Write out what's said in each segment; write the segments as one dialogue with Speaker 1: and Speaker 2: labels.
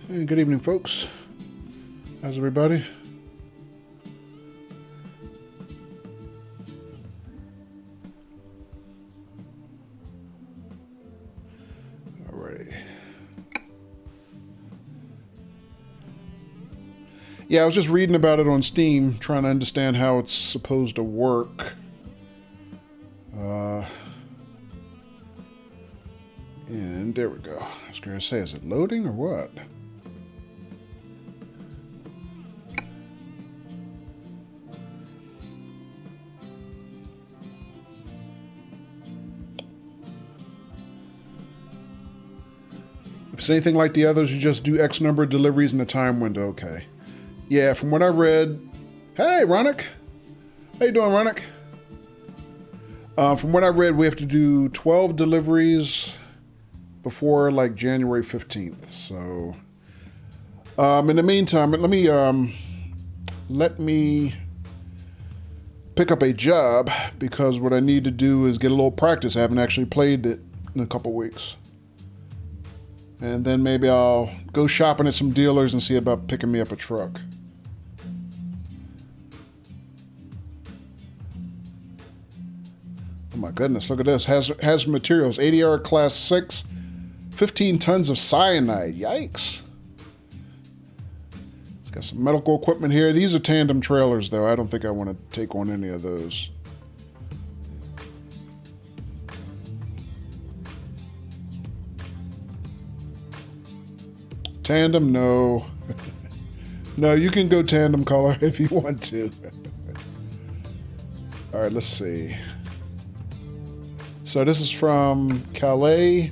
Speaker 1: Hey, good evening, folks. How's everybody? Alrighty. Yeah, I was just reading about it on Steam, trying to understand how it's supposed to work. And there we go. I was going to say, is it loading or what? If it's anything like the others, you just do X number of deliveries in a time window. Okay. Yeah, from what I read... Hey, Ronick! How you doing, Ronick? From what I read, we have to do 12 deliveries before, like, January 15th. So, in the meantime, let me pick up a job, because what I need to do is get a little practice. I haven't actually played it in a couple weeks. And then maybe I'll go shopping at some dealers and see about picking me up a truck. Oh my goodness, look at this. Has materials. ADR class 6, 15 tons of cyanide. Yikes. It's got some medical equipment here. These are tandem trailers, though. I don't think I want to take on any of those. Tandem, no. No, you can go tandem color if you want to. All right, let's see. So this is from Calais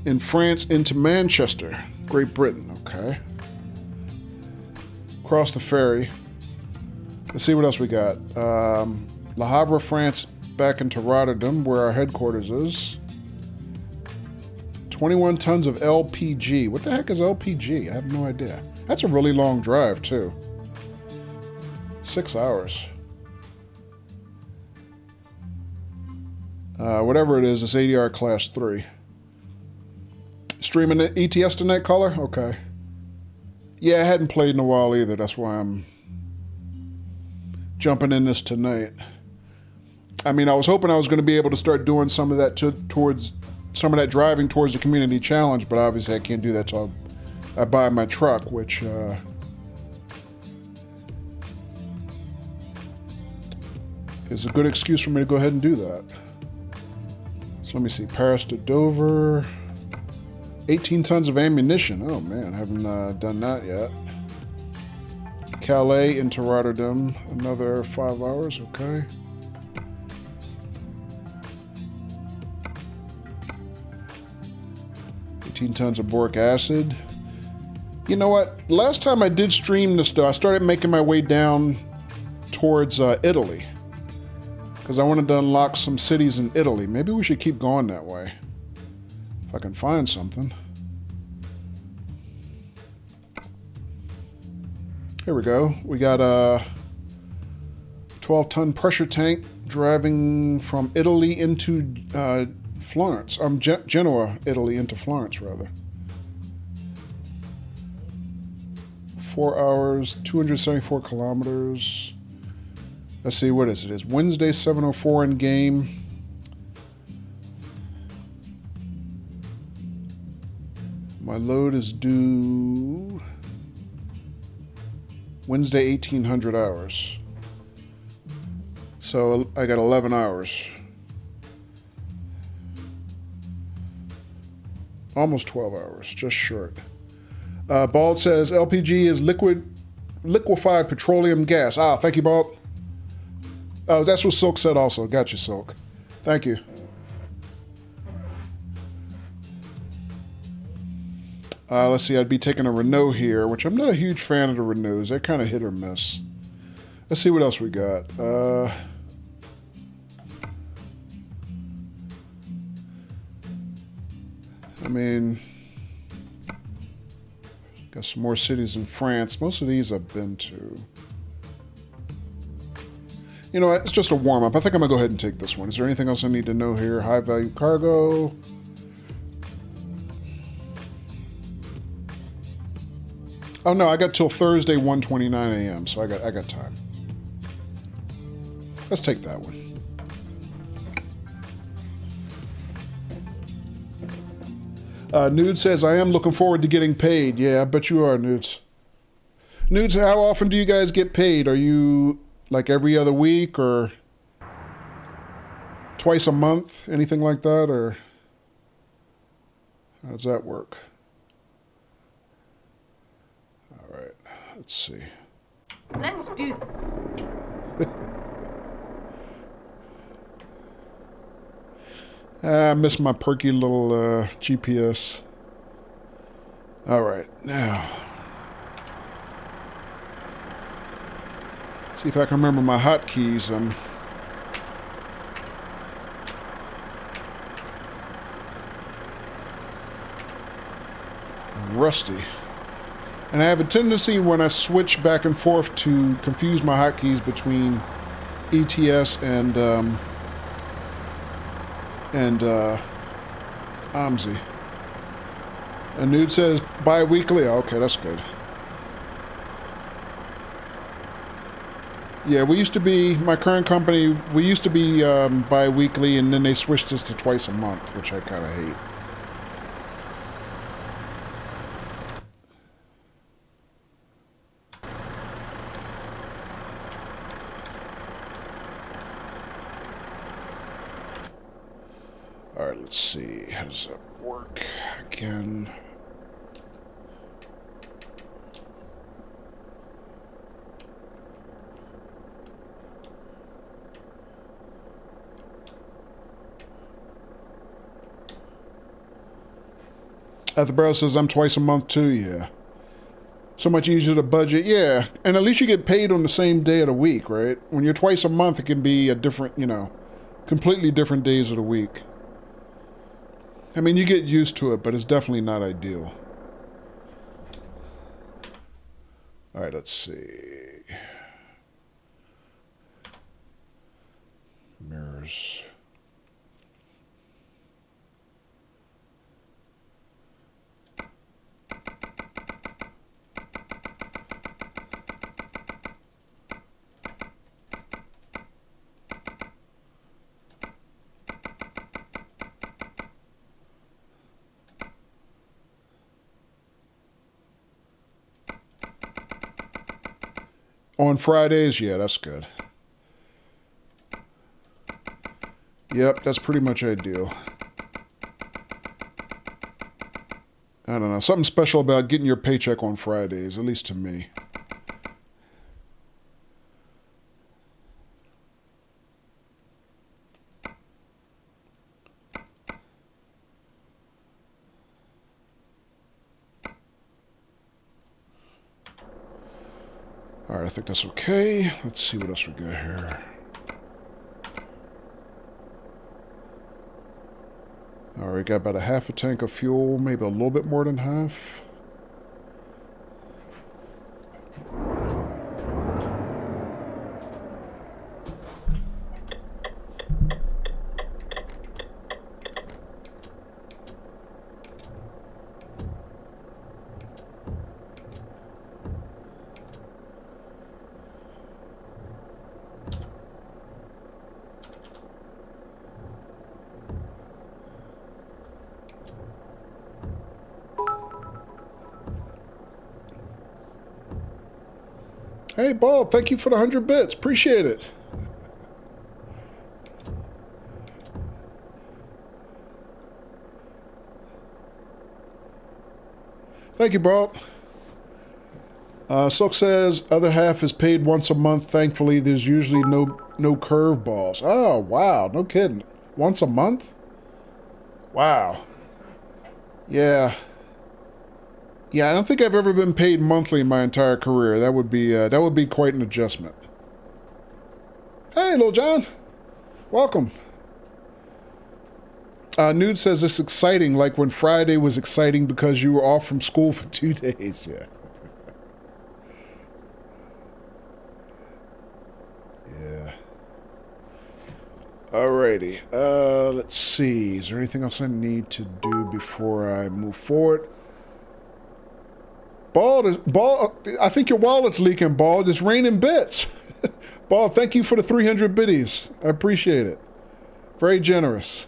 Speaker 1: in France into Manchester, Great Britain. Okay. Across the ferry. Let's see what else we got. Le Havre, France, back into Rotterdam, where our headquarters is. 21 tons of LPG. What the heck is LPG? I have no idea. That's a really long drive, too. 6 hours. Whatever it is, it's ADR class 3. Streaming it, ETS tonight, caller? Okay. Yeah, I hadn't played in a while either. That's why I'm jumping in this tonight. I mean, I was hoping I was going to be able to start doing some of that towards some of that driving towards the community challenge, but obviously I can't do that till I buy my truck, which is a good excuse for me to go ahead and do that. So let me see, Paris to Dover, 18 tons of ammunition. Oh man, I haven't done that yet. Calais into Rotterdam, another 5 hours, okay. Tons of boric acid. You know what? Last time I did stream this stuff, I started making my way down towards Italy, because I wanted to unlock some cities in Italy. Maybe we should keep going that way, if I can find something. Here we go. We got a 12-ton pressure tank driving from Italy into Florence. Genoa, Italy, into Florence, rather. 4 hours, 274 kilometers. Let's see, what is it? It's Wednesday, 7:04 in game. My load is due Wednesday, 1800 hours. So I got 11 hours. Almost 12 hours, just short. Bald says LPG is liquefied petroleum gas. Ah, thank you, Bald. Oh, that's what Silk said also. Got you, Silk. Thank you. Let's see, I'd be taking a Renault here, which I'm not a huge fan of the Renaults. They're kind of hit or miss. Let's see what else we got. I mean, got some more cities in France. Most of these I've been to. You know what? It's just a warm-up. I think I'm going to go ahead and take this one. Is there anything else I need to know here? High-value cargo. Oh no, I got till Thursday 1:29 a.m. So I got time. Let's take that one. Nude says, I am looking forward to getting paid. Yeah, I bet you are, Nudes. Nudes, how often do you guys get paid? Are you like every other week or twice a month? Anything like that? Or how does that work? All right, let's see.
Speaker 2: Let's do this.
Speaker 1: I miss my perky little GPS. All right, now. See if I can remember my hotkeys. I'm rusty. And I have a tendency when I switch back and forth to confuse my hotkeys between ETS and OMSI. And Nude says bi-weekly. Okay, that's good. Yeah, we used to be, my current company, we used to be bi-weekly, and then they switched us to twice a month, which I kind of hate. All right, let's see. How does that work again? Athabro says, I'm twice a month too, yeah. So much easier to budget, yeah. And at least you get paid on the same day of the week, right? When you're twice a month, it can be a different, you know, completely different days of the week. I mean, you get used to it, but it's definitely not ideal. All right, let's see. Mirrors. On Fridays, yeah, that's good. Yep, that's pretty much ideal. I don't know, something special about getting your paycheck on Fridays, at least to me. All right, I think that's okay. Let's see what else we got here. All right, got about a half a tank of fuel, maybe a little bit more than half. Hey, Bob, thank you for the 100 bits. Appreciate it. Thank you, Bob. Silk says, other half is paid once a month. Thankfully, there's usually no curveballs. Oh, wow. No kidding. Once a month? Wow. Yeah. Yeah, I don't think I've ever been paid monthly in my entire career. That would be quite an adjustment. Hey, Lil John. Welcome. Nude says it's exciting, like when Friday was exciting because you were off from school for 2 days. Yeah. Yeah. Alrighty. Let's see. Is there anything else I need to do before I move forward? Bald, I think your wallet's leaking, Bald. It's raining bits. Bald, thank you for the 300 biddies. I appreciate it. Very generous.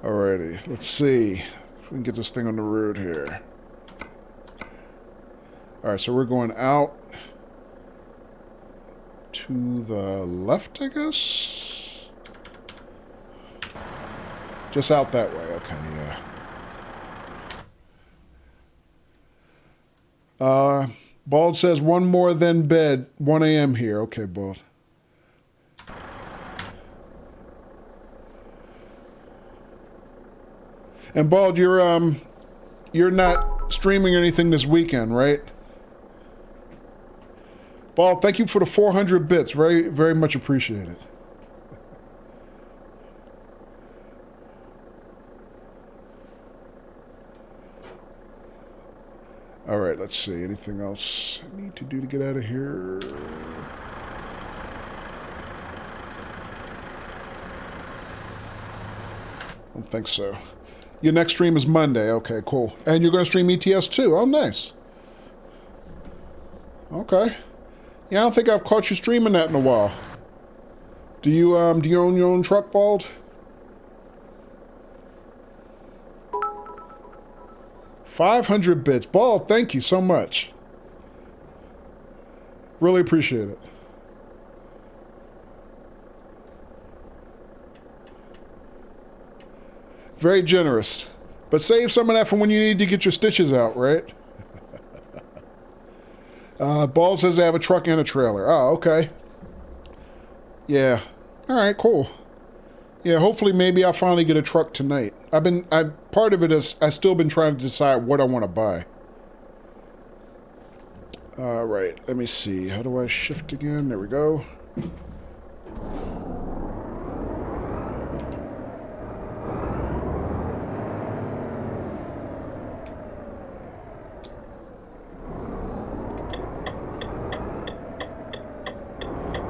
Speaker 1: Alrighty, let's see if we can get this thing on the road here. Alright, so we're going out to the left, I guess? Just out that way, okay, yeah. Bald says one more than bed, 1 a.m. here. Okay, Bald. And Bald, you're not streaming anything this weekend, right? Bald, thank you for the 400 bits. Very, very much appreciated. All right, let's see. Anything else I need to do to get out of here? I don't think so. Your next stream is Monday. Okay, cool. And you're going to stream ETS too. Oh, nice. Okay. Yeah, I don't think I've caught you streaming that in a while. Do you own your own truck, Bald? $500 bits. Bald, thank you so much. Really appreciate it. Very generous. But save some of that for when you need to get your stitches out, right? Bald says they have a truck and a trailer. Oh, okay. Yeah. All right, cool. Yeah, hopefully maybe I'll finally get a truck tonight. Part of it is I've still been trying to decide what I want to buy. All right, let me see. How do I shift again? There we go.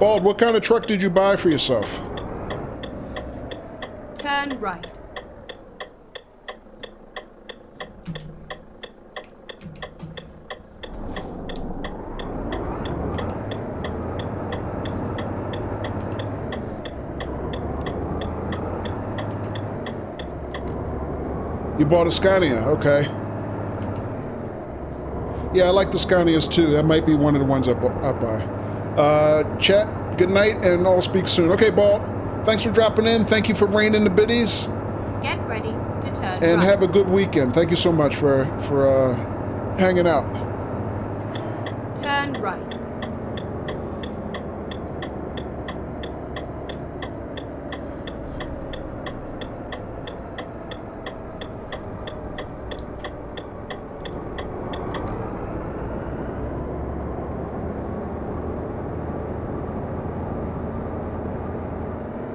Speaker 1: Bald, what kind of truck did you buy for yourself?
Speaker 2: Turn right.
Speaker 1: You bought a Scania, okay. Yeah, I like the Scanias too. That might be one of the ones I buy. Chat, good night, and I'll speak soon. Okay, Balt, thanks for dropping in. Thank you for raining the biddies.
Speaker 2: Get ready to turn
Speaker 1: and
Speaker 2: right.
Speaker 1: have a good weekend. Thank you so much for hanging out.
Speaker 2: Turn right.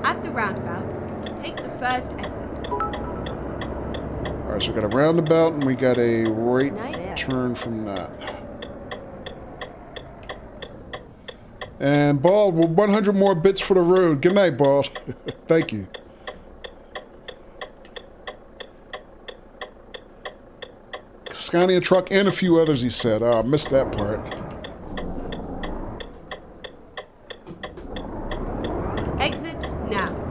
Speaker 2: At the roundabout, take the first exit.
Speaker 1: Alright, so we got a roundabout and we got a right turn from that. And Bald, 100 more bits for the road. Good night, Bald. Thank you. Scania truck and a few others, he said. Oh, I missed that part.
Speaker 2: Exit now.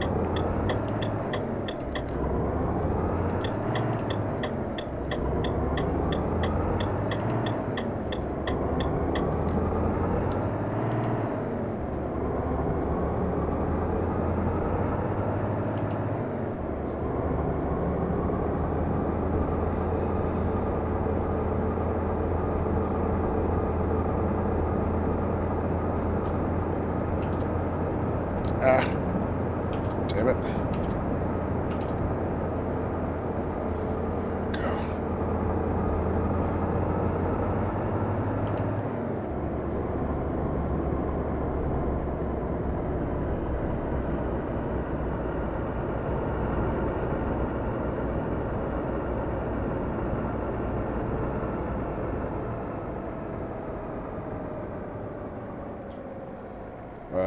Speaker 1: Ah. Damn it. There we go.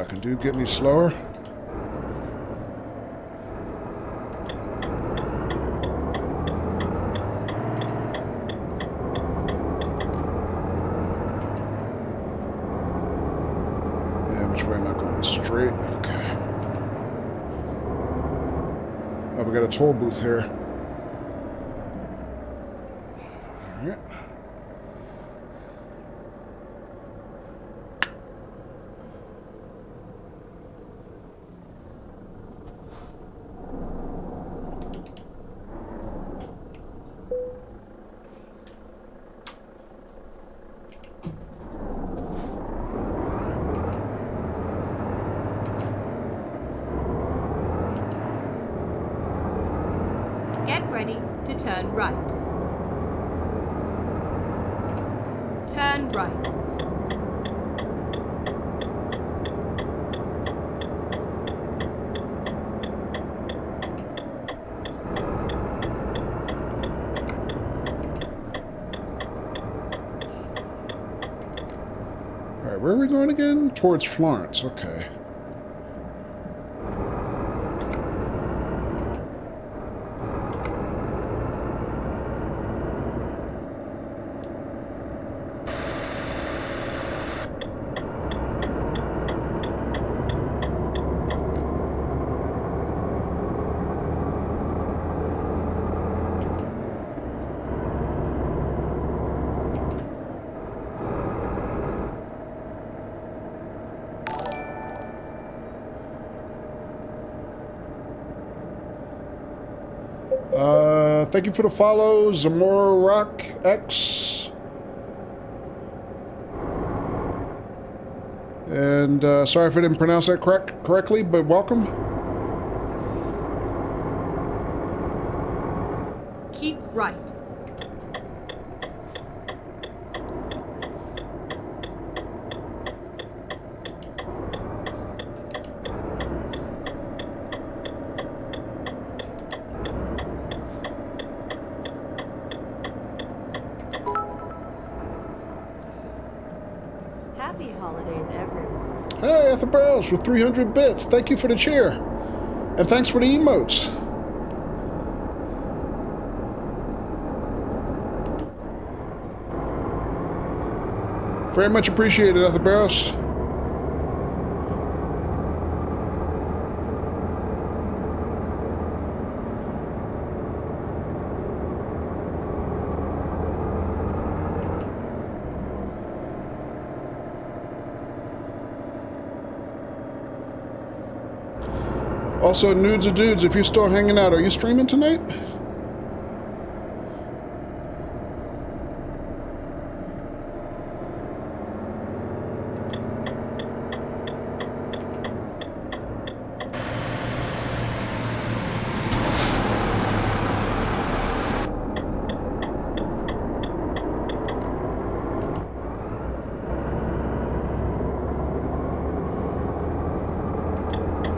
Speaker 1: Can dude get any slower? way am I going? Straight? Okay. Oh, we got a toll booth here. Alright.
Speaker 2: Get ready to turn right. Turn right.
Speaker 1: Alright, where are we going again? Towards Florence, okay. Thank you for the follow, Zamora Rock X. And sorry if I didn't pronounce that correctly, but welcome.
Speaker 2: Keep right.
Speaker 3: Happy holidays, everyone.
Speaker 1: Hey, Ethelbros with 300 bits. Thank you for the cheer. And thanks for the emotes. Very much appreciated, Ethelbros. Also, Nudes of Dudes, if you're still hanging out, are you streaming tonight?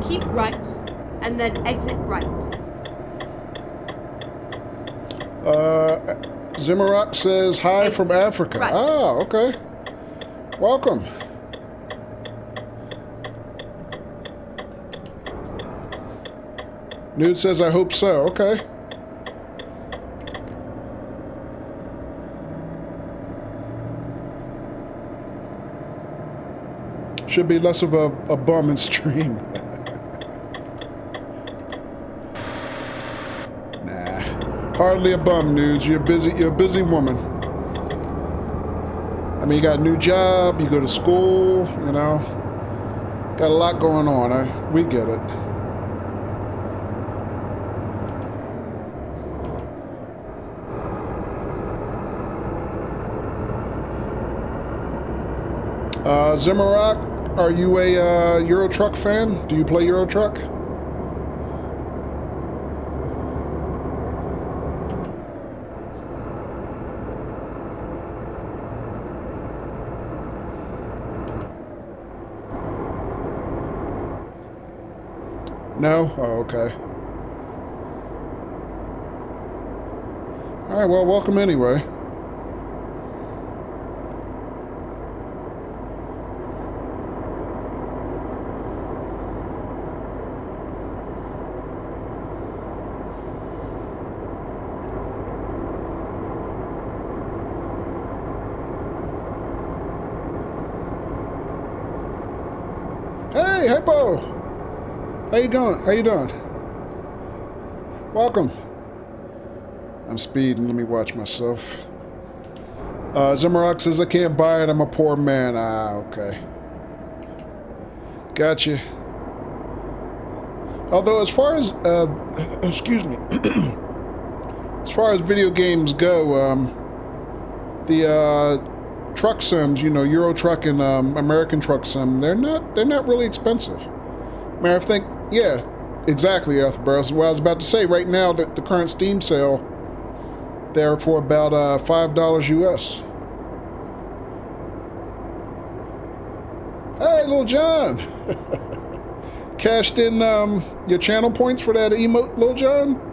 Speaker 2: Keep right. And then exit right.
Speaker 1: Zimmerock says hi
Speaker 2: Exit
Speaker 1: from Africa.
Speaker 2: right.
Speaker 1: Ah, okay. Welcome. Nude says I hope so. Okay. Should be less of a bum in stream. Hardly a bum, Nudes. You're a busy woman. I mean, you got a new job, you go to school, you know. Got a lot going on. We get it. Zimmerock, are you a Euro Truck fan? Do you play Euro Truck? No? Oh, okay. Alright, well, welcome anyway. Hey, Hypo! How you doing? How you doing? Welcome. I'm speeding. Let me watch myself. Zimmerock says, I can't buy it. I'm a poor man. Ah, okay. Gotcha. Although, as far as, excuse me, as far as video games go, the truck sims, you know, Euro Truck and American Truck Sim, they're not really expensive. Matter of fact, yeah, exactly, Earthborough. Well, I was about to say, right now, the current Steam sale, they're for about $5 US. Hey, Lil John! Cashed in your channel points for that emote, Lil John?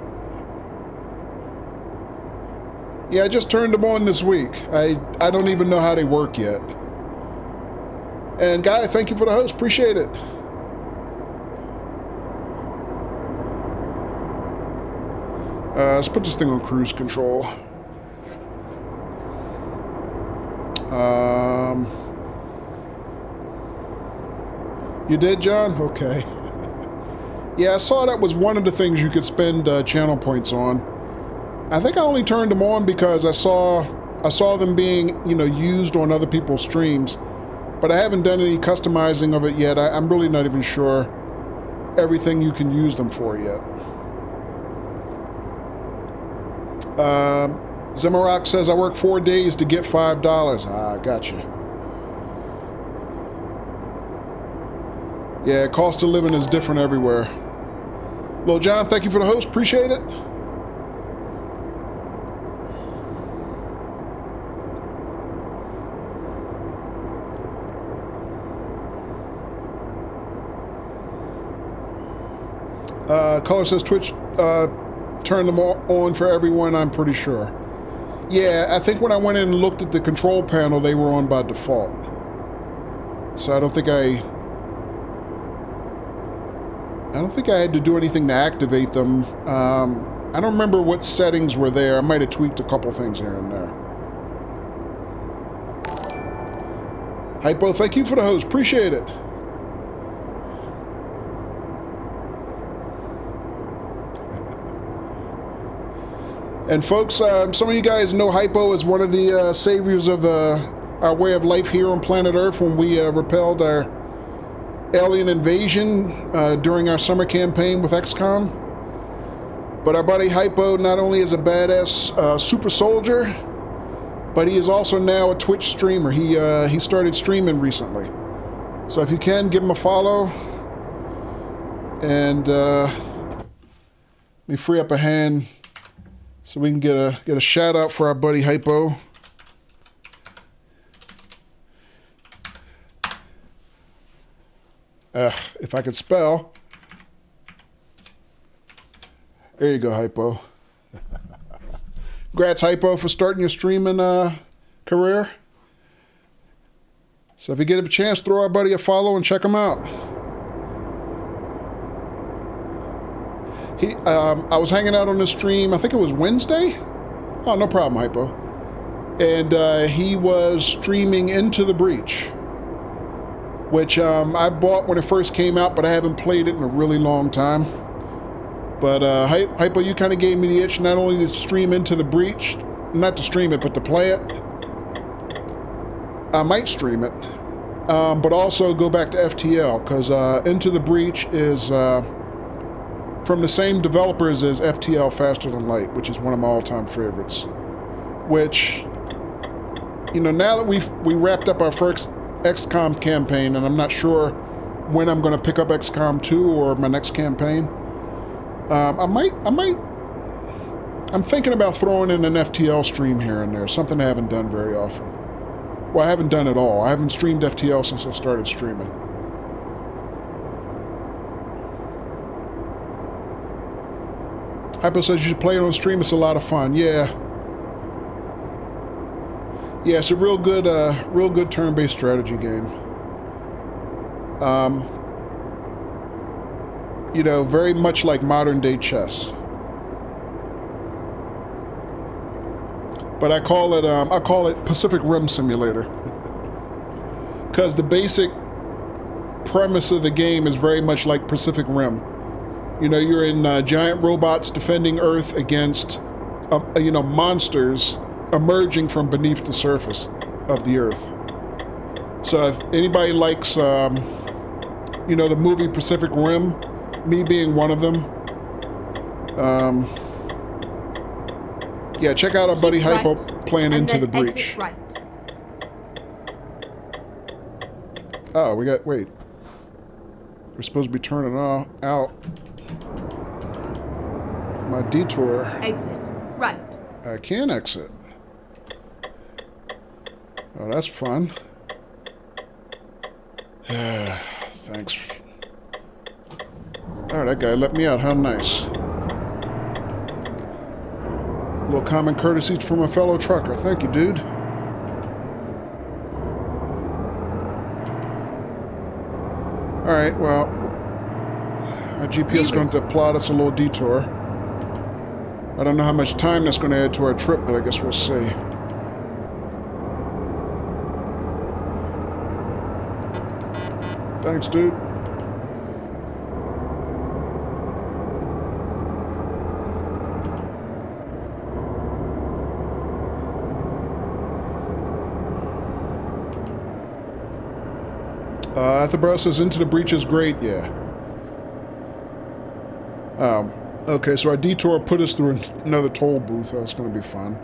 Speaker 1: Yeah, I just turned them on this week. I don't even know how they work yet. And Guy, thank you for the host. Appreciate it. Let's put this thing on cruise control. You did, John? Okay. Yeah, I saw that was one of the things you could spend channel points on. I think I only turned them on because I saw them being, you know, used on other people's streams, but I haven't done any customizing of it yet. I'm really not even sure everything you can use them for yet. Zimmerock says, I work 4 days to get $5. Ah, gotcha. Yeah, cost of living is different everywhere. Lil John, thank you for the host. Appreciate it. Caller says Twitch turned them on for everyone, I'm pretty sure. Yeah, I think when I went in and looked at the control panel, they were on by default. So I don't think I had to do anything to activate them. I don't remember what settings were there. I might have tweaked a couple things here and there. Hypo, thank you for the host. Appreciate it. And folks, some of you guys know Hypo as one of the saviors of our way of life here on planet Earth when we repelled our alien invasion during our summer campaign with XCOM. But our buddy Hypo not only is a badass super soldier, but he is also now a Twitch streamer. He started streaming recently. So if you can, give him a follow. And let me free up a hand so we can get a shout out for our buddy Hypo. If I could spell. There you go, Hypo. Congrats, Hypo, for starting your streaming career. So if you get a chance, throw our buddy a follow and check him out. I was hanging out on the stream, I think it was Wednesday? Oh, no problem, Hypo. And he was streaming Into the Breach, which I bought when it first came out, but I haven't played it in a really long time. But Hypo, you kind of gave me the itch not only to stream Into the Breach, not to stream it, but to play it. I might stream it, but also go back to FTL, because Into the Breach is from the same developers as FTL Faster Than Light, which is one of my all-time favorites. Which, you know, now that we wrapped up our first XCOM campaign, and I'm not sure when I'm going to pick up XCOM 2 or my next campaign, I'm thinking about throwing in an FTL stream here and there, something I haven't done very often. Well, I haven't done it all. I haven't streamed FTL since I started streaming. Hypo says you should play it on stream. It's a lot of fun. Yeah. Yeah, it's a real good turn-based strategy game. You know, very much like modern-day chess. But I call it Pacific Rim Simulator, because the basic premise of the game is very much like Pacific Rim. You know, you're in giant robots defending Earth against, you know, monsters emerging from beneath the surface of the Earth. So if anybody likes, you know, the movie Pacific Rim, me being one of them, yeah, check out our buddy Hypo playing Into the Breach.
Speaker 2: Right.
Speaker 1: Oh, wait. We're supposed to be turning out. My detour.
Speaker 2: Exit right.
Speaker 1: I can exit. Oh, that's fun. Thanks. Oh, that guy let me out. How nice. A little common courtesy from a fellow trucker. Thank you, dude. Alright, well, our GPS is going to plot us a little detour. I don't know how much time that's going to add to our trip, but I guess we'll see. Thanks, dude. Athabro says Into the Breach is great, yeah. Okay, so our detour put us through another toll booth. That's going to be fun.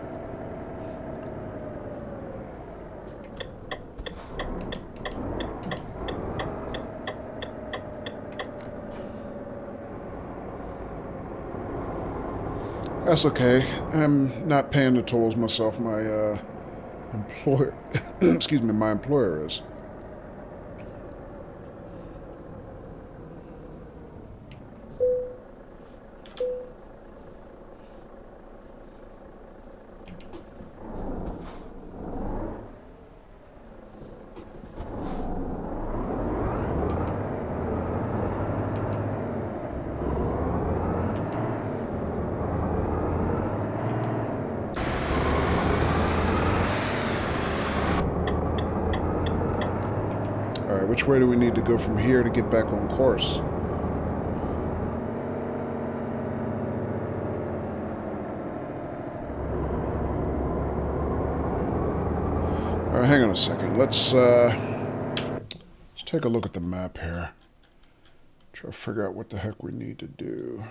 Speaker 1: That's okay. I'm not paying the tolls myself. My employer, excuse me, my employer is. Which way do we need to go from here to get back on course? All right, hang on a second. Let's take a look at the map here. Try to figure out what the heck we need to do.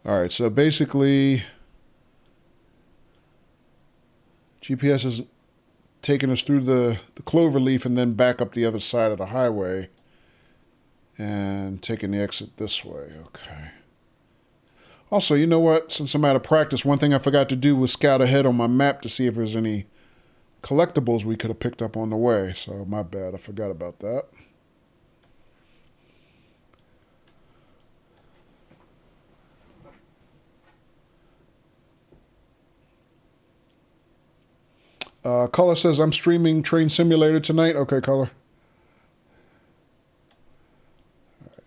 Speaker 1: All right, so basically, GPS is taking us through the cloverleaf and then back up the other side of the highway and taking the exit this way. Okay. Also, you know what? Since I'm out of practice, one thing I forgot to do was scout ahead on my map to see if there's any collectibles we could have picked up on the way. So my bad, I forgot about that. Color says, I'm streaming Train Simulator tonight. Okay, Color. Right.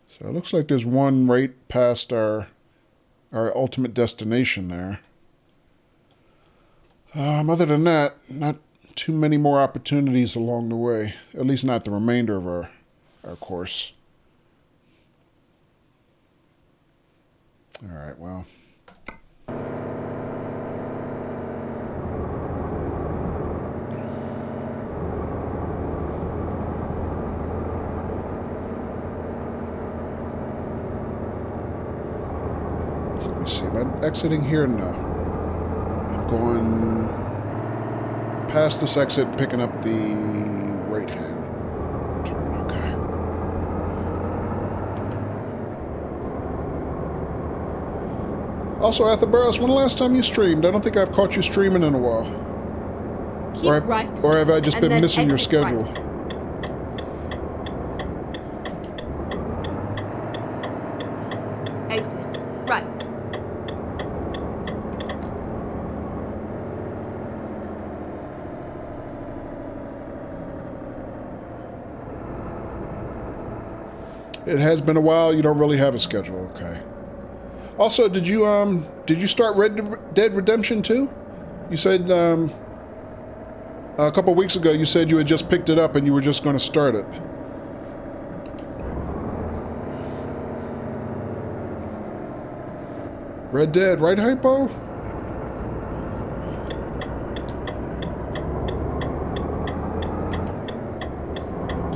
Speaker 1: So it looks like there's one right past our ultimate destination there. Other than that, not too many more opportunities along the way. At least not the remainder of our course. All right, well. Let me see, am I exiting here? No. I'm going past this exit, picking up the right-hand turn. Okay. Also, Athabaros, when the last time you streamed? I don't think I've caught you streaming in a while.
Speaker 2: Keep right.
Speaker 1: Or have I just been missing your schedule?
Speaker 2: Right. Exit right.
Speaker 1: It has been a while. You don't really have a schedule. Okay. Also, did you start Red Dead Redemption 2? You said a couple weeks ago you said you had just picked it up and you were just going to start it. Red Dead, right, Hypo?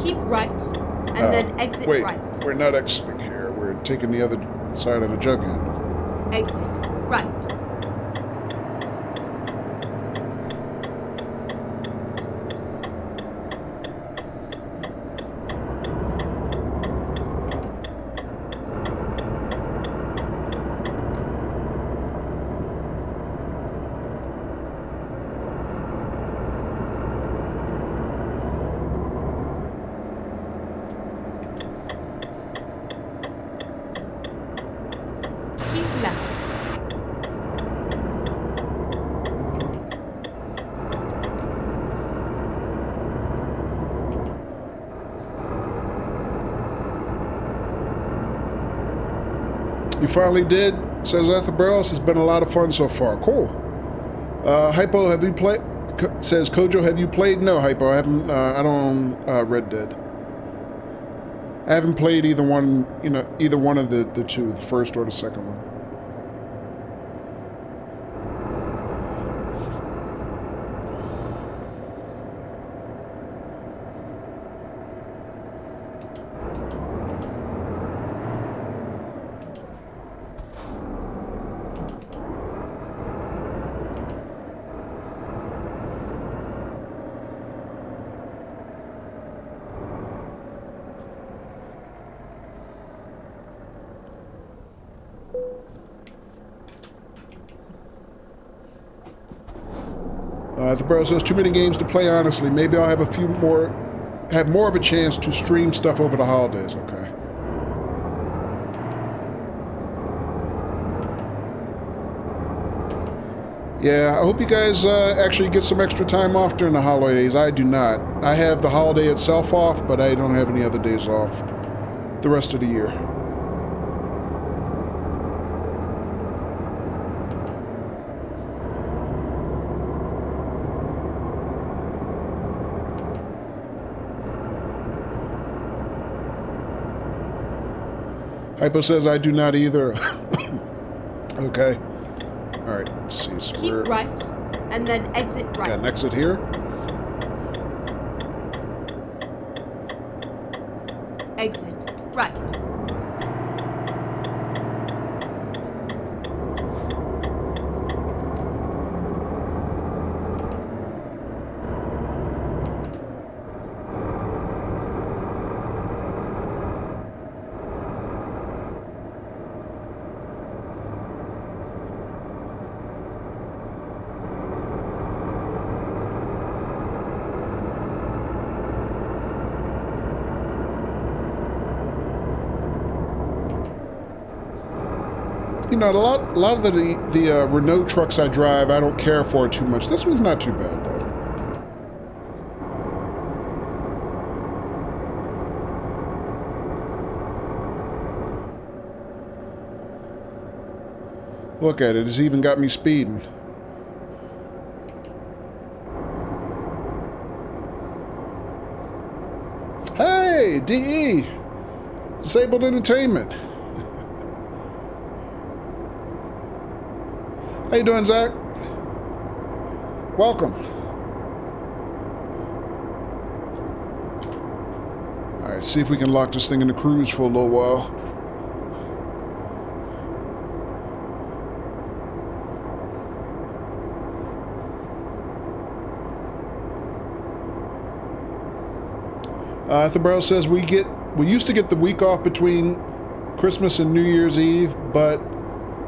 Speaker 2: Keep right, and then exit
Speaker 1: wait,
Speaker 2: right.
Speaker 1: we're not exiting here. We're taking the other side of the jug handle.
Speaker 2: Exit right. Keep left.
Speaker 1: You finally did, says Ethelbros. It's been a lot of fun so far. Cool. Hypo, have you played? Says Kojo, have you played? No, Hypo, I haven't. I don't own Red Dead. I haven't played either one. You know, either one of the two, the first or the second one. The bro says too many games to play. Honestly, maybe I'll have have more of a chance to stream stuff over the holidays. Okay. Yeah, I hope you guys actually get some extra time off during the holidays. I do not. I have the holiday itself off, but I don't have any other days off the rest of the year. Hypo says I do not either. Okay. All right. Let's see. So
Speaker 2: Keep right, and then exit right.
Speaker 1: got an exit here.
Speaker 2: Exit right.
Speaker 1: You know, a lot of the Renault trucks I drive, I don't care for too much. This one's not too bad, though. Look at it. It's even got me speeding. Hey, DE! Disabled Entertainment. How you doing, Zach? Welcome. All right, see if we can lock this thing in the cruise for a little while. Thebro says we used to get the week off between Christmas and New Year's Eve, but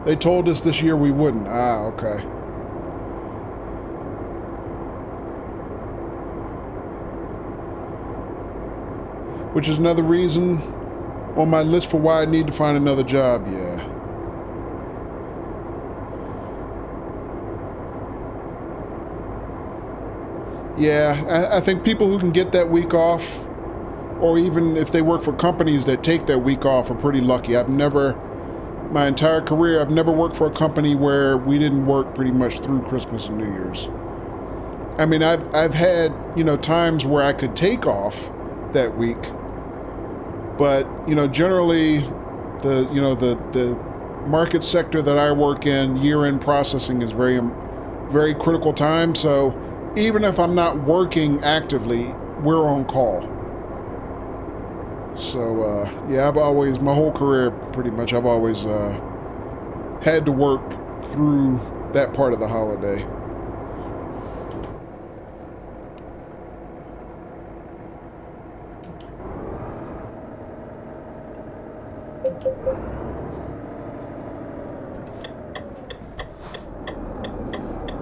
Speaker 1: they told us this year we wouldn't. Ah, okay. Which is another reason on my list for why I need to find another job, yeah. Yeah, I think people who can get that week off, or even if they work for companies that take that week off, are pretty lucky. I've never my entire career, I've never worked for a company where we didn't work pretty much through Christmas and New Year's. I mean, I've had, you know, times where I could take off that week, but, you know, generally the market sector that I work in, year-end processing is very critical time. So even if I'm not working actively, we're on call. So, yeah, I've always, my whole career, pretty much, I've always had to work through that part of the holiday.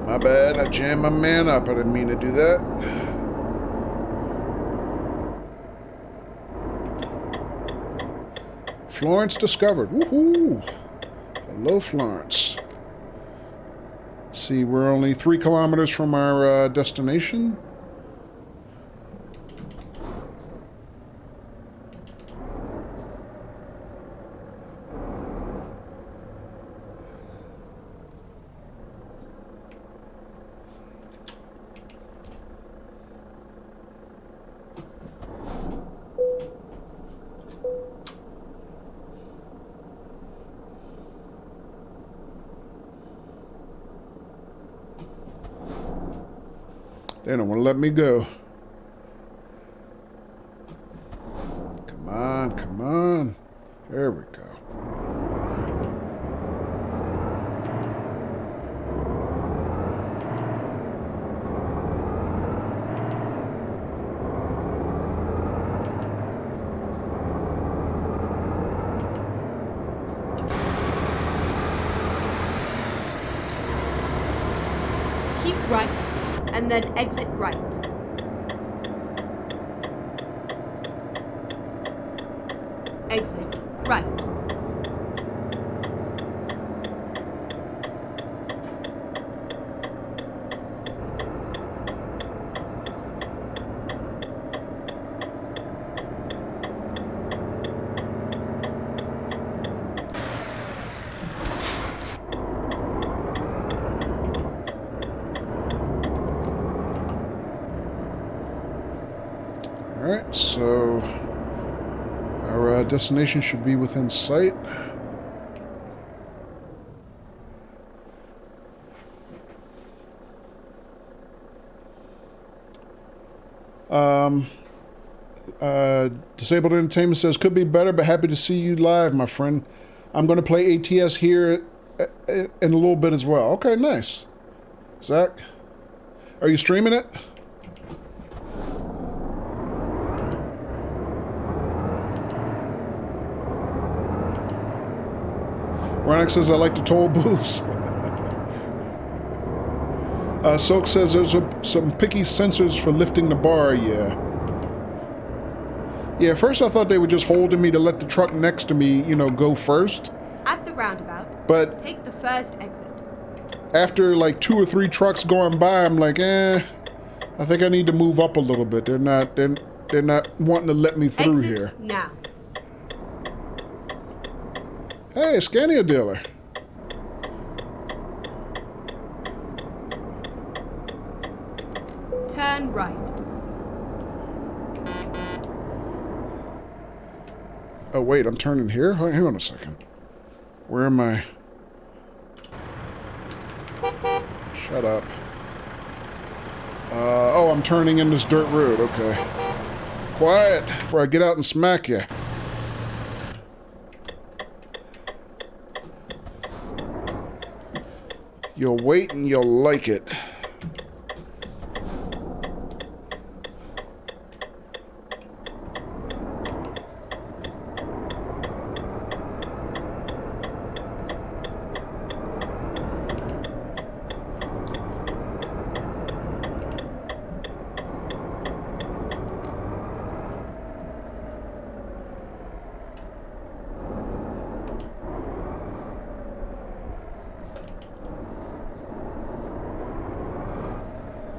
Speaker 1: My bad, I jammed my man up. I didn't mean to do that. Florence discovered. Woohoo! Hello, Florence. See, we're only 3 kilometers from our destination. They don't want to let me go. Come on, come on. There we go.
Speaker 2: Keep right, and then exit right. Exit right.
Speaker 1: Alright, so our destination should be within sight. Disabled Entertainment says, could be better, but happy to see you live, my friend. I'm going to play ATS here in a little bit as well. Okay, nice. Zach, are you streaming it? Ronak says, I like the toll booths. Silk says there's some picky sensors for lifting the bar, yeah. Yeah, at first I thought they were just holding me to let the truck next to me, you know, go first.
Speaker 2: At the roundabout,
Speaker 1: But
Speaker 2: take the first exit.
Speaker 1: after like 2 or 3 trucks going by, I'm like, I think I need to move up a little bit. They're not wanting to let me through
Speaker 2: Exit
Speaker 1: here.
Speaker 2: now.
Speaker 1: Hey, Scania dealer.
Speaker 2: Turn right.
Speaker 1: Oh, wait, I'm turning here? Hang on a second. Where am I? Shut up. Oh, I'm turning in this dirt road. Okay. Quiet before I get out and smack you. You'll wait and you'll like it.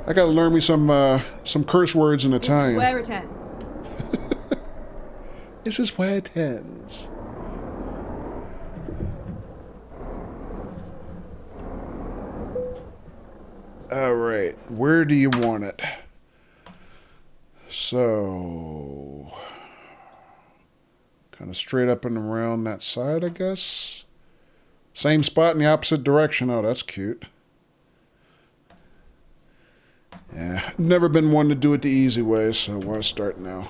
Speaker 1: I gotta learn me some curse words in Italian.
Speaker 2: This is where it ends.
Speaker 1: This is where it ends. All right, where do you want it? So, kind of straight up and around that side, I guess. Same spot in the opposite direction. Oh, that's cute. Yeah, never been one to do it the easy way, so why start now?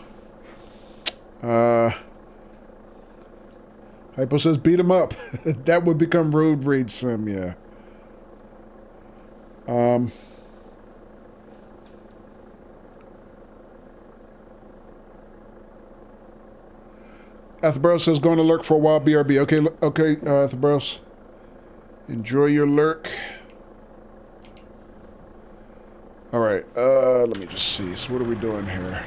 Speaker 1: Hypo says beat him up. That would become road rage sim, yeah. Atherbros says going to lurk for a while, BRB. Okay, okay, Atherbros. Enjoy your lurk. All right, let me just see. So what are we doing here?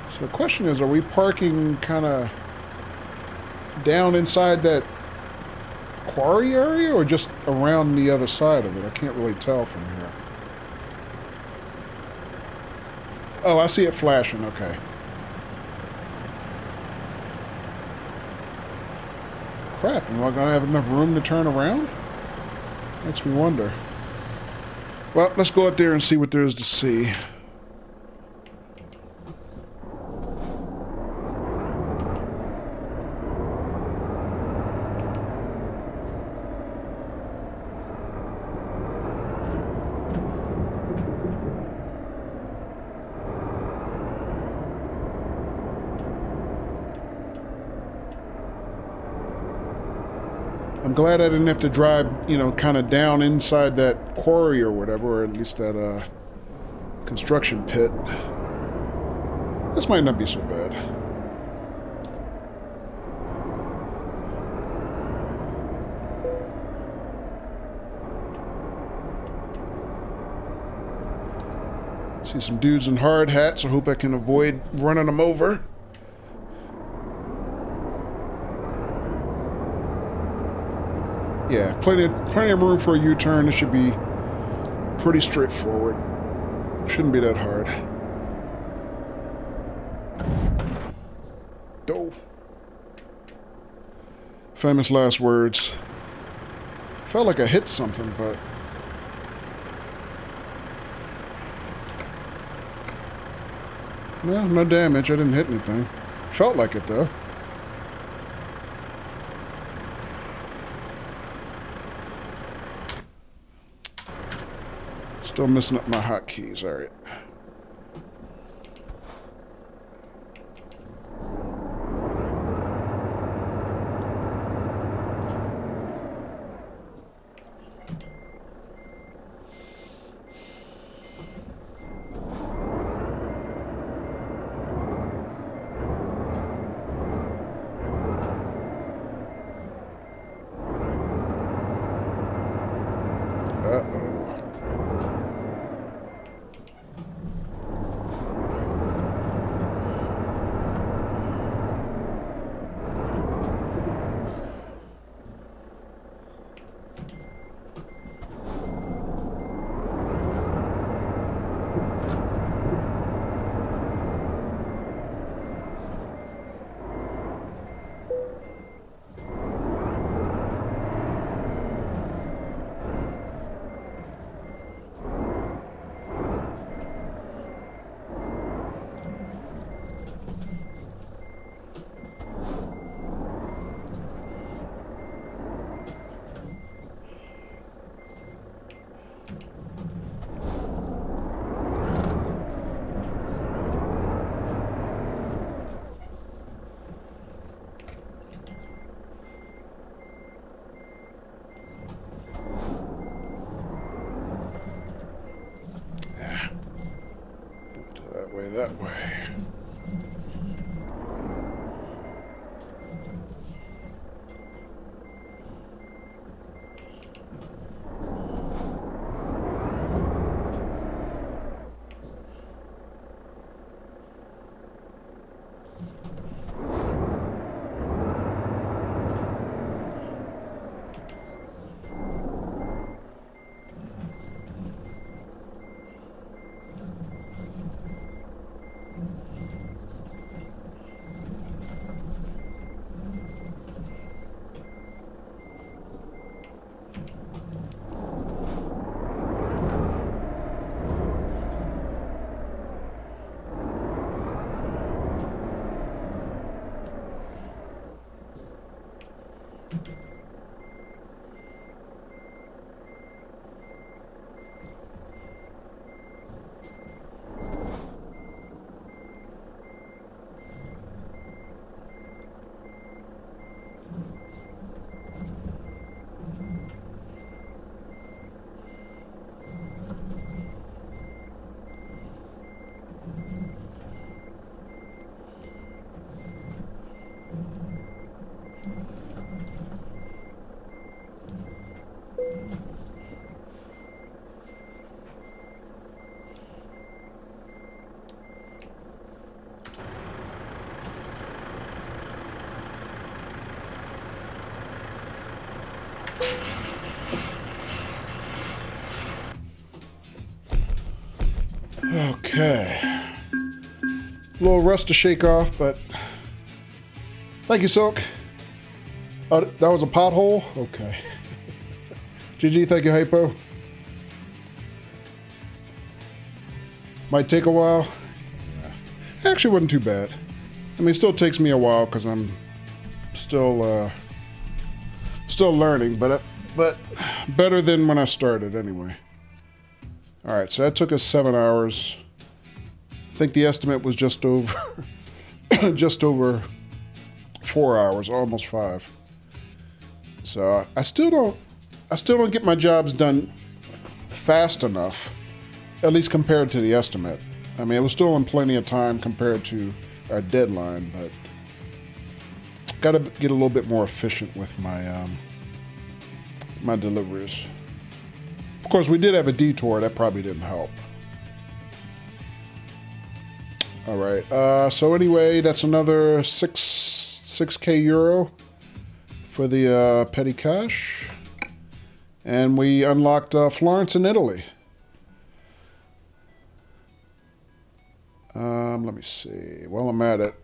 Speaker 1: So the question is, are we parking kind of down inside that quarry area or just around the other side of it? I can't really tell from here. Oh, I see it flashing. Okay. Crap, am I going to have enough room to turn around? Makes me wonder. Well, let's go up there and see what there is to see. I'm glad I didn't have to drive, you know, kind of down inside that quarry or whatever, or at least that construction pit. This might not be so bad. See some dudes in hard hats. I hope I can avoid running them over. Yeah, plenty of room for a U-turn. This should be pretty straightforward. Shouldn't be that hard. Oh. Famous last words. Felt like I hit something, but... No, no damage. I didn't hit anything. Felt like it, though. Still messing up my hotkeys. All right. Uh-oh. That way. A little rust to shake off, but thank you, Silk. Oh, that was a pothole? Okay. GG, thank you, Hypo. Might take a while. Yeah. Actually, wasn't too bad. I mean, it still takes me a while because I'm still learning, but better than when I started anyway. All right, so that took us 7 hours. I think the estimate was just over just over 4 hours, almost 5. So I still don't get my jobs done fast enough, at least compared to the estimate. I mean, it was still in plenty of time compared to our deadline, but got to get a little bit more efficient with my my deliveries. Of course, we did have a detour. That probably didn't help. All right. So anyway, that's another 6K euro for the petty cash, and we unlocked Florence in Italy. Let me see. While I'm at it,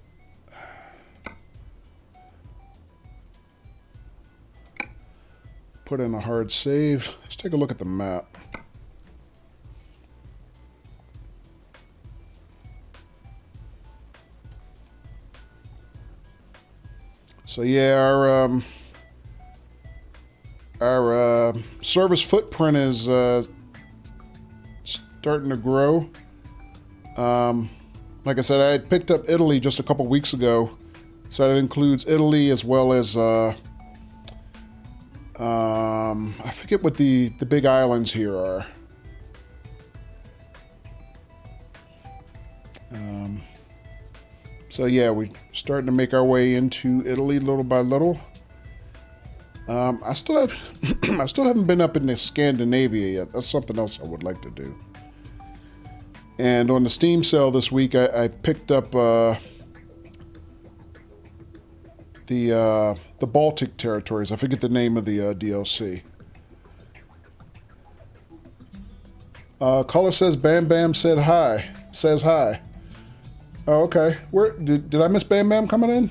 Speaker 1: put in a hard save. Let's take a look at the map. So yeah, our service footprint is starting to grow. Like I said, I had picked up Italy just a couple weeks ago, so that includes Italy as well as I forget what the big islands here are. So yeah, we're starting to make our way into Italy little by little. I still haven't been up into Scandinavia yet. That's something else I would like to do. And on the Steam sale this week, I picked up the Baltic territories. I forget the name of the DLC. Caller says Bam Bam said hi. Says hi. Oh, okay. Where did I miss Bam Bam coming in?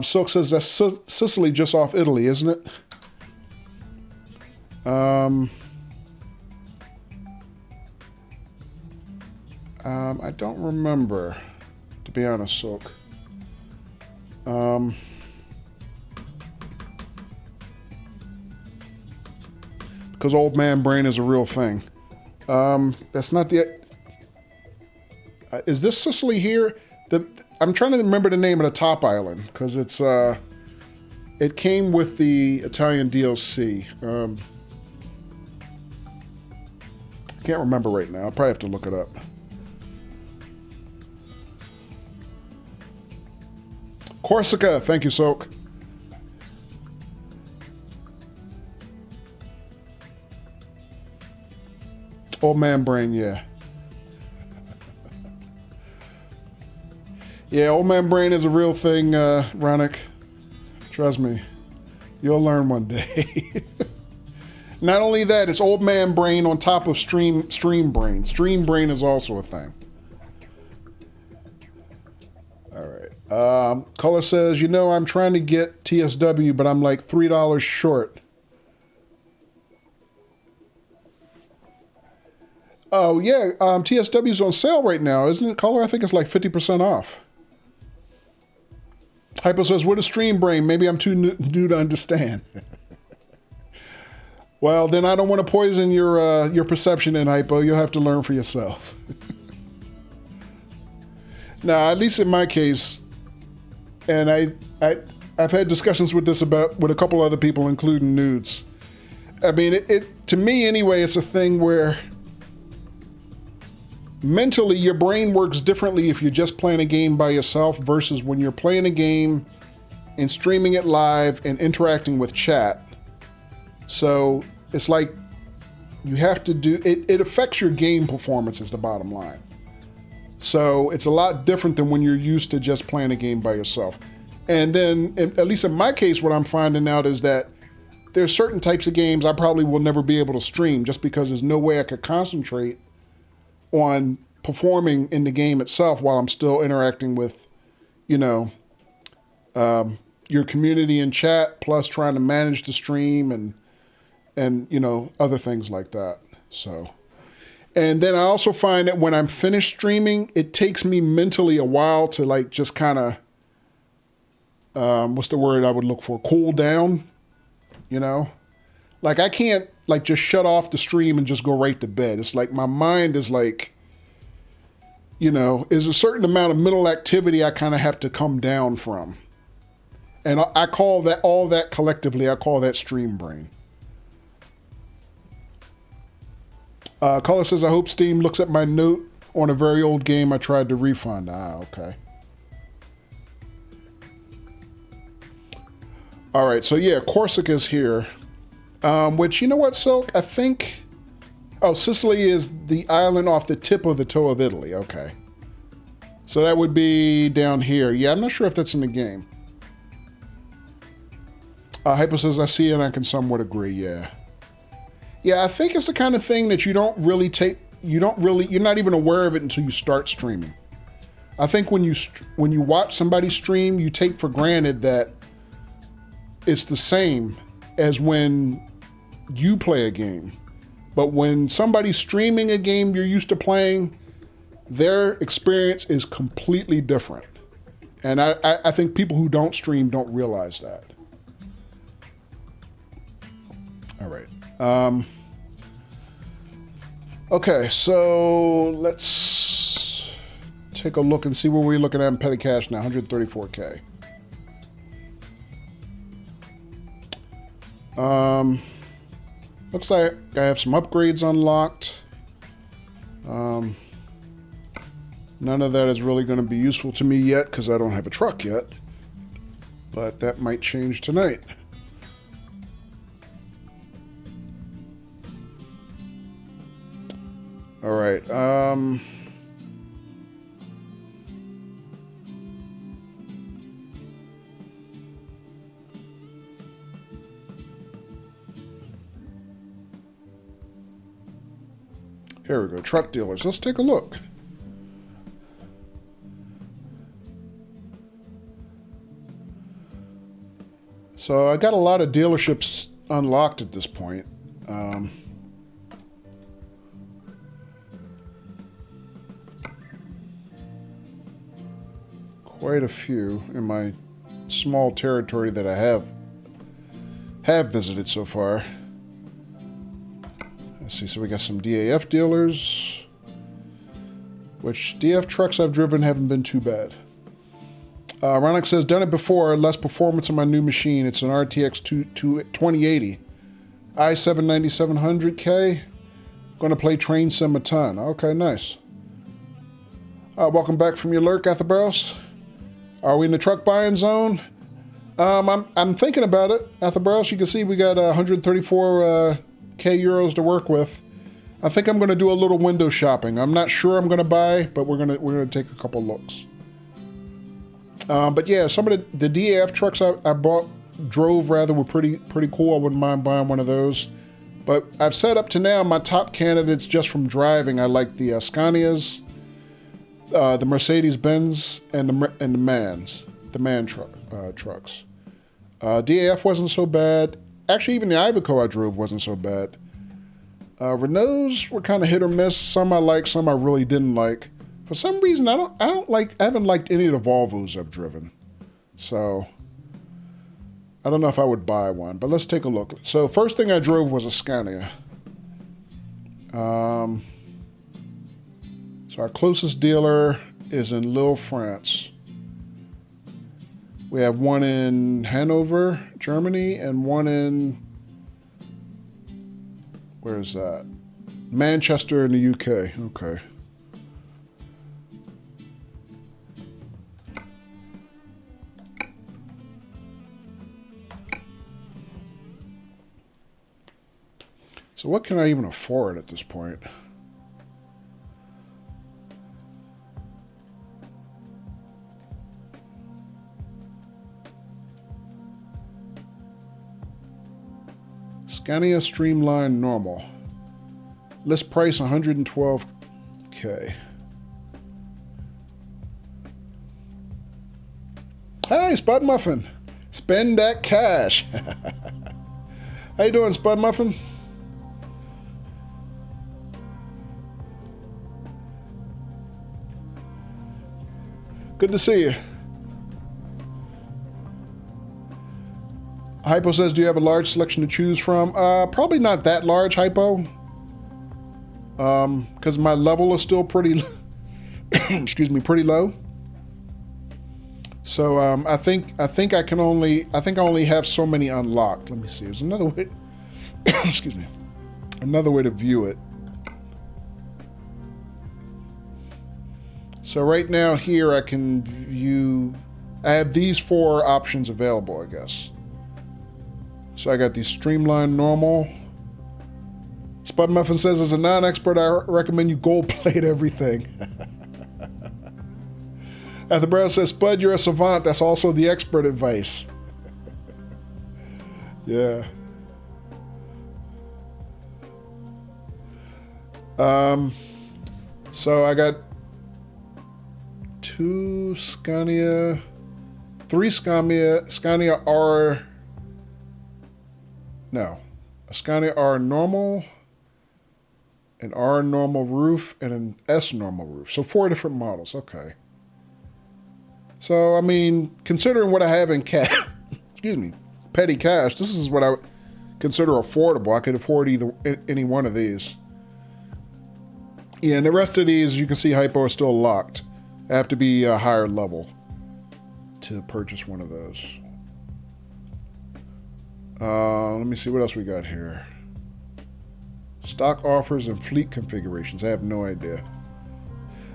Speaker 1: Silk says that's Sicily just off Italy, isn't it? I don't remember, to be honest, Silk. Because old man brain is a real thing. That's not the... is this Sicily here? I'm trying to remember the name of the top island, because it's it came with the Italian DLC. Can't remember right now. I'll probably have to look it up. Corsica, thank you, Soak. Old man brain, yeah. Yeah, old man brain is a real thing, Ronick. Trust me. You'll learn one day. Not only that, it's old man brain on top of stream brain. Stream brain is also a thing. All right. Color says, you know, I'm trying to get TSW, but I'm like $3 short. Oh, yeah. TSW's on sale right now, isn't it, Color? I think it's like 50% off. Hypo says, what is stream brain? Maybe I'm too new to understand. Well, then I don't want to poison your perception in Hypo. You'll have to learn for yourself. Now, at least in my case, and I've had discussions with this with a couple other people, including nudes. I mean, it to me anyway, it's a thing where mentally your brain works differently if you're just playing a game by yourself versus when you're playing a game and streaming it live and interacting with chat. So it's like you have to do it. It affects your game performance is the bottom line. So it's a lot different than when you're used to just playing a game by yourself. And then, at least in my case, what I'm finding out is that there's certain types of games I probably will never be able to stream just because there's no way I could concentrate on performing in the game itself while I'm still interacting with, you know, your community and chat, plus trying to manage the stream and you know, other things like that. So, and then I also find that when I'm finished streaming, it takes me mentally a while to like just kind of, what's the word I would look for? Cool down, you know? Like I can't like just shut off the stream and just go right to bed. It's like my mind is like, you know, is a certain amount of mental activity I kind of have to come down from. And I call that, all that collectively, I call that stream brain. Caller says, I hope Steam looks at my note on a very old game I tried to refund. Ah, okay. All right, so yeah, Corsica's here. Which, you know what, Silk? I think... Oh, Sicily is the island off the tip of the toe of Italy. Okay. So that would be down here. Yeah, I'm not sure if that's in the game. Hypo says, I see it and I can somewhat agree, yeah. Yeah, I think it's the kind of thing that you don't really take... you're not even aware of it until you start streaming. I think when you watch somebody stream, you take for granted that it's the same as when you play a game. But when somebody's streaming a game you're used to playing, their experience is completely different. And I think people who don't stream don't realize that. All right. Okay, so let's take a look and see where we're looking at in petty cash now. 134K. Looks like I have some upgrades unlocked. None of that is really going to be useful to me yet because I don't have a truck yet. But that might change tonight. All right. Here we go. Truck dealers. Let's take a look. So I got a lot of dealerships unlocked at this point. Quite a few in my small territory that I have visited so far. Let's see, so we got some DAF dealers, which DF trucks I've driven haven't been too bad. Ronick says, done it before, less performance on my new machine. It's an RTX 2080. i7 9700K. Gonna play Train Sim a ton. Okay, nice. Welcome back from your lurk, Athabaros. Are we in the truck buying zone? I'm thinking about it, Athabaros. You can see we got 134 K euros to work with. I think I'm going to do a little window shopping. I'm not sure I'm going to buy, but we're going to take a couple looks. But yeah, some of the DAF trucks I drove were pretty cool. I wouldn't mind buying one of those. But I've said up to now my top candidates just from driving. I like the Scanias, the Mercedes-Benz, and the MAN trucks. DAF wasn't so bad. Actually, even the Iveco I drove wasn't so bad. Renaults were kind of hit or miss. Some I liked, some I really didn't like. For some reason, I haven't liked any of the Volvos I've driven. So I don't know if I would buy one, but let's take a look. So first thing I drove was a Scania. So our closest dealer is in Lille, France. We have one in Hanover, Germany, and one in, where is that? Manchester in the UK. Okay. So what can I even afford at this point? Scania Streamline Normal. List price 112K. Hey, Spud Muffin. Spend that cash. How you doing, Spud Muffin? Good to see you. Hypo says, do you have a large selection to choose from? Probably not that large, Hypo. Because my level is still pretty, excuse me, pretty low. So I think I only have so many unlocked. Let me see. There's another way. Excuse me. Another way to view it. So right now here I can view. I have these 4 options available, I guess. So I got the Streamline Normal. Spud Muffin says, as a non-expert, I recommend you gold plate everything. At the Brown says, Spud, you're a savant. That's also the expert advice. Yeah. So I got 3 Scania R. No, a Scania R normal, an R normal roof, and an S normal roof. So 4 different models. Okay. So I mean, considering what I have in cash, excuse me, petty cash, this is what I would consider affordable. I could afford any one of these. Yeah, and the rest of these, you can see, Hypo are still locked. I have to be a higher level to purchase one of those. Let me see what else we got here. Stock offers and fleet configurations. I have no idea.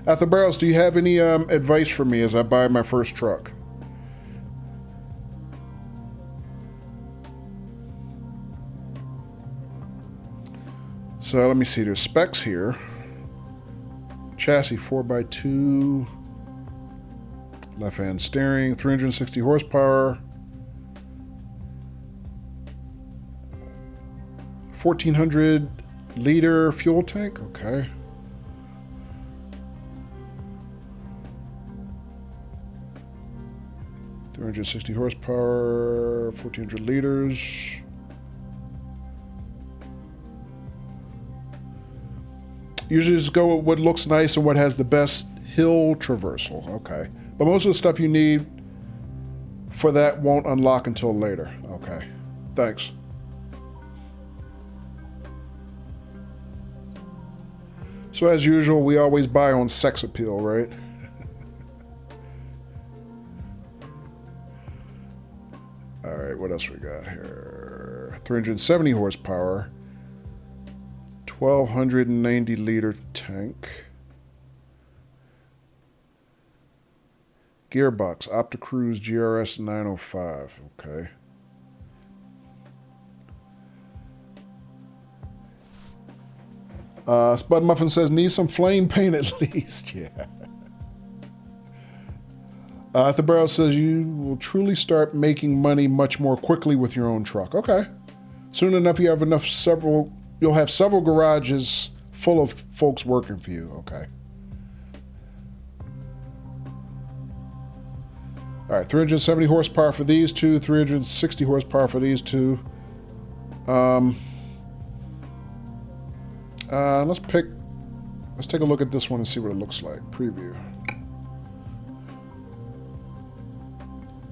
Speaker 1: At the Barrels, do you have any advice for me as I buy my first truck? So let me see. There's specs here. Chassis 4x2. Left-hand steering. 360 horsepower. 1,400 liter fuel tank. Okay. $360 horsepower, 1,400 liters. Usually just go with what looks nice and what has the best hill traversal. Okay. But most of the stuff you need for that won't unlock until later. Okay. Thanks. So as usual, we always buy on sex appeal, right? All right, what else we got here? 370 horsepower, 1,290 liter tank. Gearbox, Opticruise GRS 905, okay. Spud Muffin says, need some flame paint at least, yeah. The Barrel says, you will truly start making money much more quickly with your own truck. Okay. Soon enough, you'll have several garages full of folks working for you. Okay. All right, 370 horsepower for these two, 360 horsepower for these two. Let's take a look at this one and see what it looks like. Preview.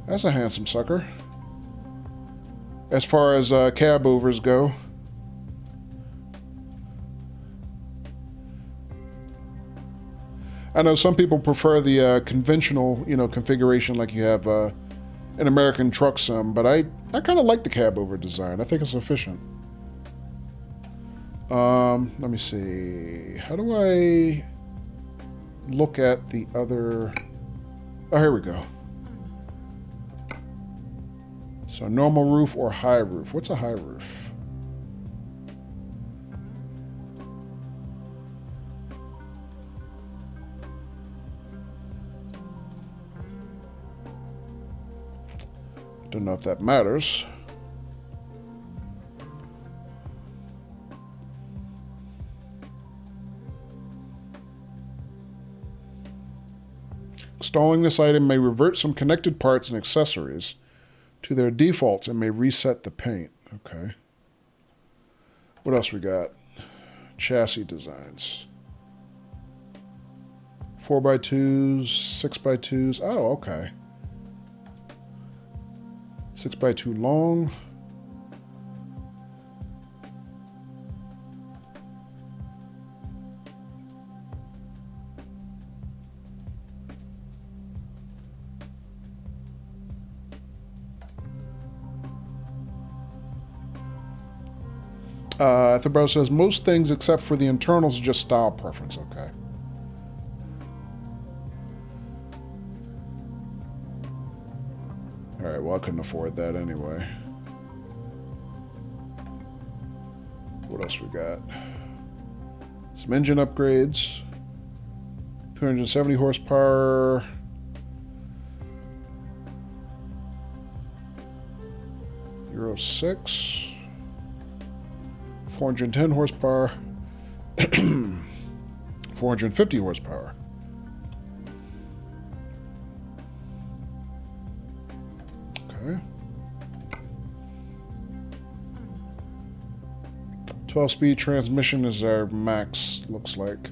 Speaker 1: That's a handsome sucker. As far as cab overs go. I know some people prefer the conventional, configuration like you have in American Truck Sim, but I kind of like the cab over design. I think it's efficient. Let me see. How do I look at the other? Oh, here we go. So normal roof or high roof. What's a high roof? Don't know if that matters. Installing this item may revert some connected parts and accessories to their defaults and may reset the paint. Okay. What else we got? Chassis designs. 4x2s, 6x2s. Oh, okay. 6x2 long. Therbro says most things except for the internals are just style preference. Okay. Alright, well I couldn't afford that anyway. What else we got? Some engine upgrades. 370 horsepower. Euro 6. 410 horsepower. 450 horsepower. Okay. 12-speed transmission is our max, looks like.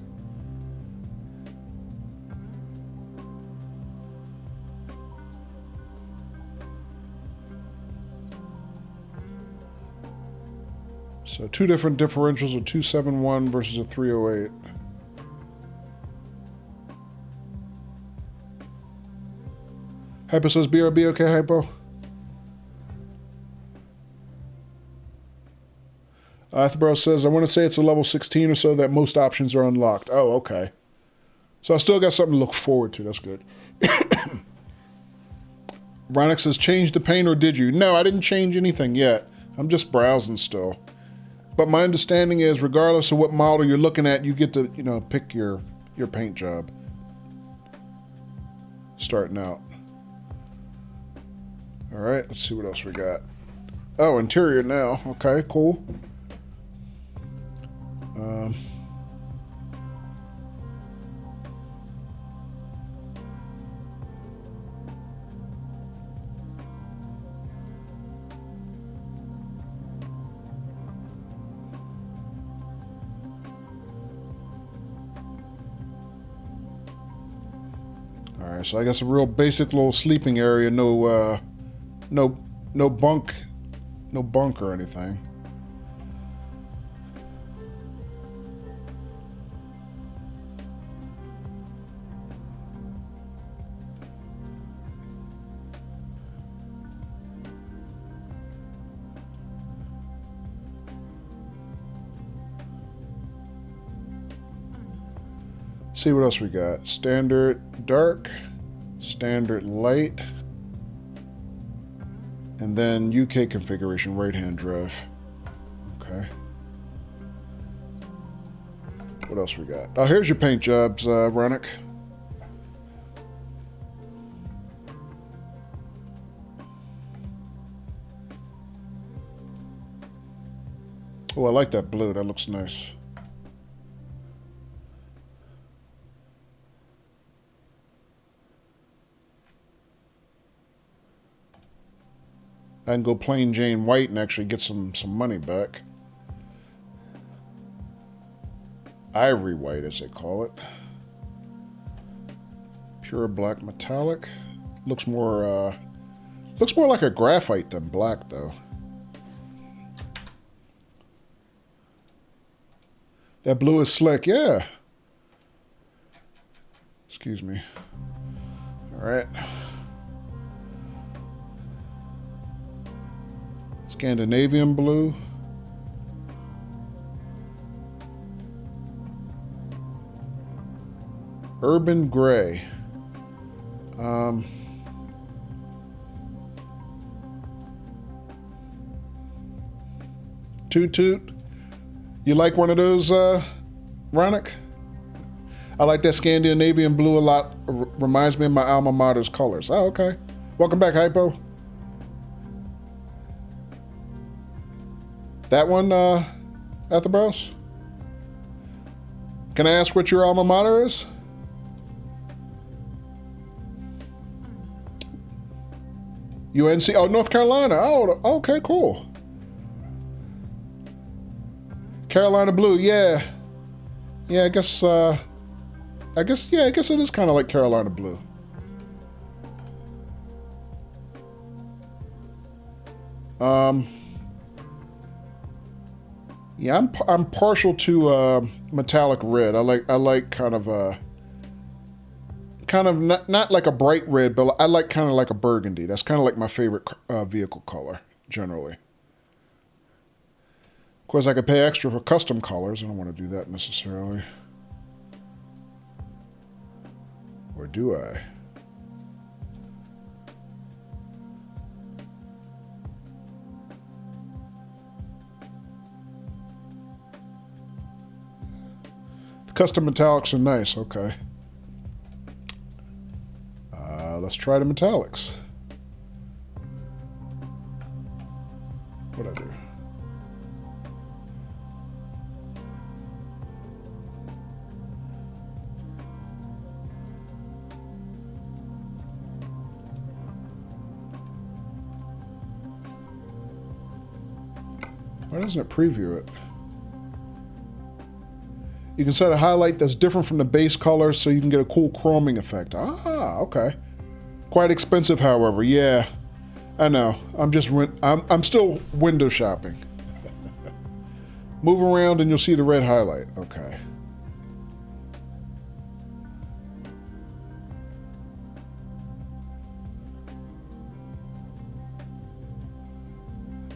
Speaker 1: So two different differentials, a 271 versus a 308. Hypo says BRB, okay, Hypo? Atherbro says, I want to say it's a level 16 or so that most options are unlocked. Oh, okay. So I still got something to look forward to. That's good. Ronick says, change the paint or did you? No, I didn't change anything yet. I'm just browsing still. But my understanding is, regardless of what model you're looking at, you get to, you know, pick your paint job. Starting out. All right, let's see what else we got. Oh, interior now. Okay, cool. Alright, so I guess a real basic little sleeping area, no bunk or anything. See what else we got. Standard dark, standard light, and then UK configuration, right-hand drive. Okay. What else we got? Oh, here's your paint jobs, Ronick. Oh, I like that blue. That looks nice. I can go plain Jane white and actually get some money back. Ivory white, as they call it. Pure black metallic. Looks more like a graphite than black, though. That blue is slick, yeah. Excuse me. All right. Scandinavian blue. Urban gray. Toot toot. You like one of those, Ronick? I like that Scandinavian blue a lot. Reminds me of my alma mater's colors. Oh, okay. Welcome back, Hypo. That one, Etherbros? Can I ask what your alma mater is? UNC. Oh, North Carolina. Oh, okay, cool. Carolina blue. Yeah. Yeah, I guess it is kind of like Carolina blue. Yeah, I'm partial to metallic red. I like kind of not like a bright red, but I like kind of like a burgundy. That's kind of like my favorite vehicle color generally. Of course, I could pay extra for custom colors. I don't want to do that necessarily. Or do I? The custom metallics are nice. Okay. Let's try the metallics. What'd I do? Why doesn't it preview it? You can set a highlight that's different from the base color so you can get a cool chroming effect. Ah, okay. Quite expensive, however. Yeah, I know. I'm still window shopping. Move around and you'll see the red highlight. Okay.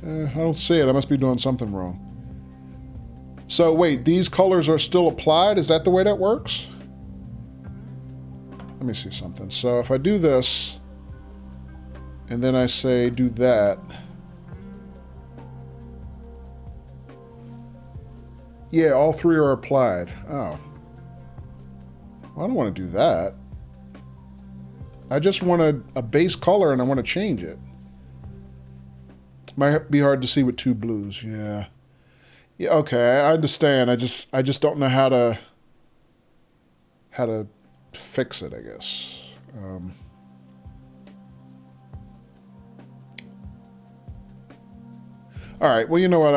Speaker 1: I don't see it. I must be doing something wrong. So wait, these colors are still applied? Is that the way that works? Let me see something. So if I do this, and then I say do that. Yeah, all three are applied. Oh. Well, I don't want to do that. I just want a base color and I want to change it. Might be hard to see with two blues. Yeah. Yeah, okay, I understand. I just don't know how to fix it, I guess. All right. Well, you know what?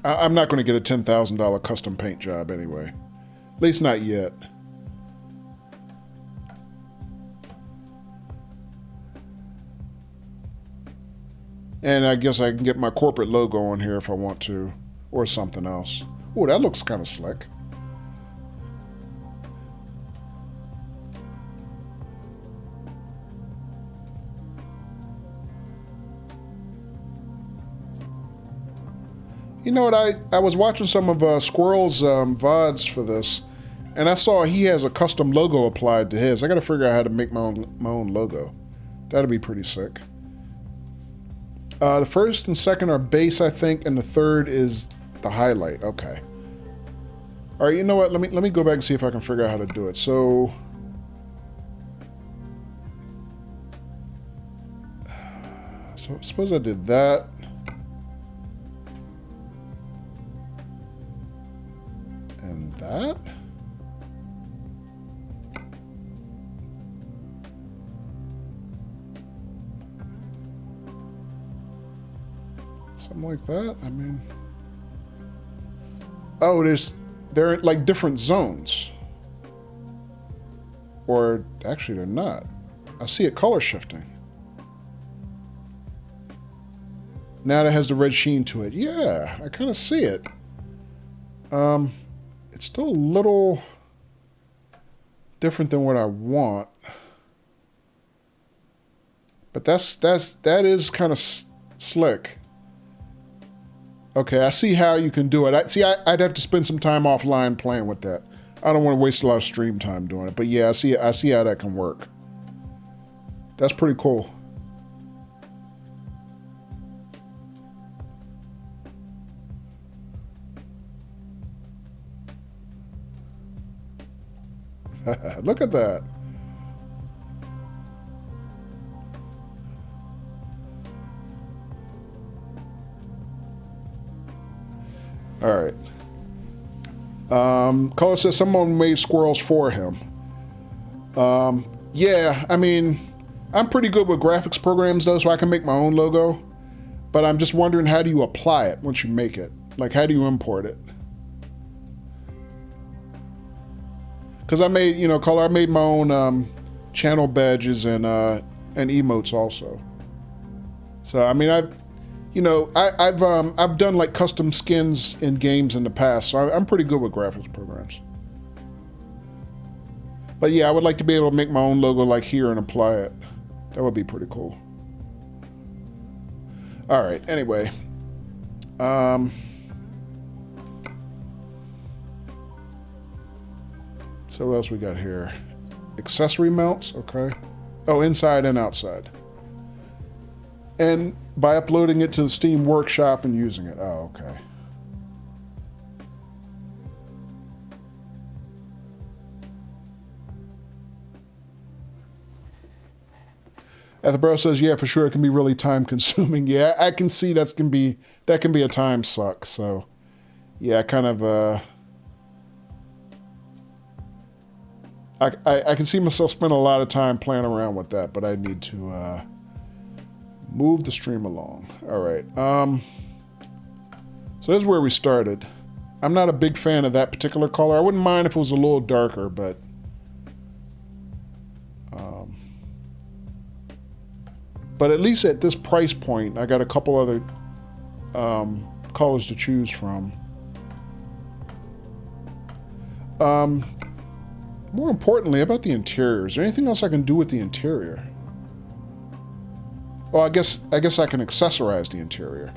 Speaker 1: I'm not going to get a $10,000 custom paint job anyway. At least not yet. And I guess I can get my corporate logo on here if I want to, or something else. Oh, that looks kind of slick. You know what, I was watching some of Squirrel's VODs for this, and I saw he has a custom logo applied to his. I gotta figure out how to make my own logo. That'd be pretty sick. The first and second are base, I think, and the third is the highlight. Okay. All right, you know what? Let me go back and see if I can figure out how to do it. So suppose I did that. And that. Something like that. I mean, oh, they're like different zones. Or actually, they're not. I see it color shifting. Now that has the red sheen to it. Yeah, I kind of see it. It's still a little different than what I want. But that is kind of slick. Okay, I see how you can do it. I'd have to spend some time offline playing with that. I don't want to waste a lot of stream time doing it. But yeah, I see how that can work. That's pretty cool. Look at that. All right. Color says someone made squirrels for him. Yeah, I mean, I'm pretty good with graphics programs though, so I can make my own logo. But I'm just wondering, how do you apply it once you make it? Like, how do you import it? Because I made, you know, I made my own channel badges and emotes also. So I mean, I've done like custom skins in games in the past, so I'm pretty good with graphics programs. But yeah, I would like to be able to make my own logo like here and apply it. That would be pretty cool. All right. Anyway, so what else we got here? Accessory mounts. Okay. Oh, inside and outside. And by uploading it to the Steam Workshop and using it. Oh, okay. Bro says, yeah, for sure, it can be really time consuming. Yeah, I can see that can be a time suck. So, yeah, kind of. I can see myself spend a lot of time playing around with that, but I need to move the stream along. All right. So this is where we started. I'm not a big fan of that particular color. I wouldn't mind if it was a little darker, but. But at least at this price point, I got a couple other colors to choose from. More importantly, about the interior, is there anything else I can do with the interior? Well, I guess I can accessorize the interior.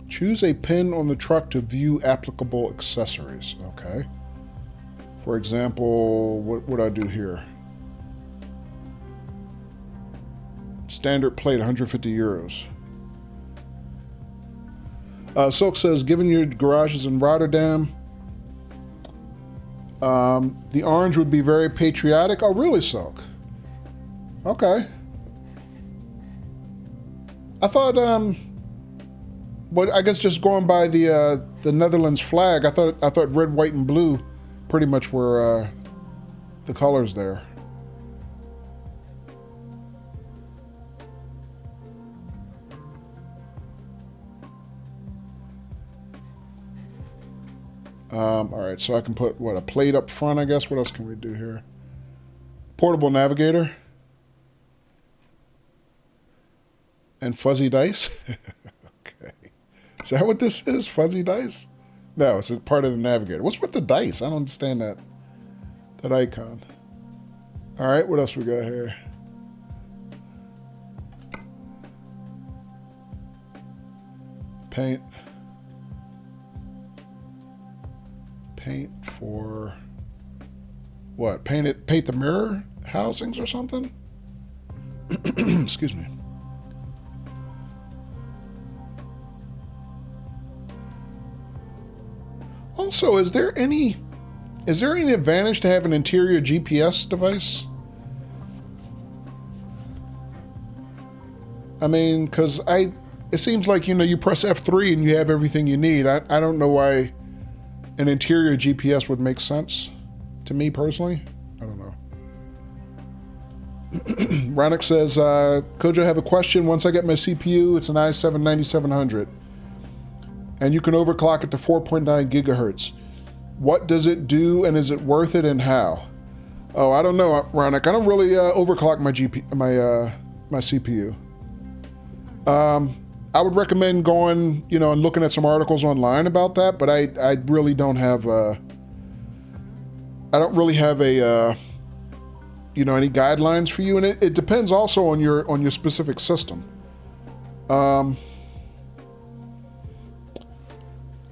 Speaker 1: Choose a pin on the truck to view applicable accessories. Okay. For example, what would I do here? Standard plate, 150 euros. Silk says, given your garage is in Rotterdam, the orange would be very patriotic. Oh, really, Silk? Okay. I thought, well, I guess just going by the Netherlands flag, I thought red, white, and blue pretty much were the colors there. All right, so I can put, what, a plate up front, I guess. What else can we do here? Portable navigator. And fuzzy dice. Okay. Is that what this is? Fuzzy dice? No, it's a part of the navigator. What's with the dice? I don't understand that icon. All right, what else we got here? Paint. Paint for what? Paint the mirror housings or something? Excuse me. Also, is there any advantage to have an interior GPS device? I mean, because it seems like, you know, you press F3 and you have everything you need. I don't know why an interior GPS would make sense to me personally. I don't know. Ronick says, Kojo, I have a question. Once I get my CPU, it's an i7 9700. And you can overclock it to 4.9 gigahertz. What does it do, and is it worth it, and how? Oh, I don't know, Ronick. I don't really overclock my CPU. I would recommend going, you know, and looking at some articles online about that, but I really don't have I don't really have a you know, any guidelines for you, and it depends also on your specific system.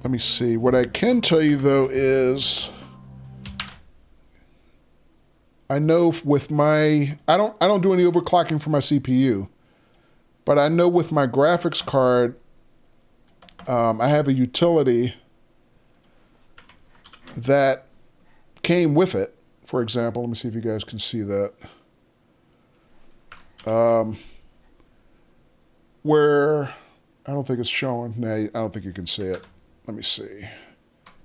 Speaker 1: Let me see. What I can tell you though is, I know with my I don't do any overclocking for my CPU, but I know with my graphics card, I have a utility that came with it. For example, let me see if you guys can see that. Where I don't think it's showing. No, I don't think you can see it. Let me see.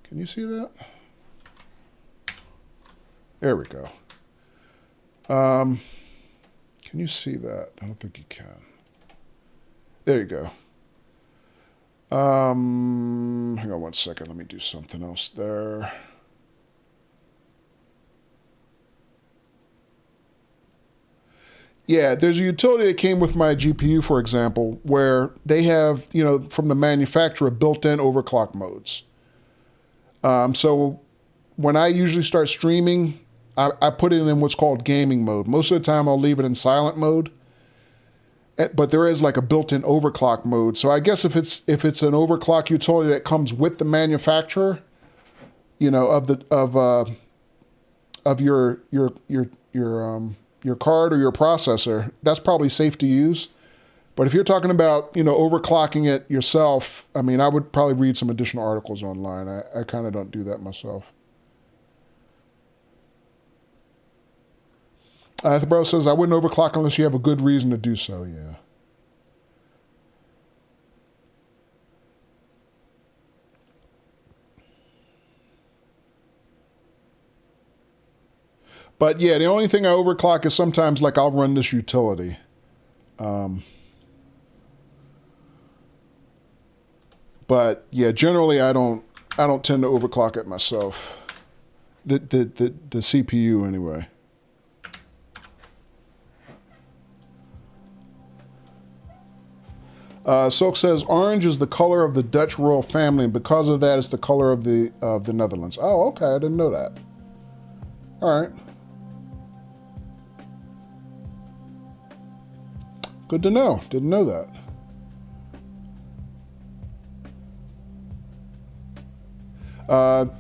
Speaker 1: Can you see that? There we go. Can you see that? I don't think you can. There you go. Hang on one second. Let me do something else there. Yeah, there's a utility that came with my GPU, for example, where they have, you know, from the manufacturer, built-in overclock modes. So when I usually start streaming, I put it in what's called gaming mode. Most of the time, I'll leave it in silent mode. But there is like a built-in overclock mode. So I guess if it's an overclock utility that comes with the manufacturer, you know, of your card or your processor, that's probably safe to use. But if you're talking about, you know, overclocking it yourself, I mean, I would probably read some additional articles online. I kind of don't do that myself. The bro says, I wouldn't overclock unless you have a good reason to do so, yeah. But yeah, the only thing I overclock is sometimes like I'll run this utility. But yeah, generally I don't tend to overclock it myself. The CPU anyway. Silk says orange is the color of the Dutch royal family, and because of that, it's the color of the Netherlands. Oh, okay, I didn't know that. All right, good to know. Didn't know that.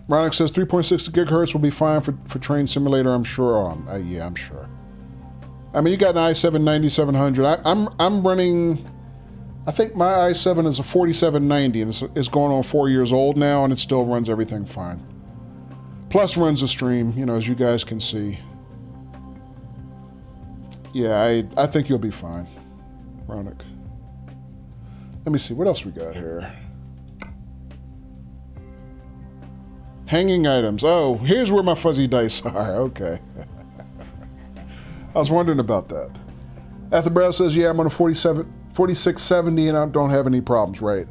Speaker 1: Ronick says 3.6 gigahertz will be fine for Train Simulator. I'm sure. Yeah, I'm sure. I mean, you got an i7-9700. I'm running. I think my i7 is a 4790, and it's going on 4 years old now, and it still runs everything fine. Plus runs the stream, you know, as you guys can see. Yeah, I think you'll be fine, Ronick. Let me see, what else we got here? Hanging items. Oh, here's where my fuzzy dice are. Okay. I was wondering about that. Athenbrow says, yeah, I'm on a 4670 and I don't have any problems, right?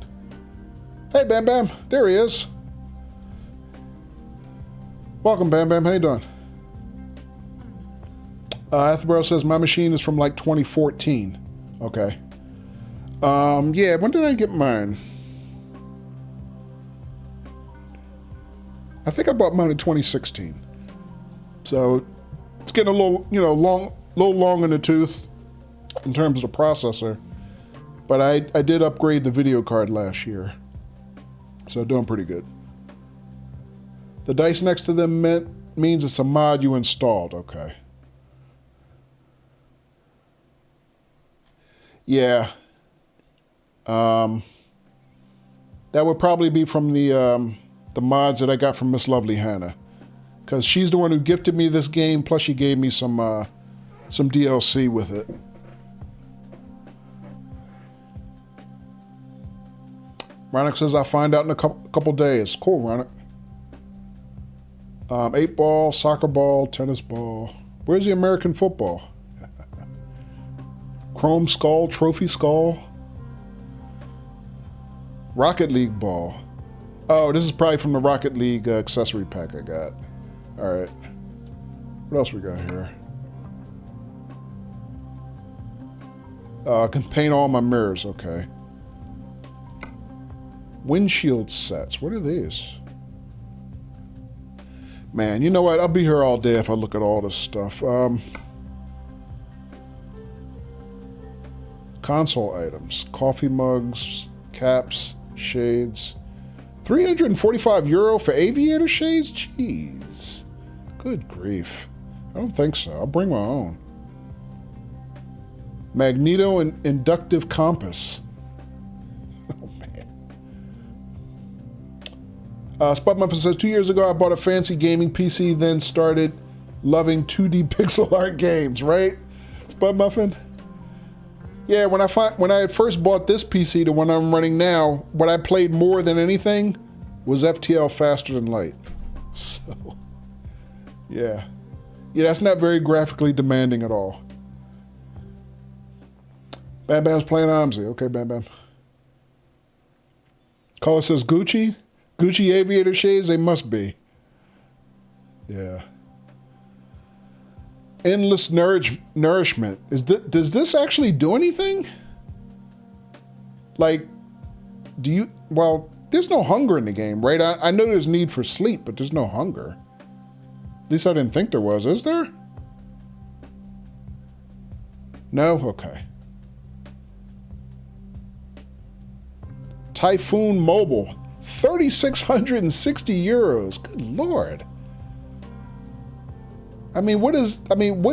Speaker 1: Hey, Bam Bam. There he is. Welcome, Bam Bam. How you doing? Athenbrow says, my machine is from like 2014. Okay. Yeah, when did I get mine? I think I bought mine in 2016. So it's getting a little, you know, long in the tooth in terms of the processor. But I did upgrade the video card last year. So doing pretty good. The dice next to them means it's a mod you installed. Okay. Yeah. That would probably be from the mods that I got from Miss Lovely Hannah, because she's the one who gifted me this game. Plus, she gave me some DLC with it. Ronick says I'll find out in a couple days. Cool, Ronick. 8 ball, soccer ball, tennis ball. Where's the American football? Chrome skull, trophy skull. Rocket League ball. Oh, this is probably from the Rocket League accessory pack I got. All right. What else we got here? I can paint all my mirrors. Okay. Windshield sets. What are these? Man, you know what? I'll be here all day if I look at all this stuff. Console items. Coffee mugs, caps, shades. €345 for aviator shades? Jeez. Good grief. I don't think so. I'll bring my own. Magneto and inductive compass. Oh, man. Spud Muffin says, 2 years ago I bought a fancy gaming PC, then started loving 2D pixel art games, right? Spud Muffin? Yeah, when I had first bought this PC, the one I'm running now, what I played more than anything was FTL Faster Than Light. So, yeah. Yeah, that's not very graphically demanding at all. Bam Bam's playing Omzi. Okay, Bam Bam. Caller says Gucci. Gucci aviator shades, they must be. Yeah. Endless nourishment. Does this actually do anything? Like, do you... Well, there's no hunger in the game, right? I know there's need for sleep, but there's no hunger. At least I didn't think there was. Is there? No? Okay. Typhoon Mobile. 3,660 euros. Good Lord. I mean, what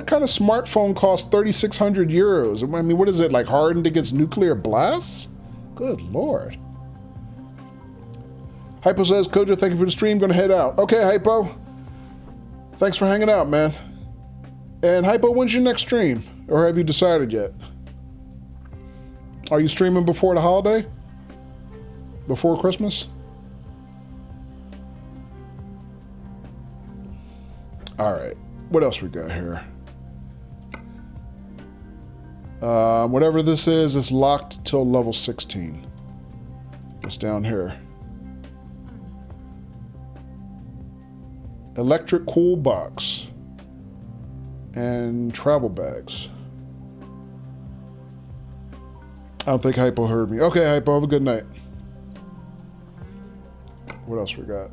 Speaker 1: kind of smartphone costs 3,600 euros? I mean, what is it, like hardened against nuclear blasts? Good Lord. Hypo says, Kojo, thank you for the stream. Gonna head out. Okay, Hypo. Thanks for hanging out, man. And Hypo, when's your next stream? Or have you decided yet? Are you streaming before the holiday? Before Christmas? All right. What else we got here? Whatever this is, it's locked till level 16. What's down here? Electric cool box. And travel bags. I don't think Hypo heard me. Okay, Hypo, have a good night. What else we got?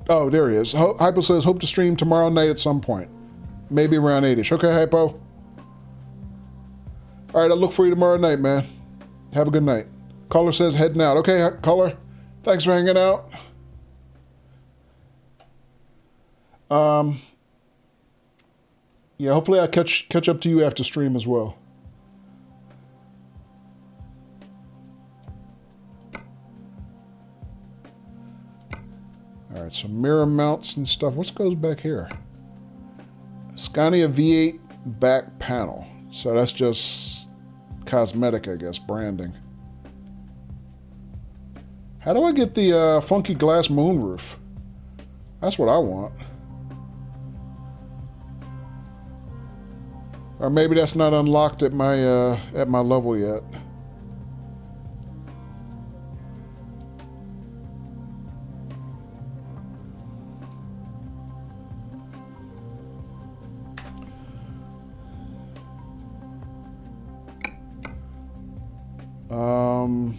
Speaker 1: Oh, there he is. Hypo says, hope to stream tomorrow night at some point. Maybe around 8-ish. Okay, Hypo. All right, I'll look for you tomorrow night, man. Have a good night. Caller says heading out. Okay, caller. Thanks for hanging out. Yeah, hopefully I'll catch up to you after stream as well. All right, so mirror mounts and stuff. What goes back here? Scania V8 back panel. So that's just cosmetic, I guess, branding. How do I get the funky glass moonroof? That's what I want. Or maybe that's not unlocked at my level yet.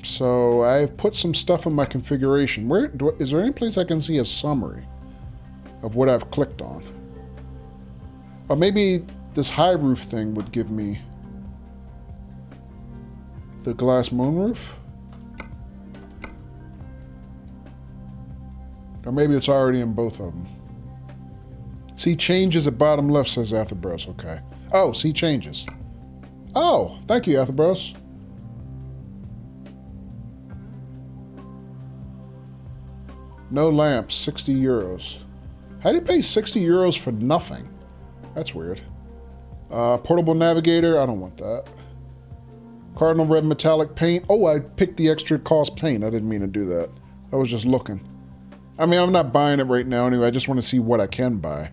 Speaker 1: So I've put some stuff in my configuration. Is there any place I can see a summary of what I've clicked on? Or maybe this high roof thing would give me the glass moonroof? Or maybe it's already in both of them. See changes at bottom left, says Atherbros. Okay. Oh, see changes. Oh, thank you, Atherbros. No lamps, 60 euros. How do you pay 60 euros for nothing? That's weird. Portable navigator, I don't want that. Cardinal red metallic paint. Oh, I picked the extra cost paint. I didn't mean to do that. I was just looking. I mean, I'm not buying it right now anyway. I just want to see what I can buy.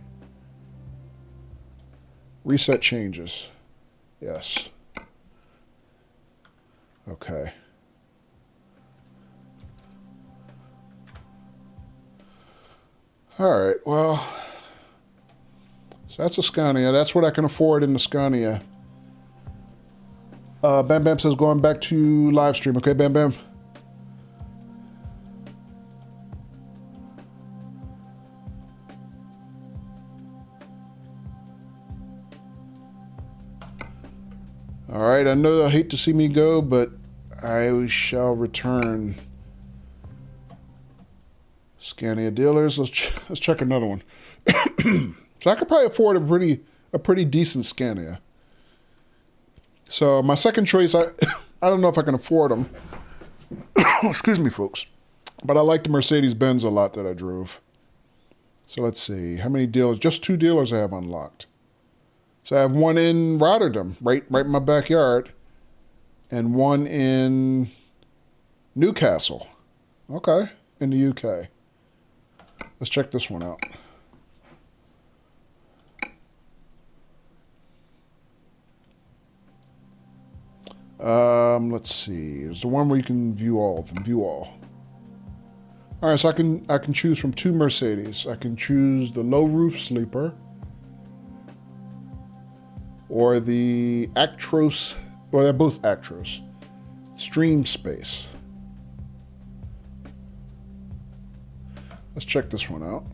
Speaker 1: Reset changes. Yes. Okay. All right, well, so that's a Scania. That's what I can afford in the Scania. Bam Bam says going back to live stream. Okay, Bam Bam. All right, I know they'll hate to see me go, but I shall return. Scania dealers. Let's check another one. So I could probably afford a pretty decent Scania. So my second choice, I don't know if I can afford them. Excuse me, folks. But I like the Mercedes-Benz a lot that I drove. So let's see. How many dealers? Just 2 dealers I have unlocked. So I have one in Rotterdam, right in my backyard. And one in Newcastle. Okay, in the UK. Let's check this one out. Let's see. There's the one where you can view all of them. View all. All right, so I can choose from 2 Mercedes. I can choose the low roof sleeper or the Actros. Well, they're both Actros. Stream space. Let's check this one out.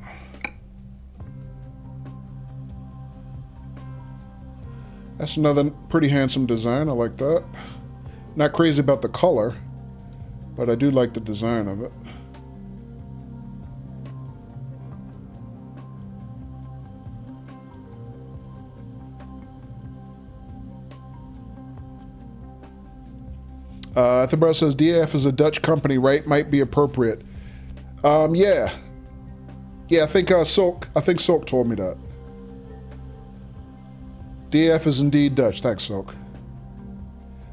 Speaker 1: That's another pretty handsome design. I like that. Not crazy about the color, but I do like the design of it. Ethelbro says DAF is a Dutch company, right? Might be appropriate. Yeah. Yeah, I think Silk told me that. DAF is indeed Dutch. Thanks, Silk.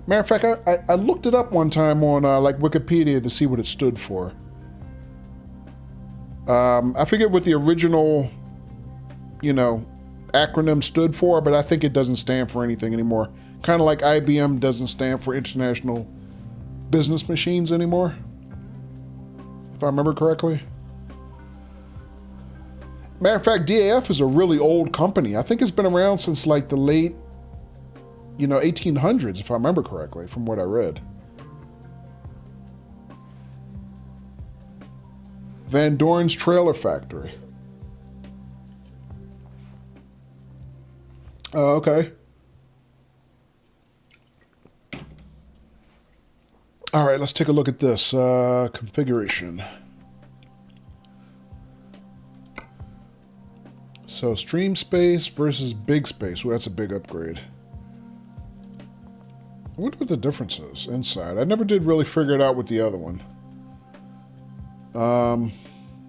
Speaker 1: Matter of fact, I looked it up one time on like Wikipedia to see what it stood for. I forget what the original, acronym stood for, but I think it doesn't stand for anything anymore. Kind of like IBM doesn't stand for International Business Machines anymore, if I remember correctly. Matter of fact, DAF is a really old company. I think it's been around since like the late, 1800s, if I remember correctly, from what I read. Van Doren's Trailer Factory. Okay. All right, let's take a look at this configuration. So stream space versus big space. Well, that's a big upgrade. I wonder what the difference is inside. I never did really figure it out with the other one.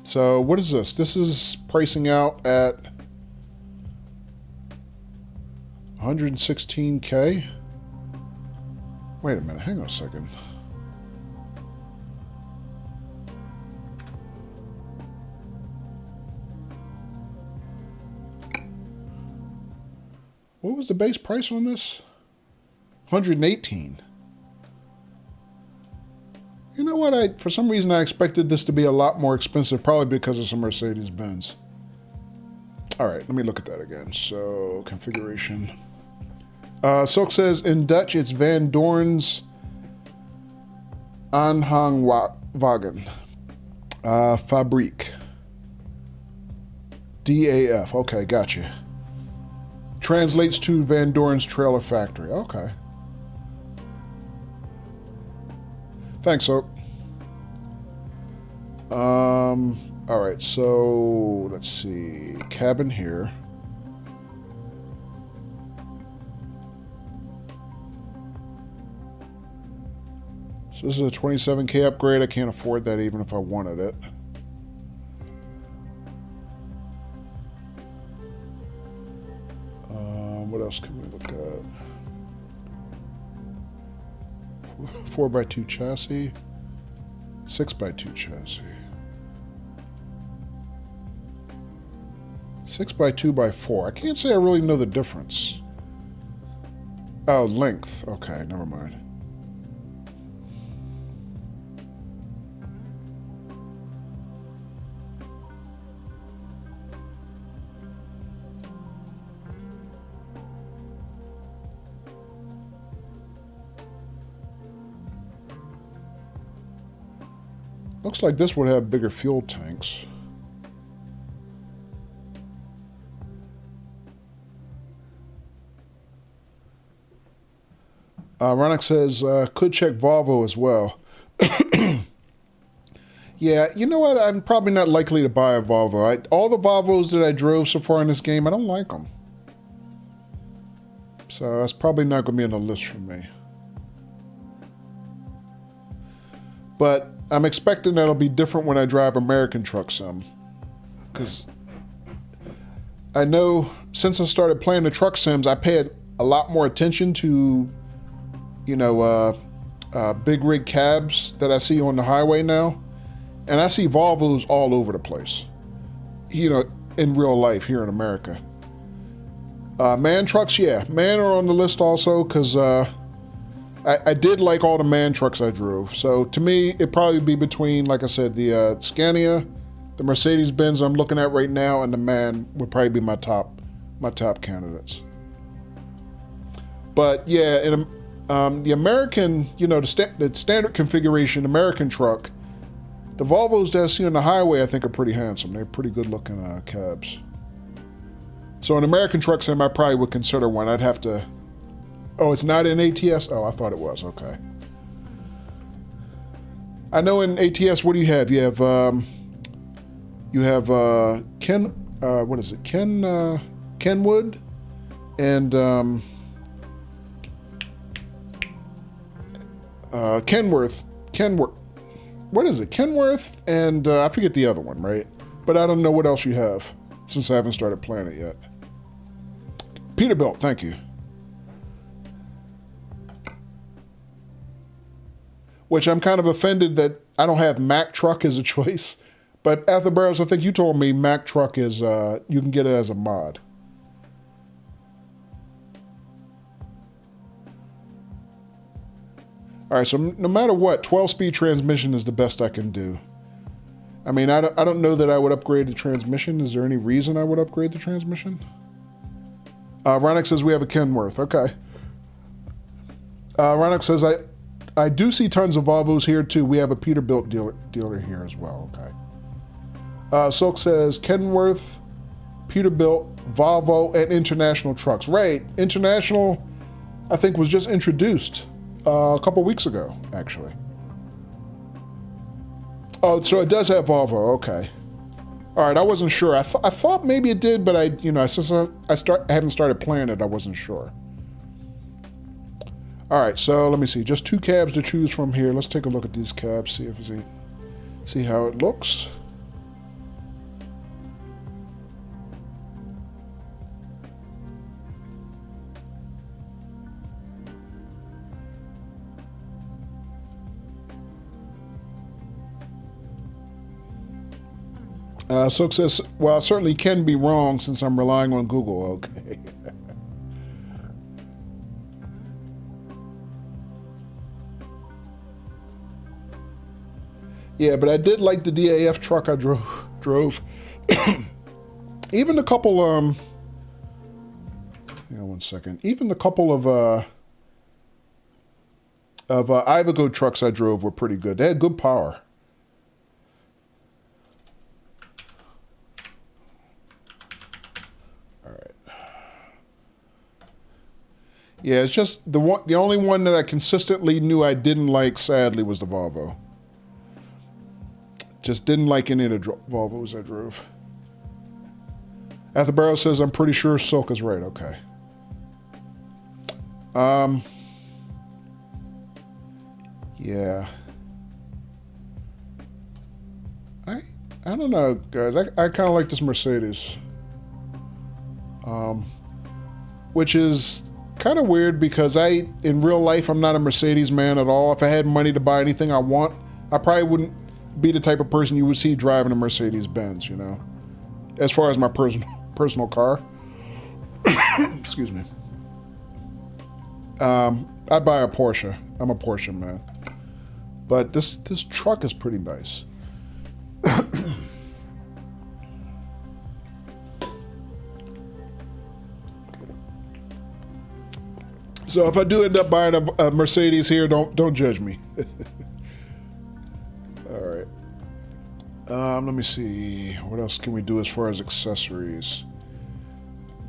Speaker 1: So what is this? This is pricing out at 116K. Wait a minute, hang on a second. What was the base price on this? 118. You know what? For some reason I expected this to be a lot more expensive, probably because of some Mercedes-Benz. All right, let me look at that again. So configuration. Silk says in Dutch it's Van Doren's Aanhangwagen Fabriek. DAF. Okay, gotcha. Translates to Van Doren's Trailer Factory. Okay. Thanks, Silk. All right, so let's see. Cabin here. So this is a 27K upgrade. I can't afford that even if I wanted it. What else can we look at? 4x2 chassis, 6x2 chassis, 6x2x4. I can't say I really know the difference. Oh, length. Okay, never mind. Looks like this would have bigger fuel tanks. Ronak says, could check Volvo as well. Yeah, you know what? I'm probably not likely to buy a Volvo. All the Volvos that I drove so far in this game, I don't like them. So that's probably not going to be on the list for me. But I'm expecting that'll be different when I drive American Truck Sim. Because I know since I started playing the Truck Sims, I paid a lot more attention to, big rig cabs that I see on the highway now. And I see Volvos all over the place, in real life here in America. Man trucks, yeah. Man are on the list also because I I did like all the MAN trucks I drove. So to me, it'd probably be between, like I said, the Scania, the Mercedes-Benz I'm looking at right now, and the MAN would probably be my top candidates. But yeah, in the American, you know, the standard configuration American truck, the Volvos that I see on the highway, I think are pretty handsome. They're pretty good looking cabs. So an American truck sim, I probably would consider one. I'd have to. Oh, it's not in ATS? Oh, I thought it was. Okay. I know in ATS, what do you have? You have Ken. What is it? Kenwood, and Kenworth. What is it? Kenworth, and I forget the other one, right? But I don't know what else you have since I haven't started playing it yet. Peterbilt, thank you. Which I'm kind of offended that I don't have Mack truck as a choice. But After Barrels, I think you told me Mack truck is, you can get it as a mod. All right, so no matter what, 12-speed transmission is the best I can do. I mean, I don't know that I would upgrade the transmission. Is there any reason I would upgrade the transmission? Ronick says we have a Kenworth. Okay. Ronick says I do see tons of Volvos here too. We have a Peterbilt dealer here as well. Okay. Silk says Kenworth, Peterbilt, Volvo, and International trucks. Right. International, I think, was just introduced a couple weeks ago, actually. Oh, so it does have Volvo. Okay. All right. I wasn't sure. I thought maybe it did, but since I haven't started playing it, I wasn't sure. All right. So let me see. Just 2 cabs to choose from here. Let's take a look at these cabs. See how it looks. Silk says, well, I certainly can be wrong since I'm relying on Google. Okay. Yeah, but I did like the DAF truck I drove. Even a couple, hang on one second. Even the couple of Iveco trucks I drove were pretty good. They had good power. Yeah, it's just the only one that I consistently knew I didn't like, sadly, was the Volvo. Just didn't like any of the Volvos I drove. After Barrow says, I'm pretty sure Silk is right. Okay. Yeah. I don't know, guys. I kind of like this Mercedes. Which is kind of weird because in real life, I'm not a Mercedes man at all. If I had money to buy anything I want, I probably wouldn't be the type of person you would see driving a Mercedes-Benz, you know, as far as my personal car. Excuse me. I'd buy a Porsche. I'm a Porsche man. But this truck is pretty nice. So if I do end up buying a Mercedes here, don't judge me. All right. Let me see. What else can we do as far as accessories?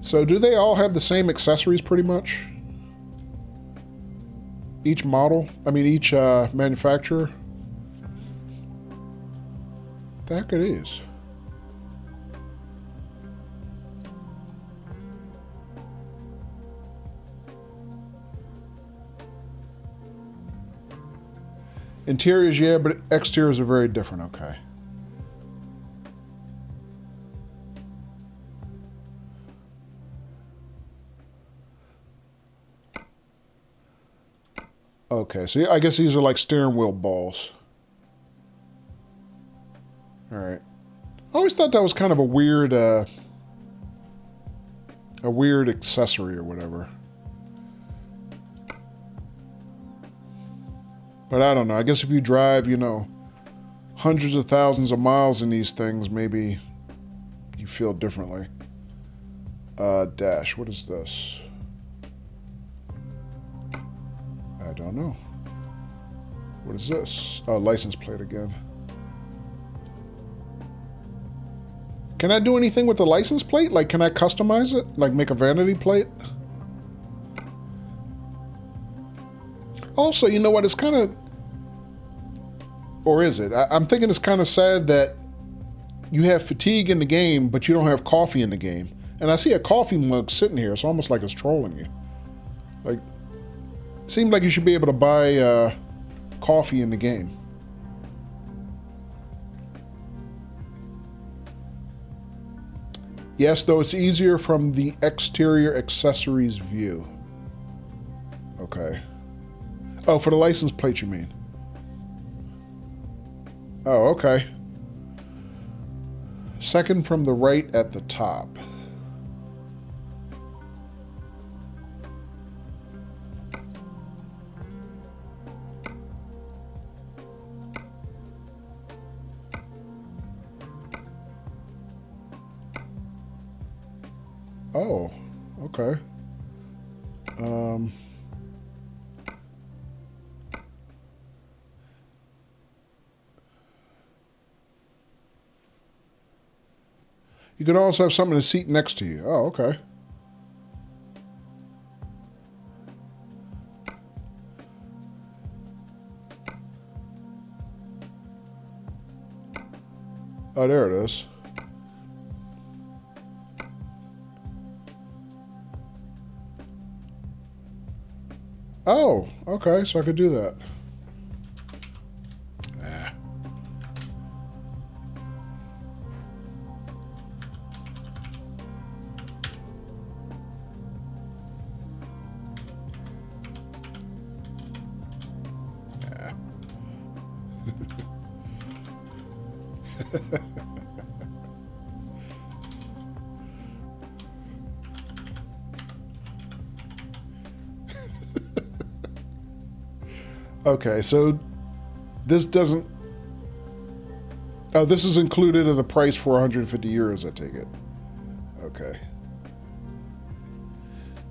Speaker 1: So do they all have the same accessories pretty much? Each model? I mean, each manufacturer? The heck it is. Interiors, yeah, but exteriors are very different. Okay. Okay, so I guess these are like steering wheel balls. All right. I always thought that was kind of a weird accessory or whatever. But I don't know. I guess if you drive, you know, hundreds of thousands of miles in these things, maybe you feel differently. Dash, what is this? I don't know. What is this? Oh, license plate again. Can I do anything with the license plate? Like, can I customize it? Like, make a vanity plate? Also, you know what? It's kind of... Or is it? I'm thinking it's kind of sad that you have fatigue in the game, but you don't have coffee in the game. And I see a coffee mug sitting here. It's almost like it's trolling you. Like, it seems like you should be able to buy coffee in the game. Yes, though it's easier from the exterior accessories view. Okay. Oh, for the license plate, you mean? Oh, okay. Second from the right at the top. Oh, okay. You could also have something to seat next to you. Oh, okay. Oh, there it is. Oh, okay, so I could do that. Ah. Ah. Okay, so this doesn't... Oh, this is included in the price for 150 euros, I take it. Okay.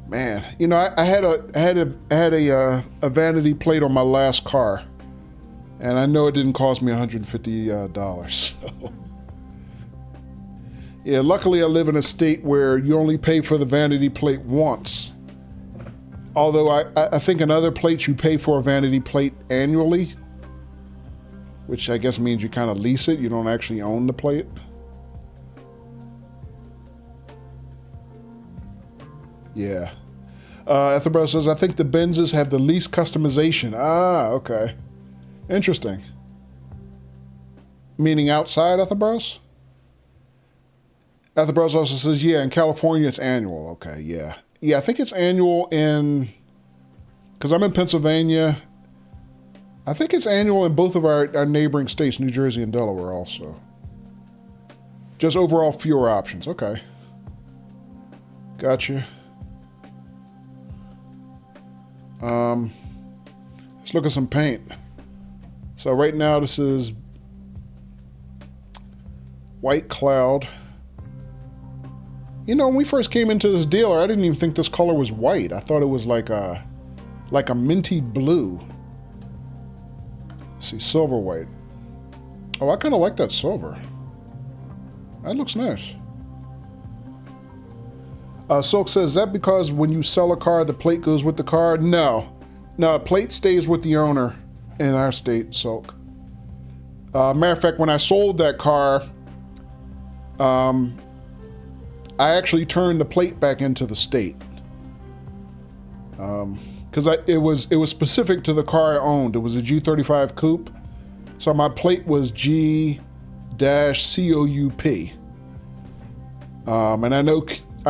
Speaker 1: Man, you know, I had a vanity plate on my last car, and I know it didn't cost me $150. So. Yeah, luckily I live in a state where you only pay for the vanity plate once. Although I think in other plates you pay for a vanity plate annually, which I guess means you kind of lease it. You don't actually own the plate. Yeah. Etherbro says, I think the Benzes have the least customization. Ah, okay. Interesting. Meaning outside, Etherbros? Etherbros also says, yeah, in California it's annual. Okay, yeah. Yeah, I think it's annual in... Because I'm in Pennsylvania. I think it's annual in both of our neighboring states, New Jersey and Delaware also. Just overall fewer options. Okay. Gotcha. Let's look at some paint. So right now this is White Cloud. You know, when we first came into this dealer, I didn't even think this color was white. I thought it was like a minty blue. Let's see, silver white. Oh, I kind of like that silver. That looks nice. Silk says, is that because when you sell a car, the plate goes with the car? No. No, plate stays with the owner in our state, Silk. Matter of fact, when I sold that car, I actually turned the plate back into the state. Because it was specific to the car I owned. It was a G35 Coupe. So my plate was G-COUP. And I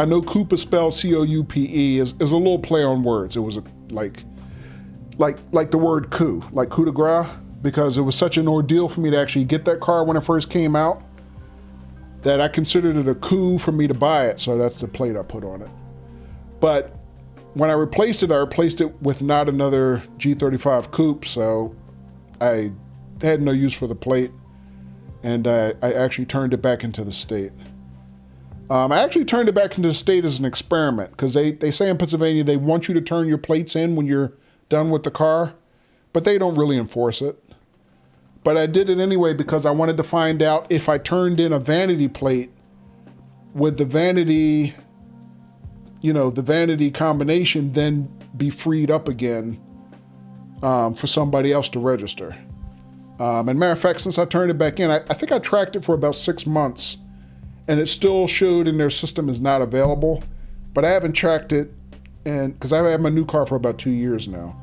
Speaker 1: know Coupe is spelled C-O-U-P-E is a little play on words. It was like the word coup, like coup de grace, because it was such an ordeal for me to actually get that car when it first came out that I considered it a coup for me to buy it. So that's the plate I put on it. But when I replaced it with not another G35 Coupe. So I had no use for the plate, and I actually turned it back into the state. I actually turned it back into the state as an experiment, because they say in Pennsylvania they want you to turn your plates in when you're done with the car, but they don't really enforce it. But I did it anyway because I wanted to find out if I turned in a vanity plate, would the vanity, you know, the vanity combination then be freed up again for somebody else to register. And matter of fact, since I turned it back in, I think I tracked it for about 6 months, and it still showed in their system is not available. But I haven't tracked it, and because I've had my new car for about 2 years now,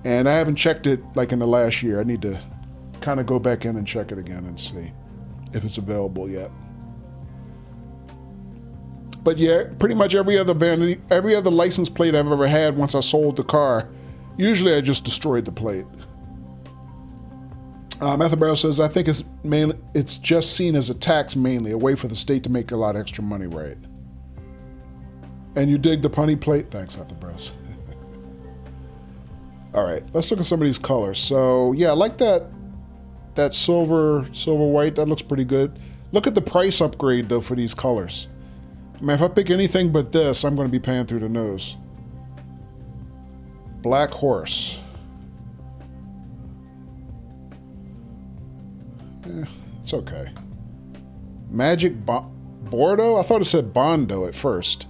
Speaker 1: and I haven't checked it like in the last year. I need to kind of go back in and check it again and see if it's available yet. But yeah, pretty much every other vanity, every other license plate I've ever had once I sold the car, usually I just destroyed the plate. Ethelbrow says, I think it's just seen as a tax mainly, a way for the state to make a lot of extra money, right? And you dig the punny plate? Thanks, Ethelbrow. All right, let's look at some of these colors. So yeah, I like that silver white. That looks pretty good. Look at the price upgrade though for these colors. I mean, if I pick anything but this, I'm going to be paying through the nose. Black Horse. It's okay. Magic Bordeaux? I thought it said Bondo at first.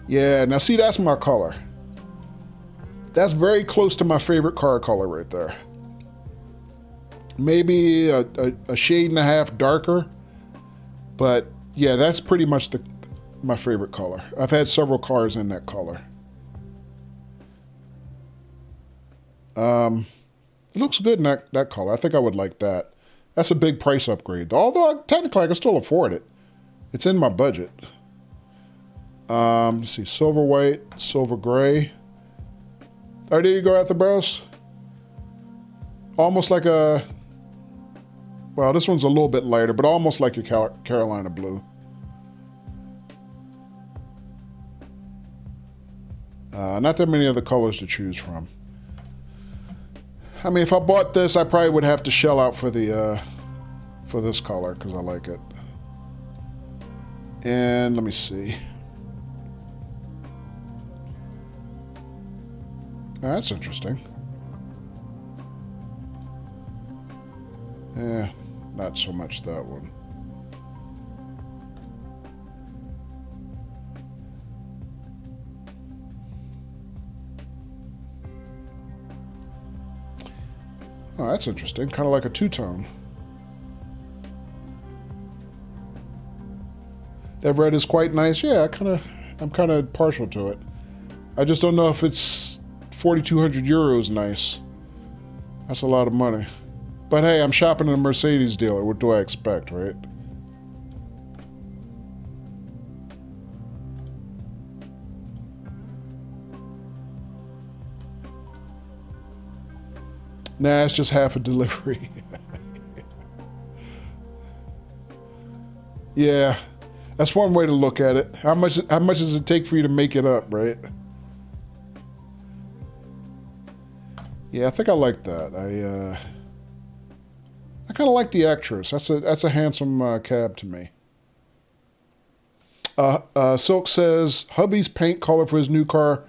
Speaker 1: Yeah, now see, that's my color. That's very close to my favorite car color right there. Maybe a shade and a half darker, but yeah, that's pretty much my favorite color. I've had several cars in that color. It looks good in that color. I think I would like that. That's a big price upgrade. Although technically I can still afford it. It's in my budget. Let's see, silver white, silver gray. All right, there you go, Ethelbrows. Almost like a, well, this one's a little bit lighter, but almost like your Carolina blue. Not that many other colors to choose from. I mean, if I bought this, I probably would have to shell out for the for this color because I like it. And let me see. That's interesting. Yeah, not so much that one. Oh, that's interesting. Kind of like a two-tone. That red is quite nice. Yeah, I'm kind of partial to it. I just don't know if it's 4,200 euros nice. That's a lot of money. But hey, I'm shopping at a Mercedes dealer. What do I expect, right? Nah, it's just half a delivery. Yeah, that's one way to look at it. How much does it take for you to make it up, right? Yeah, I think I like that. I kind of like the actress. That's a handsome cab to me. Silk says hubby's paint color for his new car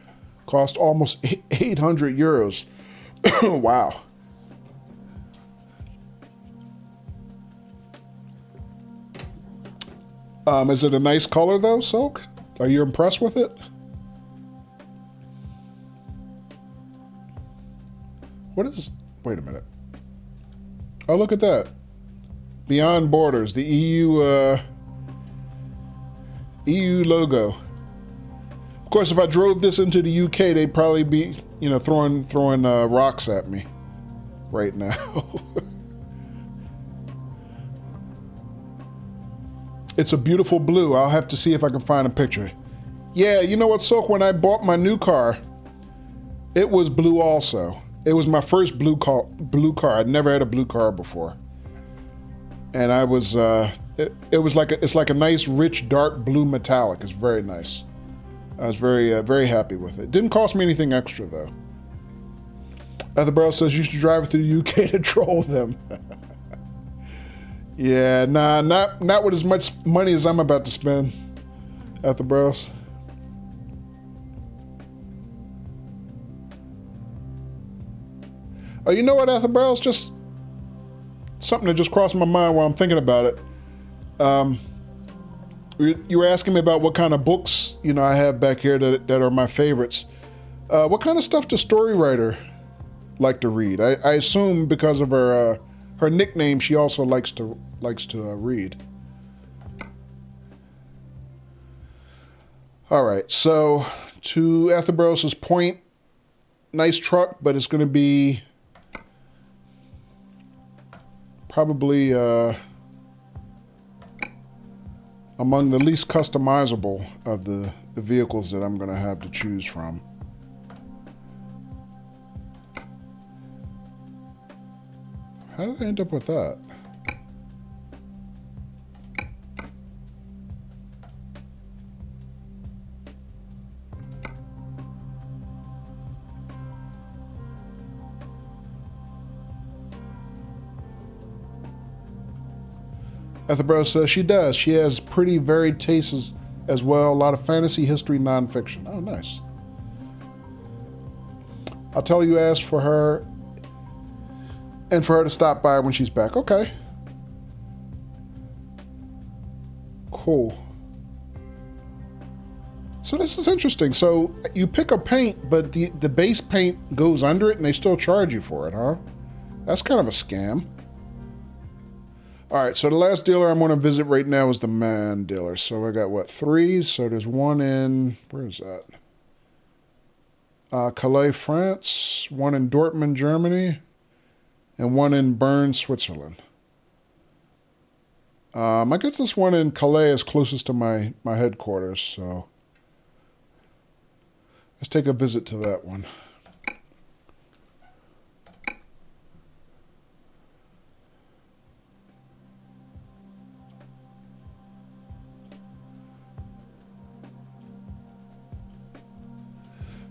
Speaker 1: cost almost 800 euros. Wow. Is it a nice color though, Silk? Are you impressed with it? What is... Wait a minute. Oh, look at that. Beyond Borders, the EU logo. Of course, if I drove this into the UK, they'd probably be, you know, throwing rocks at me right now. It's a beautiful blue. I'll have to see if I can find a picture. Yeah, you know what, Silk? When I bought my new car, it was blue also. It was my first blue car. I'd never had a blue car before, and I was it's like a nice, rich, dark blue metallic. It's very nice. I was very happy with it. Didn't cost me anything extra though. Etherborough says you should drive through the UK to troll them. Yeah, nah, not with as much money as I'm about to spend. Etherborough. Oh, you know what, Etherborough? Just something that just crossed my mind while I'm thinking about it. You were asking me about what kind of books, you know, I have back here that are my favorites. What kind of stuff does Storywriter like to read? I assume because of her nickname, she also likes to read. All right, so to Etherboro's point, nice truck, but it's going to be probably among the least customizable of the vehicles that I'm going to have to choose from. How did I end up with that? Etherborough says she does. She has pretty varied tastes as well. A lot of fantasy, history, nonfiction. Oh, nice. I'll tell you asked for her and for her to stop by when she's back. Okay. Cool. So this is interesting. So you pick a paint, but the base paint goes under it and they still charge you for it, huh? That's kind of a scam. All right, so the last dealer I'm going to visit right now is the Man dealer. So I got, what, 3? So there's one in, where is that? Calais, France, one in Dortmund, Germany, and one in Bern, Switzerland. I guess this one in Calais is closest to my headquarters, so let's take a visit to that one.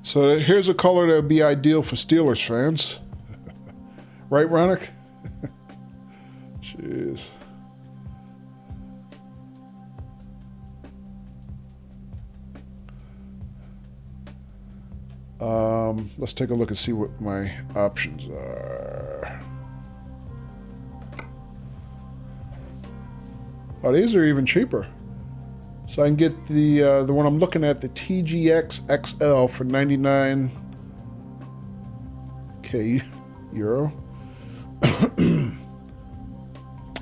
Speaker 1: So here's a color that would be ideal for Steelers fans. Right, Ronick? Jeez. Let's take a look and see what my options are. Oh, these are even cheaper. So I can get the one I'm looking at, the TGX XL for 99k euro.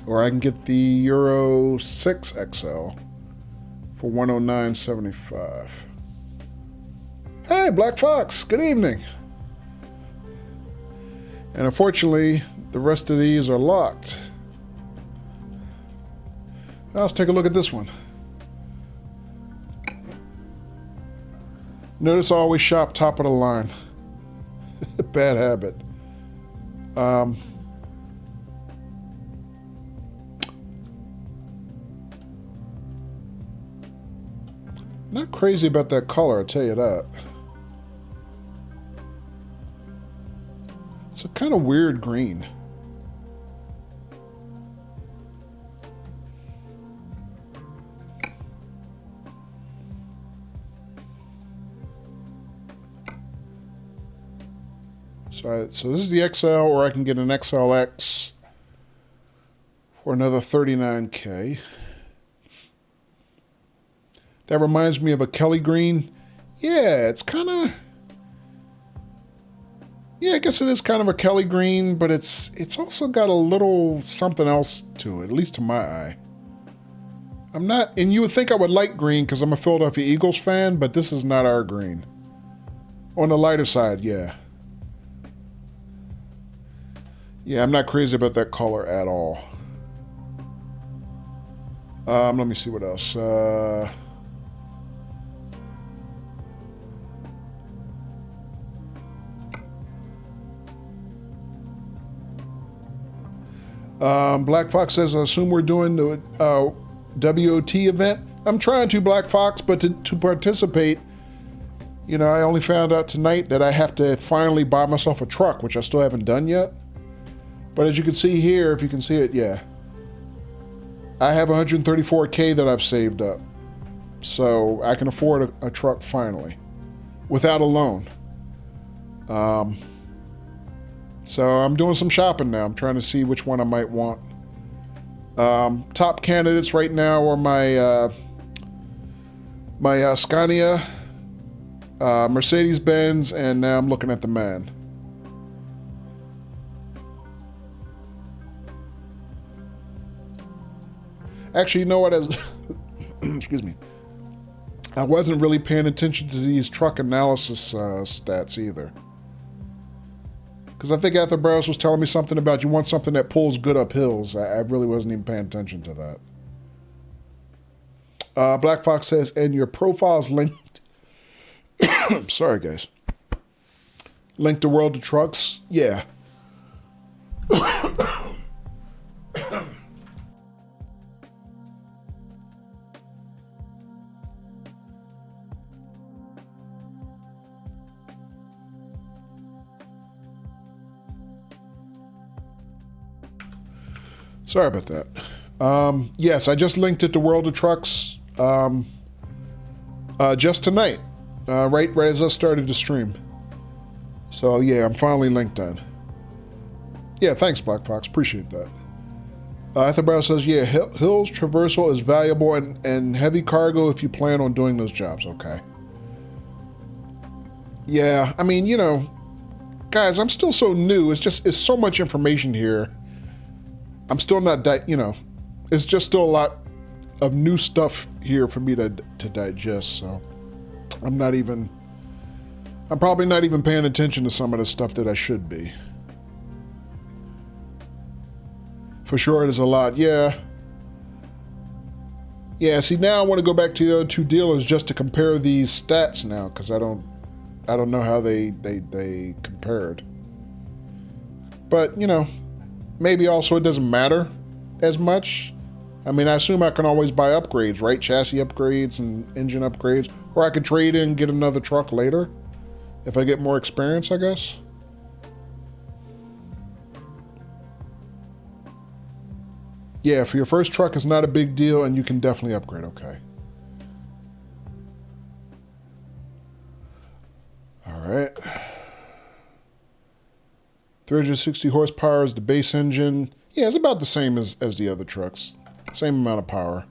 Speaker 1: Or I can get the Euro 6 XL for 109.75. Hey, Black Fox, good evening. And unfortunately, the rest of these are locked. Now let's take a look at this one. Notice I always shop top of the line. Bad habit. Not crazy about that color, I'll tell you that. It's a kind of weird green. So this is the XL, or I can get an XLX for another 39k. That reminds me of a Kelly green. Yeah, it's kind of... Yeah, I guess it is kind of a Kelly green, but it's also got a little something else to it, at least to my eye. I'm not... And you would think I would like green because I'm a Philadelphia Eagles fan, but this is not our green. On the lighter side, yeah. Yeah, I'm not crazy about that color at all. Let me see what else. Black Fox says, I assume we're doing the WOT event. I'm trying to, Black Fox, but to participate, You know, I only found out tonight that I have to finally buy myself a truck, which I still haven't done yet. But as you can see here, if you can see it, yeah. I have 134K that I've saved up. So I can afford a truck finally. Without a loan. So I'm doing some shopping now. I'm trying to see which one I might want. Top candidates right now are my Scania, Mercedes-Benz, and now I'm looking at the MAN. Actually, you know what? As excuse me, I wasn't really paying attention to these truck analysis stats either. Because I think Arthur Browse was telling me something about you want something that pulls good up hills. I really wasn't even paying attention to that. Black Fox says, and your profile's linked. Sorry, guys. Linked to World of Trucks? Yeah. Sorry about that. Yes, I just linked it to World of Trucks just tonight, right as I started to stream. So yeah, I'm finally linked in. Yeah, thanks, Black Fox. Appreciate that. Ethelbrow says, yeah, hills traversal is valuable and heavy cargo if you plan on doing those jobs. Okay. Yeah, I mean, you know, guys, I'm still so new. It's so much information here. I'm still not, you know, it's just still a lot of new stuff here for me to digest, so I'm probably not even paying attention to some of the stuff that I should be. For sure, it is a lot, yeah. Yeah, see, now I want to go back to the other two dealers just to compare these stats now, because I don't know how they compared. But, you know, maybe also it doesn't matter as much. I mean, I assume I can always buy upgrades, right? Chassis upgrades and engine upgrades. Or I could trade in and get another truck later. If I get more experience, I guess. Yeah, for your first truck, it's not a big deal and you can definitely upgrade, okay. Alright. 360 horsepower is the base engine. Yeah, it's about the same as the other trucks. Same amount of power.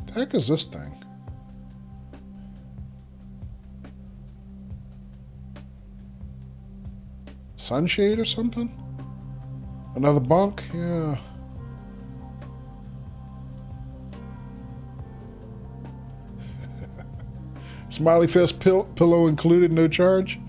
Speaker 1: The heck is this thing? Sunshade or something? Another bunk? Yeah. Smiley face pillow included, no charge.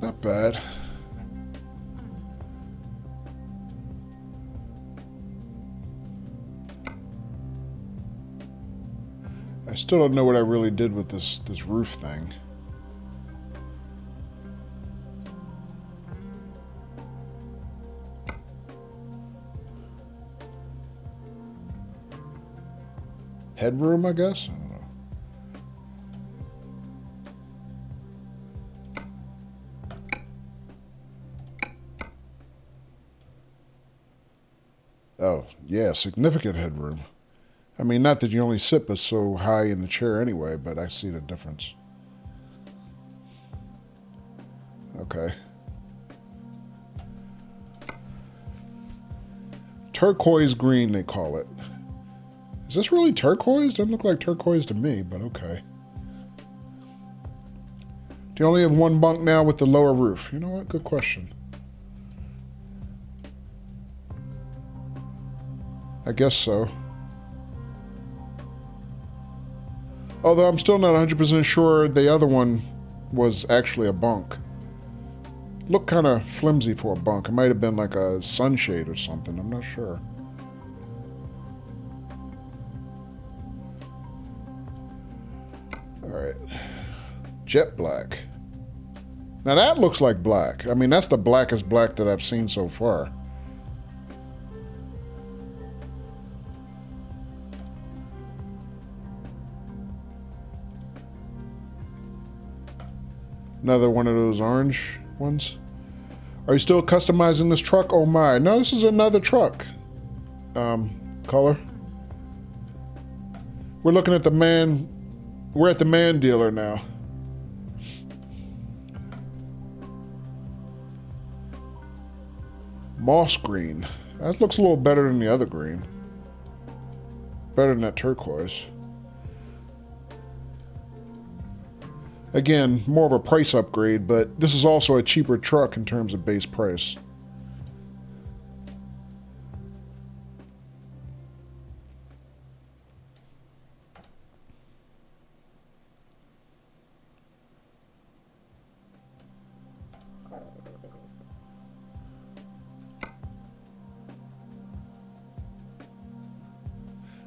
Speaker 1: Not bad. I still don't know what I really did with this roof thing. Headroom, I guess? I don't know. Oh, yeah, significant headroom. I mean, not that you only sit but so high in the chair anyway, but I see the difference. Okay. Turquoise green, they call it. Is this really turquoise? Doesn't look like turquoise to me, but okay. Do you only have one bunk now with the lower roof? You know what? Good question. I guess so. Although I'm still not 100% sure the other one was actually a bunk. Looked kind of flimsy for a bunk. It might have been like a sunshade or something. I'm not sure. Alright. Jet black. Now that looks like black. I mean, that's the blackest black that I've seen so far. Another one of those orange ones. Are you still customizing this truck? Oh my. No, this is another truck. Color. We're looking at the man. We're at the man dealer now. Moss green. That looks a little better than the other green. Better than that turquoise. Again, more of a price upgrade, but this is also a cheaper truck in terms of base price.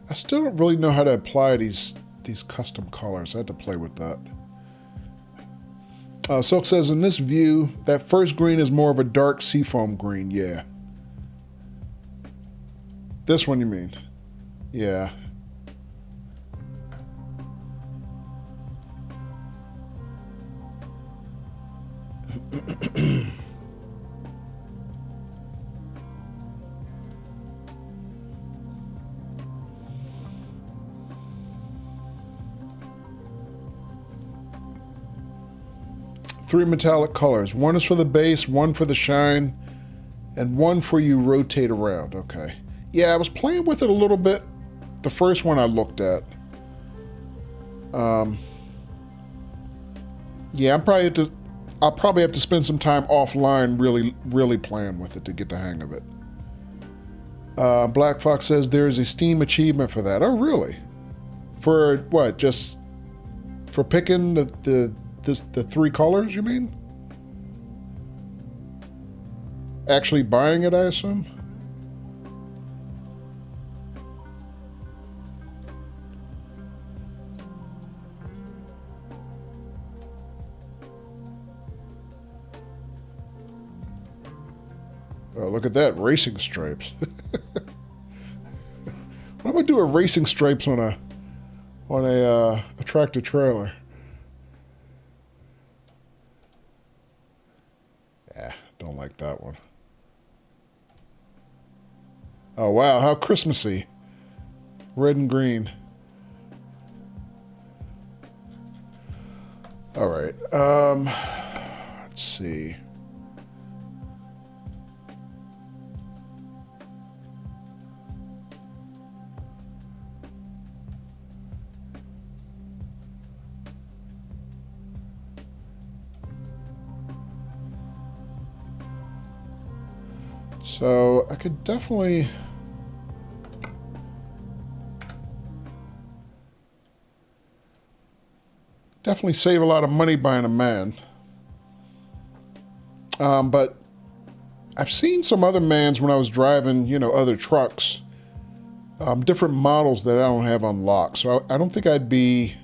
Speaker 1: I still don't really know how to apply these custom colors. I had to play with that. Silk says, in this view, that first green is more of a dark seafoam green. Yeah. This one you mean? Yeah. Three metallic colors. One is for the base, one for the shine, and one for you rotate around. Okay. Yeah, I was playing with it a little bit. The first one I looked at. Yeah, I'll probably have to spend some time offline really playing with it to get the hang of it. Black Fox says there is a Steam achievement for that. Oh, really? For what? Just for picking the three colors, you mean? Actually buying it, I assume? Oh, look at that, racing stripes. Why would I do a racing stripes on a tractor trailer? Don't like that one. Oh, wow. How Christmassy. Red and green. All right. Let's see. So I could definitely save a lot of money buying a man. But I've seen some other mans when I was driving, you know, other trucks, different models that I don't have unlocked. So I don't think I'd be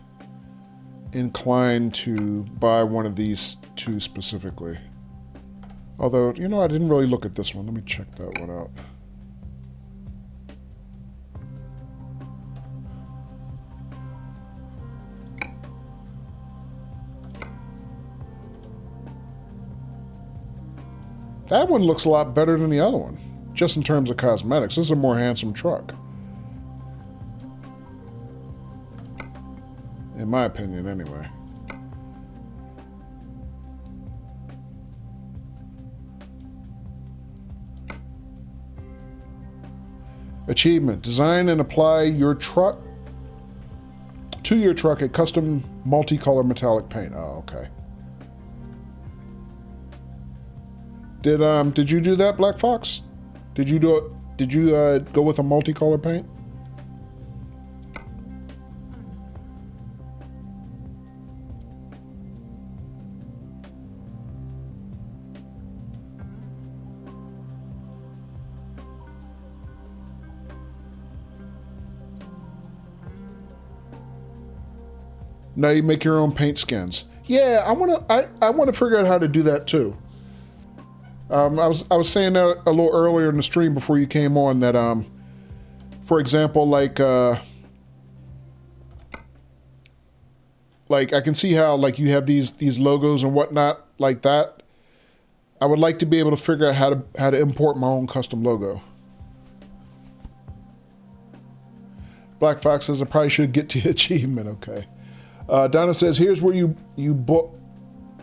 Speaker 1: inclined to buy one of these two specifically. Although, you know, I didn't really look at this one. Let me check that one out. That one looks a lot better than the other one, just in terms of cosmetics. This is a more handsome truck. In my opinion, anyway. Achievement. Design and apply your truck to your truck a custom multicolor metallic paint. Oh, okay. Did you do that, Black Fox? Did you do it? Did you go with a multicolor paint? Now you make your own paint skins. Yeah, I wanna figure out how to do that too. I was saying that a little earlier in the stream before you came on that for example, like I can see how like you have these logos and whatnot like that. I would like to be able to figure out how to import my own custom logo. Black Fox says I probably should get to achievement. Okay. Donna says here's where you book.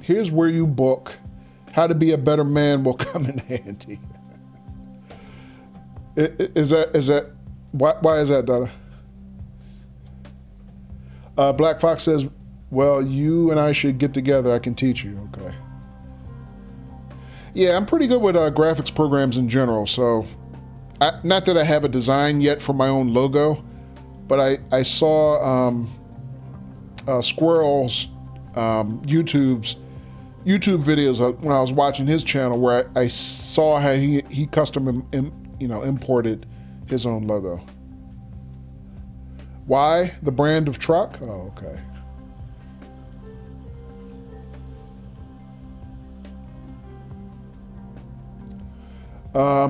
Speaker 1: Here's where you book. How to be a better man will come in handy. Is that why is that, Donna? Black Fox says, well, you and I should get together. I can teach you. Okay. Yeah, I'm pretty good with graphics programs in general. So, not that I have a design yet for my own logo, but I saw Squirrel's YouTube videos when I was watching his channel, where I saw how he custom imported his own logo. Why the brand of truck? Oh, okay.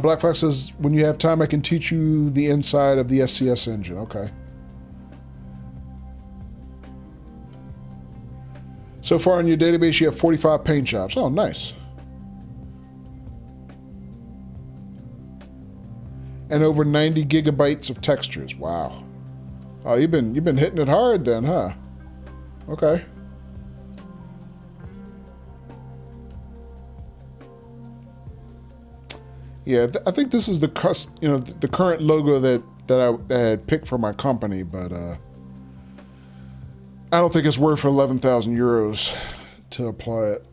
Speaker 1: Black Fox says, when you have time, I can teach you the inside of the SCS engine. Okay. So far in your database, you have 45 paint jobs. Oh, nice. And over 90 gigabytes of textures. Wow. Oh, you've been hitting it hard then, huh? Okay. Yeah, I think this is the current logo that I had picked for my company, but I don't think it's worth 11,000 euros to apply it.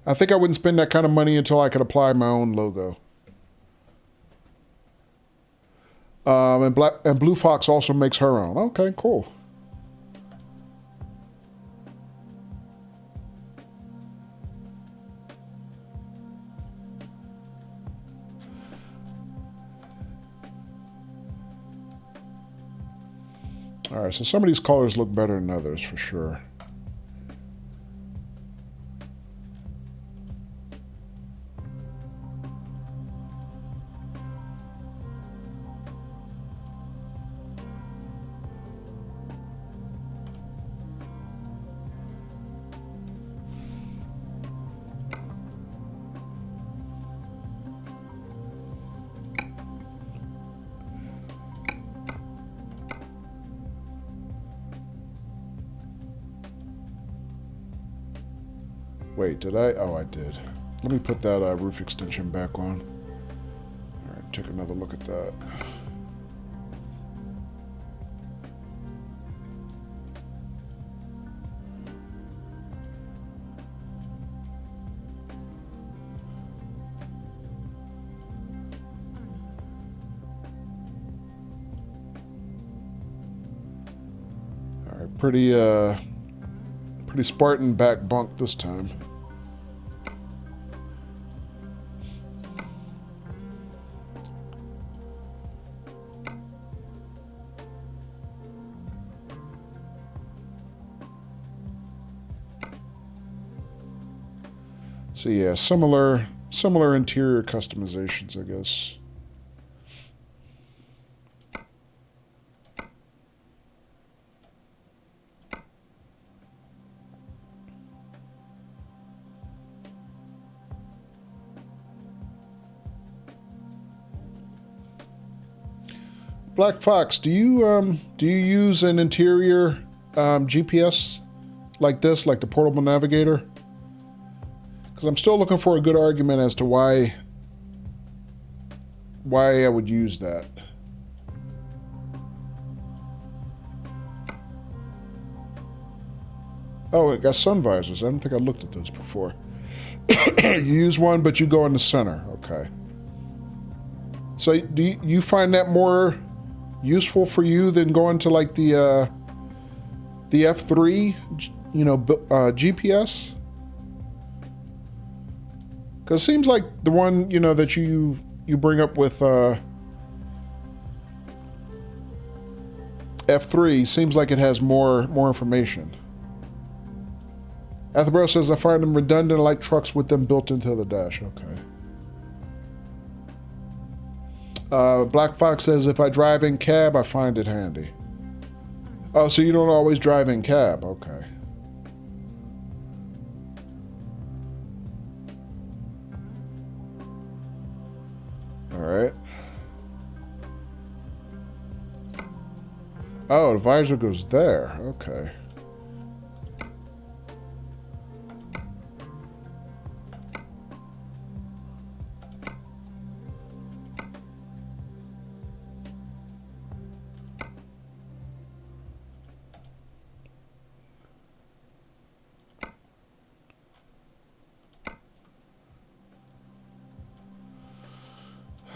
Speaker 1: I think I wouldn't spend that kind of money until I could apply my own logo. And Blue Fox also makes her own. Okay, cool. All right, so some of these colors look better than others for sure. Wait, did I? Oh, I did. Let me put that roof extension back on. All right, take another look at that. All right, pretty Spartan back bunk this time. So yeah, similar interior customizations, I guess. Black Fox, do you use an interior GPS like this, like the portable navigator? Because I'm still looking for a good argument as to why I would use that. Oh, it got sun visors. I don't think I looked at those before. You use one, but you go in the center. Okay. So do you find that more useful for you than going to like the F3, you know, GPS? Because it seems like the one, you know, that you bring up with F3 seems like it has more information. Athabro says I find them redundant, like trucks with them built into the dash. Okay. Black Fox says if I drive in cab, I find it handy. Oh, so you don't always drive in cab. Okay. All right. Oh, the visor goes there. Okay.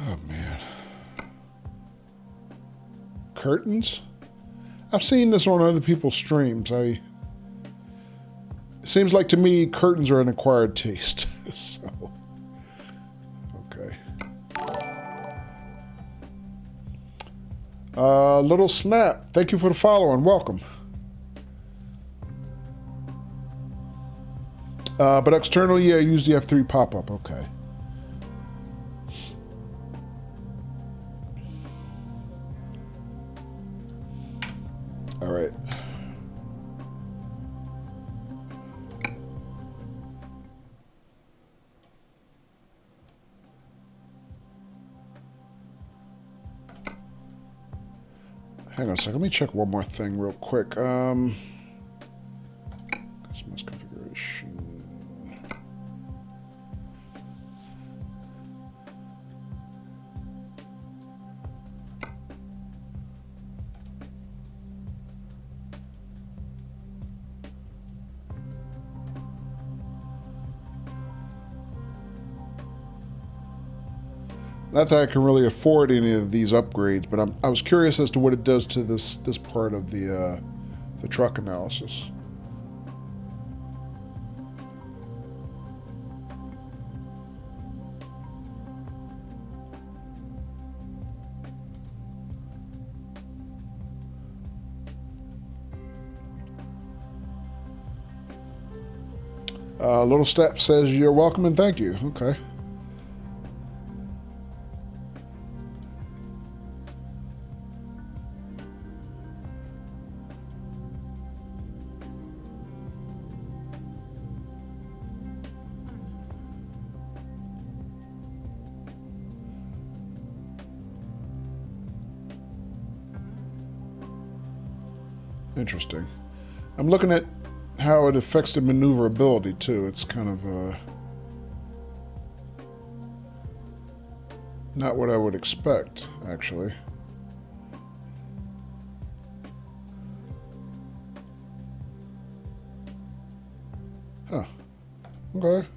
Speaker 1: Oh, man. Curtains? I've seen this on other people's streams. It seems like to me curtains are an acquired taste. So, okay. Little Snap, thank you for the follow and welcome. But external, yeah, use the F3 pop-up. Okay. All right. Hang on a second. Let me check one more thing real quick. Customize configuration. Not that I can really afford any of these upgrades, but I was curious as to what it does to this part of the truck analysis. Little Step says you're welcome and thank you. Okay. Interesting. I'm looking at how it affects the maneuverability too. It's kind of not what I would expect, actually. Huh. Okay.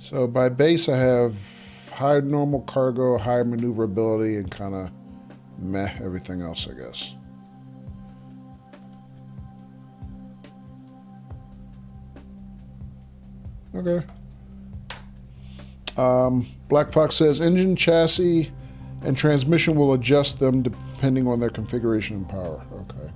Speaker 1: So by base, I have high normal cargo, high maneuverability, and kind of meh everything else, I guess. Okay. Black Fox says engine, chassis, and transmission will adjust them depending on their configuration and power. Okay.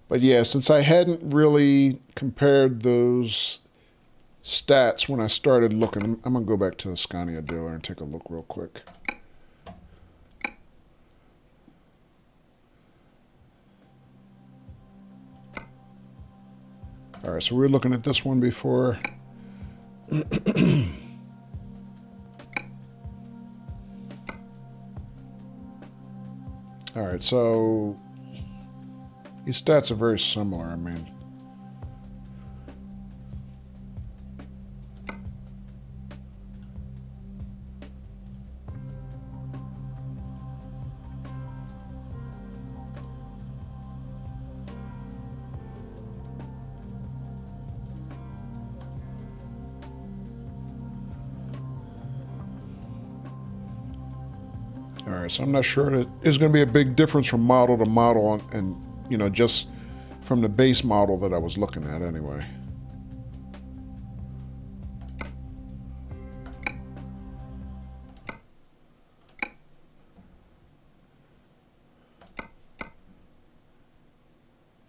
Speaker 1: But yeah, since I hadn't really compared those stats when I started looking, I'm going to go back to the Scania dealer and take a look real quick. All right, so we were looking at this one before. All right, so these stats are very similar. I mean, all right, so I'm not sure that there's going to be a big difference from model to model, and you know, just from the base model that I was looking at anyway.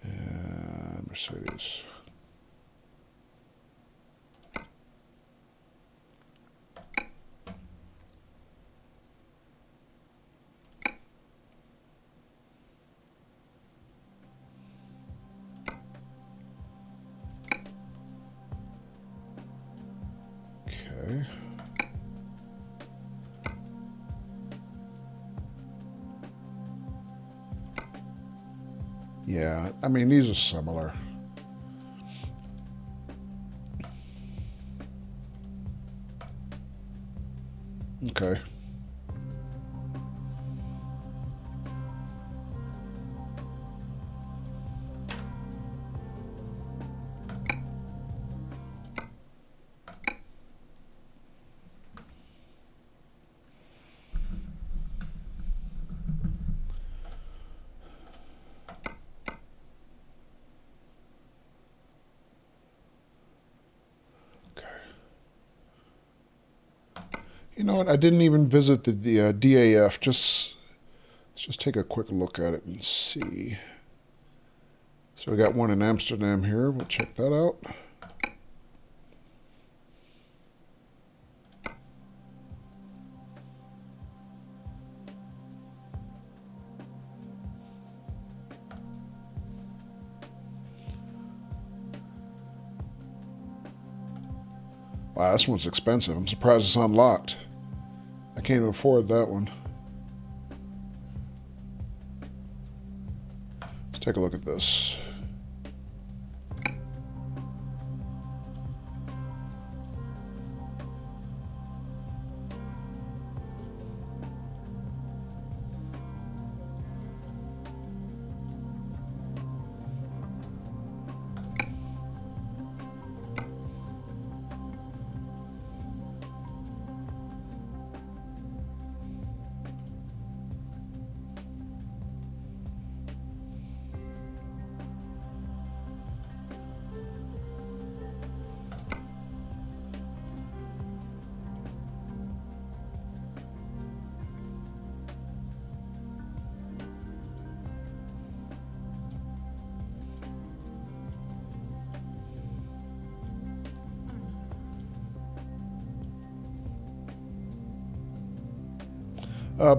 Speaker 1: And Mercedes. Okay. Yeah, I mean, these are similar. Okay. You know what? I didn't even visit the DAF. Let's just take a quick look at it and see. So we got one in Amsterdam here. We'll check that out. Wow, this one's expensive. I'm surprised it's unlocked. I can't even afford that one. Let's take a look at this.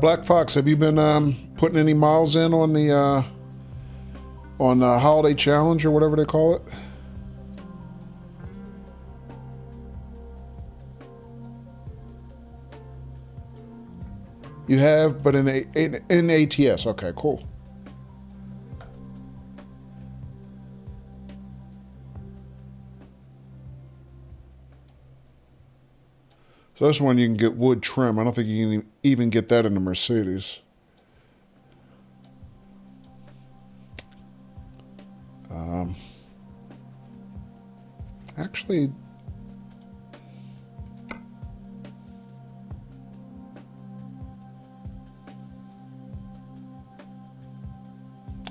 Speaker 1: Black Fox, have you been putting any miles in on the holiday challenge or whatever they call it? You have, but in ATS. Okay, cool. So this one you can get wood trim. I don't think you can even get that in the Mercedes. Actually,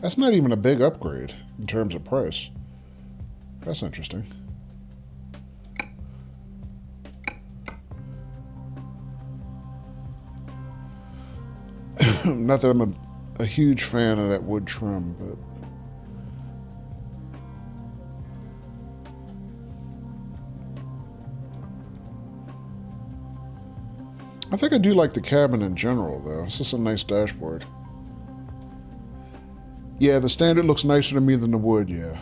Speaker 1: that's not even a big upgrade in terms of price. That's interesting. Not that I'm a huge fan of that wood trim, but I think I do like the cabin in general, though. It's just a nice dashboard. Yeah, the standard looks nicer to me than the wood, yeah.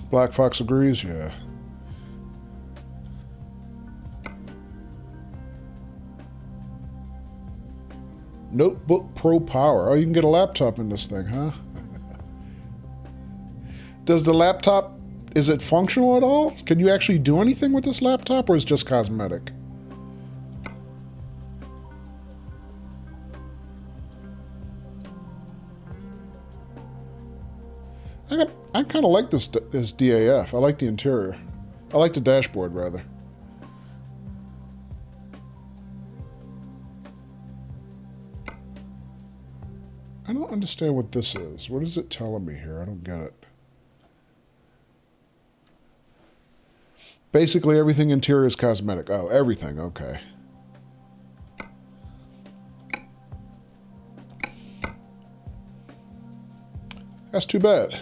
Speaker 1: Black Fox agrees, yeah. Notebook Pro Power. Oh, you can get a laptop in this thing, huh? Does the laptop, is it functional at all? Can you actually do anything with this laptop, or is it just cosmetic? I kind of like this DAF. I like the interior. I like the dashboard, rather. I don't understand what this is. What is it telling me here? I don't get it. Basically, everything interior is cosmetic. Oh, everything. Okay. That's too bad.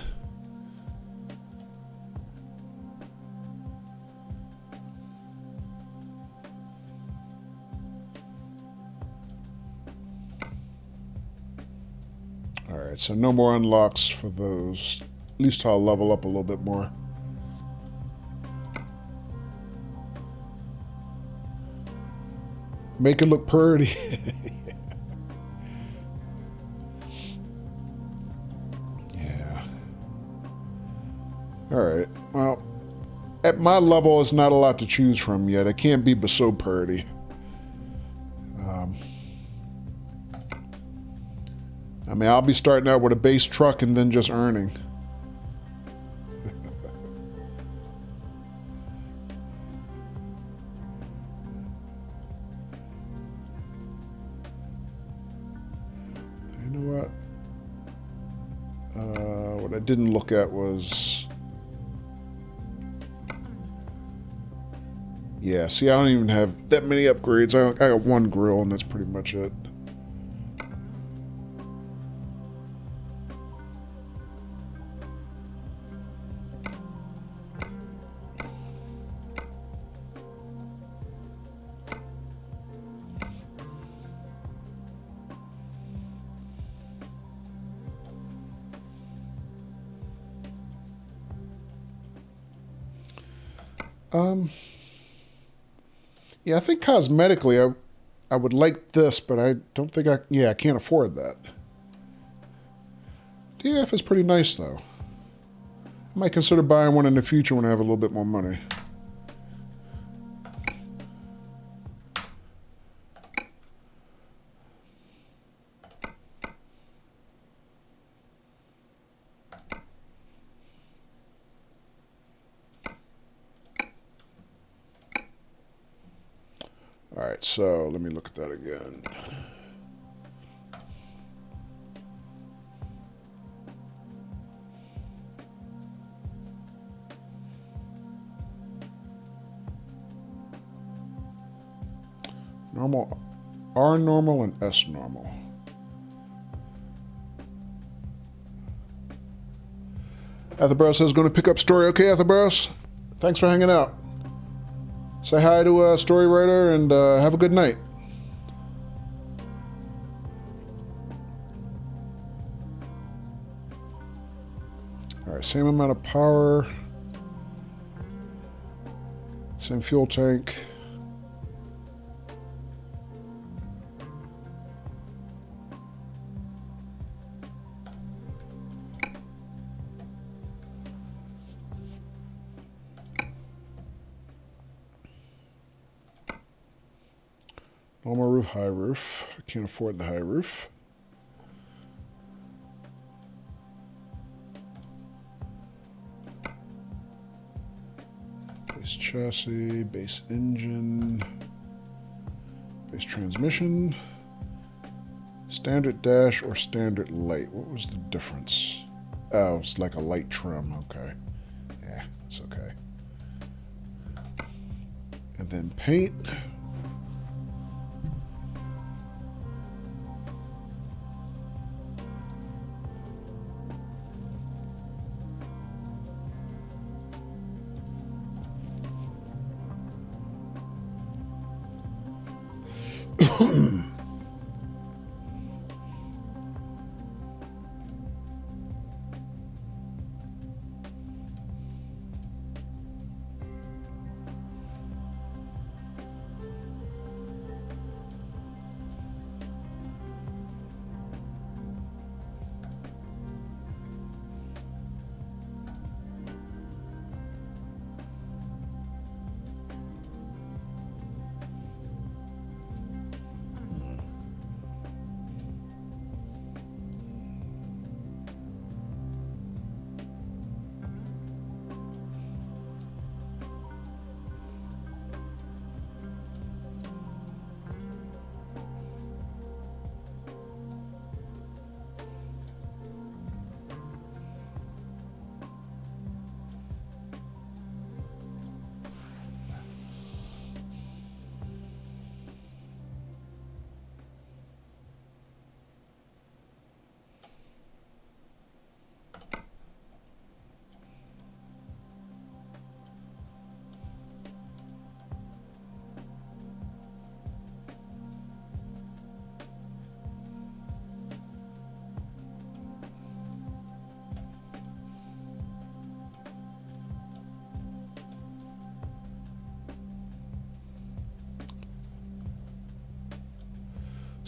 Speaker 1: Alright, so no more unlocks for those. At least I'll level up a little bit more. Make it look pretty. Yeah. Alright, well, at my level, it's not a lot to choose from yet. It can't be so pretty. I mean, I'll be starting out with a base truck and then just earning. You know what? What I didn't look at was... Yeah, see, I don't even have that many upgrades. I got one grill and that's pretty much it. Yeah, I think cosmetically I would like this, but I don't think I can't afford that. DF is pretty nice, though. I might consider buying one in the future when I have a little bit more money. Alright, so let me look at that again. Normal, R normal and S normal. Atherbaros says going to pick up story. Okay, Atherbaros. Thanks for hanging out. Say hi to a story writer and have a good night. Alright, same amount of power. Same fuel tank. Normal roof, high roof. I can't afford the high roof. Base chassis, base engine, base transmission, standard dash or standard light. What was the difference? Oh, it's like a light trim. Okay. Yeah, it's okay. And then paint.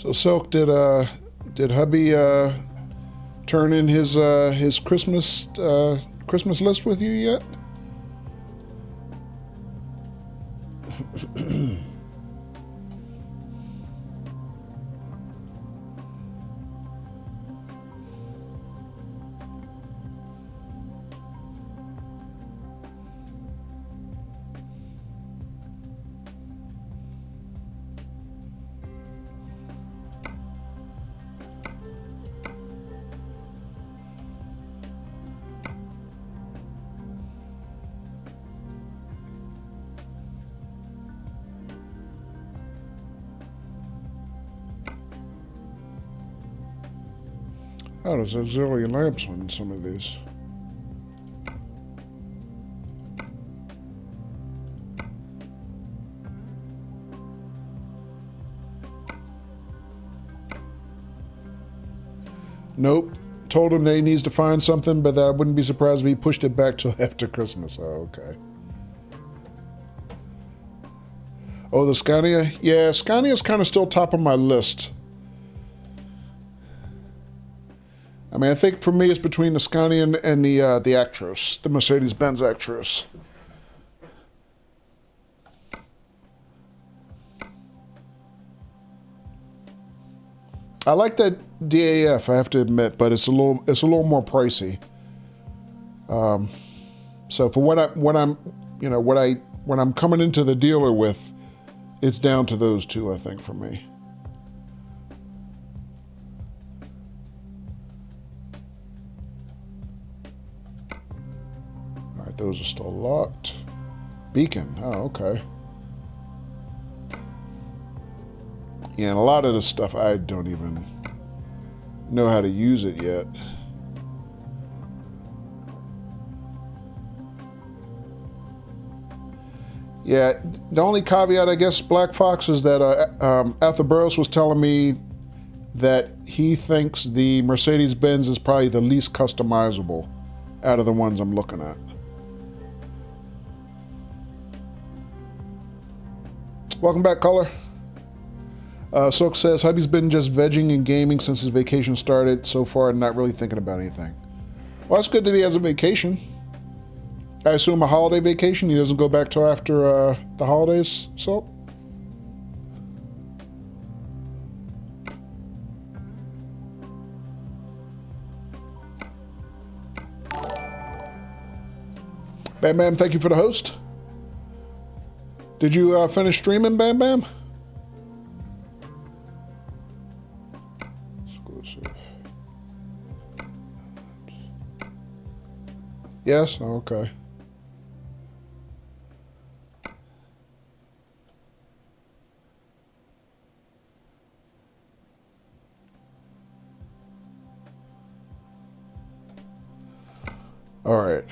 Speaker 1: So Silk, did hubby turn in his Christmas Christmas list with you yet? Oh, there's auxiliary lamps on some of these. Nope. Told him that he needs to find something, but that I wouldn't be surprised if he pushed it back till after Christmas. Oh, okay. Oh, the Scania? Yeah, Scania's kind of still top of my list. I mean, I think for me it's between the Scania and the Actros, the Mercedes-Benz Actros. I like that DAF, I have to admit, but it's a little more pricey. So for what I'm coming into the dealer with, it's down to those two, I think, for me. All right, those are still locked. Beacon. Oh, okay. Yeah, and a lot of this stuff I don't even know how to use it yet. Yeah, the only caveat, I guess, Black Fox, is that Arthur Burroughs was telling me that he thinks the Mercedes-Benz is probably the least customizable out of the ones I'm looking at. Welcome back, caller. Silk says, hubby's been just vegging and gaming since his vacation started. So far, not really thinking about anything. Well, it's good that he has a vacation. I assume a holiday vacation. He doesn't go back till after the holidays, Silk? Bam Bam, thank you for the host. Did you finish streaming, Bam Bam? Yes? Oh, okay. All right.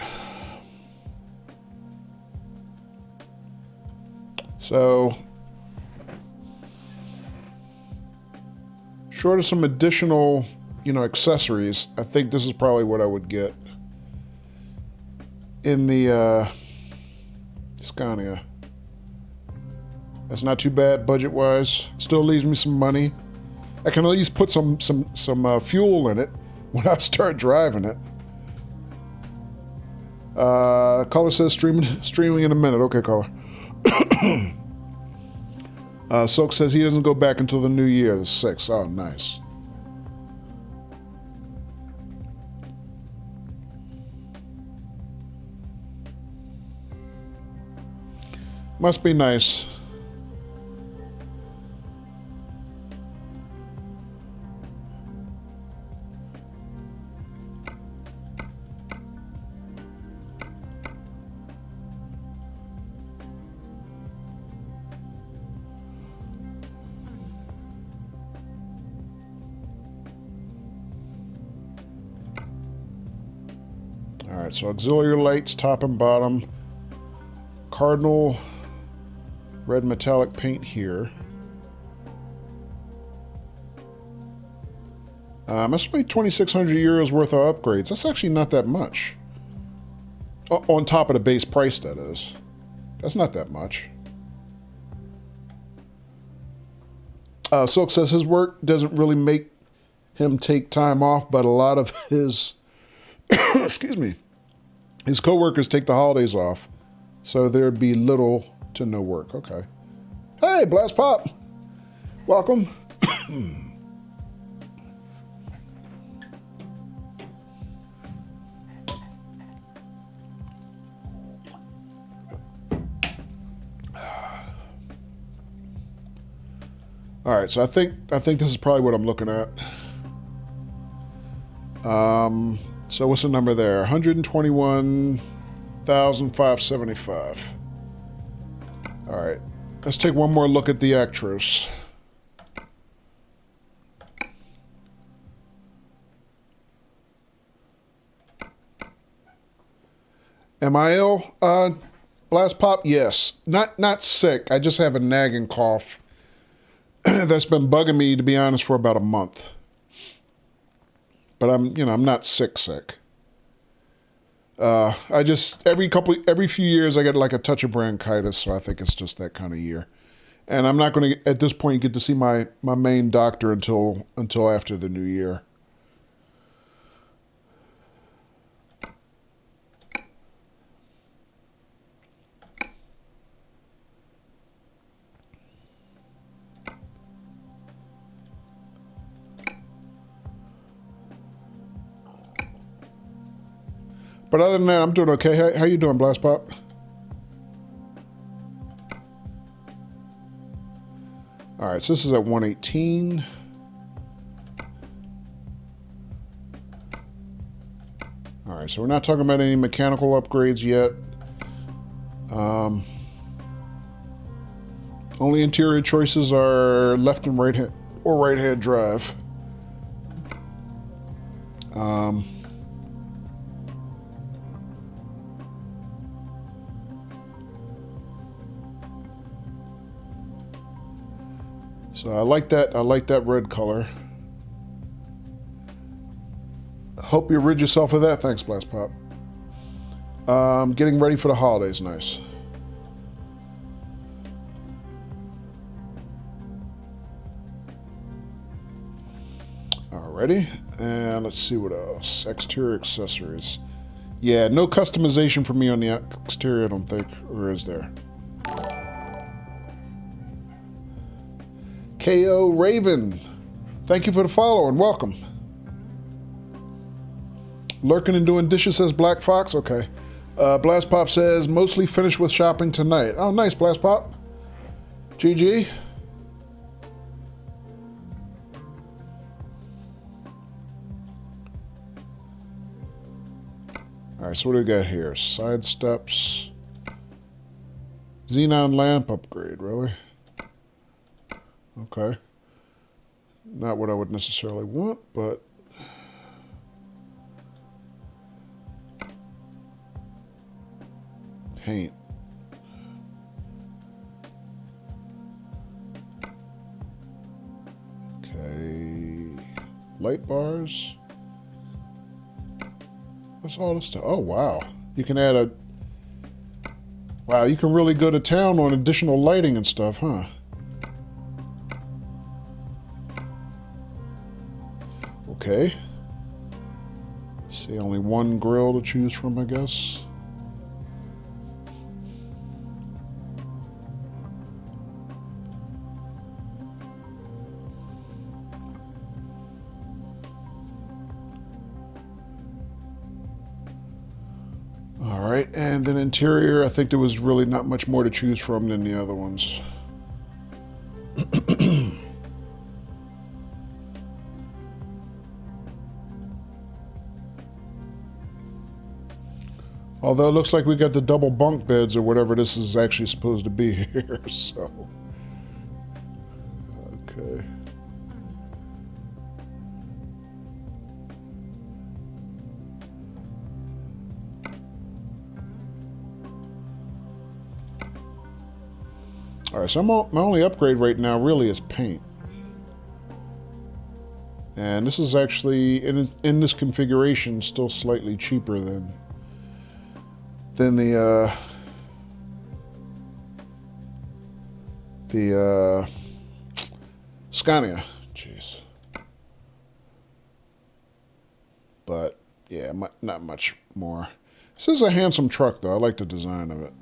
Speaker 1: So, short of some additional, accessories, I think this is probably what I would get in the Scania. That's not too bad budget-wise. Still leaves me some money. I can at least put some fuel in it when I start driving it. Caller says streaming in a minute. Okay, caller. Silk says he doesn't go back until the new year, the 6th. Oh, nice. Must be nice. All right, so auxiliary lights, top and bottom. Cardinal red metallic paint here. That's only 2,600 euros worth of upgrades. That's actually not that much. On top of the base price, that is. That's not that much. Silk says his work doesn't really make him take time off, but a lot of his, excuse me, his coworkers take the holidays off, so there'd be little to no work. Okay. Hey, Blast Pop. Welcome. All right, so I think this is probably what I'm looking at. So what's the number there? 121,575. All right, let's take one more look at the Actros. Am I ill? Blast Pop? Yes. Not sick. I just have a nagging cough that's been bugging me, to be honest, for about a month. But I'm not sick. I just every few years I get like a touch of bronchitis, so I think it's just that kind of year. And I'm not going to at this point get to see my main doctor until after the new year. But other than that, I'm doing okay. How you doing, Blast Pop? All right, so this is at 118. All right, so we're not talking about any mechanical upgrades yet. Only interior choices are left and right hand or right hand drive. So I like that. I like that red color. Hope you rid yourself of that. Thanks, Blast Pop. Getting ready for the holidays. Nice. Alrighty. And let's see what else. Exterior accessories. Yeah, no customization for me on the exterior, I don't think. Or is there? KO Raven, thank you for the follow and welcome. Lurking and doing dishes says Black Fox. Okay. Blast Pop says mostly finished with shopping tonight. Oh, nice, Blast Pop. GG. All right, so what do we got here? Side steps. Xenon lamp upgrade, really? Okay. Not what I would necessarily want, but paint. Okay. Light bars. What's all this stuff? Oh, wow. You can add a... Wow, you can really go to town on additional lighting and stuff, huh? Okay. See, only one grill to choose from, I guess. All right, and then interior, I think there was really not much more to choose from than the other ones. Although it looks like we got the double bunk beds or whatever this is actually supposed to be here, so. Okay. All right, so my only upgrade right now really is paint. And this is actually, in this configuration, still slightly cheaper than the Scania. Jeez. But, yeah, not much more. This is a handsome truck, though. I like the design of it.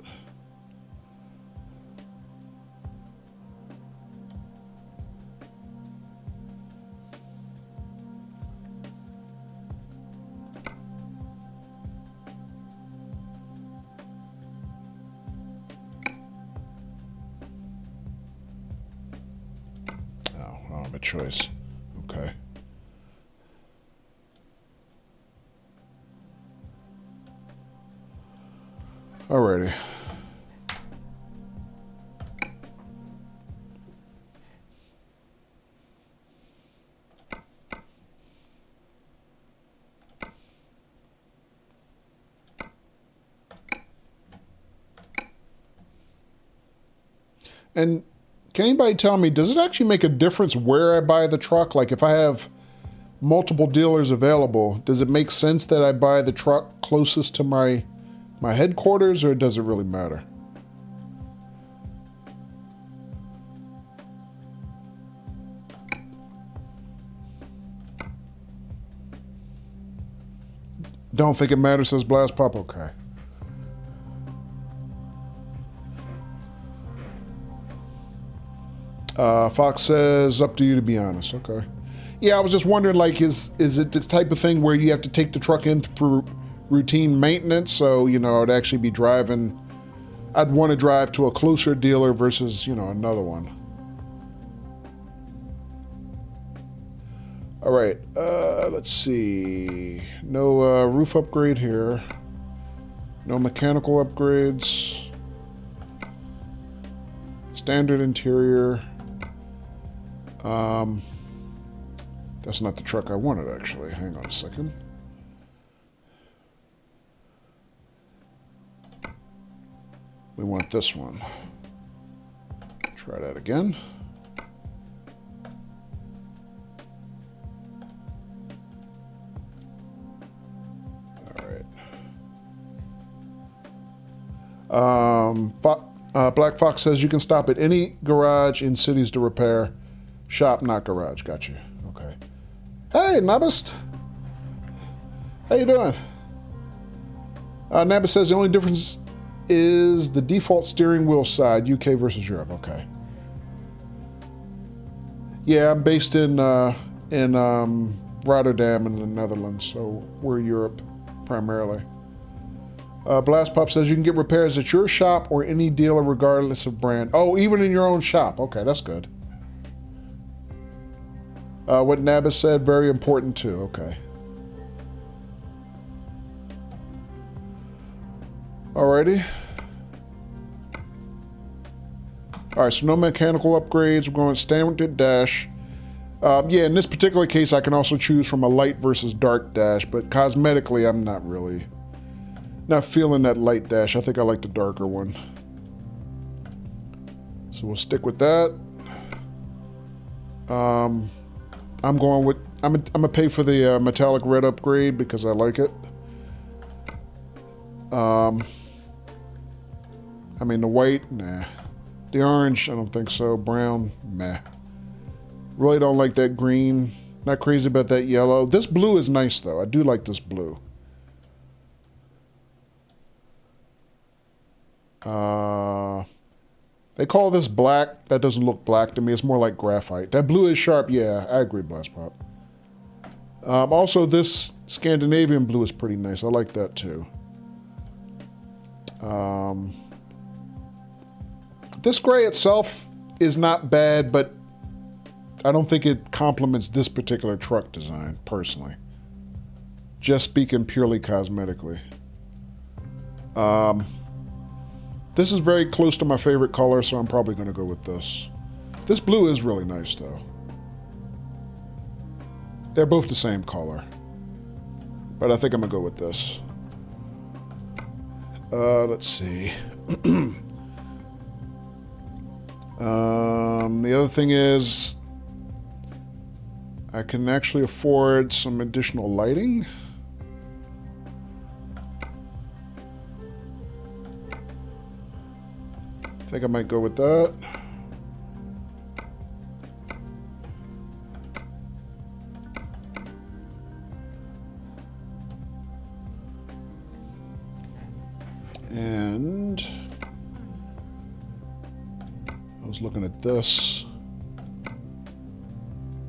Speaker 1: Oh, I don't have a choice. Okay. Alrighty. And can anybody tell me, does it actually make a difference where I buy the truck? Like if I have multiple dealers available, does it make sense that I buy the truck closest to my headquarters, or does it really matter? Don't think it matters, says Blast Pop. Okay. Fox says, up to you to be honest. Okay. Yeah, I was just wondering, like, is it the type of thing where you have to take the truck in for routine maintenance? So, you know, I'd actually be driving, I'd want to drive to a closer dealer versus, you know, another one. All right, let's see. No roof upgrade here. No mechanical upgrades. Standard interior. That's not the truck I wanted, actually. Hang on a second. We want this one. Try that again. All right. Black Fox says you can stop at any garage in cities to repair. Shop, not garage. Got you. Okay. Hey, Nabist. How you doing? Nabist says the only difference is the default steering wheel side, UK versus Europe. Okay. Yeah, I'm based in Rotterdam in the Netherlands, so we're Europe primarily. Blast Pop says you can get repairs at your shop or any dealer regardless of brand. Oh, even in your own shop. Okay, that's good. What Nabis said, very important too. Okay. Alrighty. Alright, so no mechanical upgrades. We're going standard dash. Yeah, in this particular case, I can also choose from a light versus dark dash, but cosmetically, I'm not really... not feeling that light dash. I think I like the darker one. So we'll stick with that. I'm going with... I'm gonna pay for the metallic red upgrade because I like it. I mean, the white, nah. The orange, I don't think so. Brown, meh. Really don't like that green. Not crazy about that yellow. This blue is nice, though. I do like this blue. They call this black. That doesn't look black to me. It's more like graphite. That blue is sharp. Yeah, I agree, Blast Pop. Also, this Scandinavian blue is pretty nice. I like that, too. This gray itself is not bad, but I don't think it complements this particular truck design, personally. Just speaking purely cosmetically. This is very close to my favorite color, so I'm probably going to go with this. This blue is really nice, though. They're both the same color. But I think I'm going to go with this. Let's see. The other thing is, I can actually afford some additional lighting. I think I might go with that. And I was looking at this.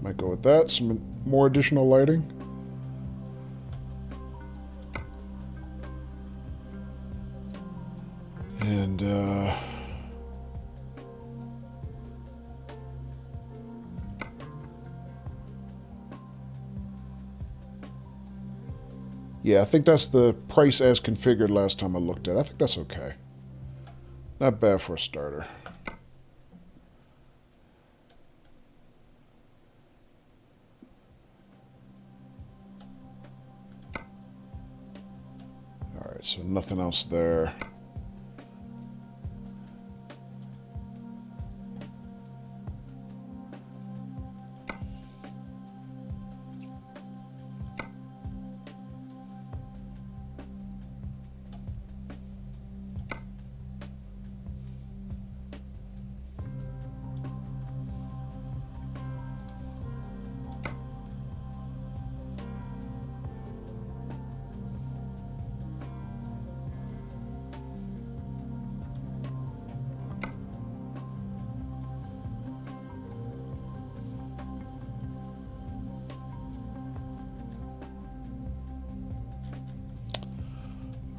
Speaker 1: Might go with that. Some more additional lighting. And yeah, I think that's the price as configured last time I looked at it. I think that's okay. Not bad for a starter. Alright, so nothing else there.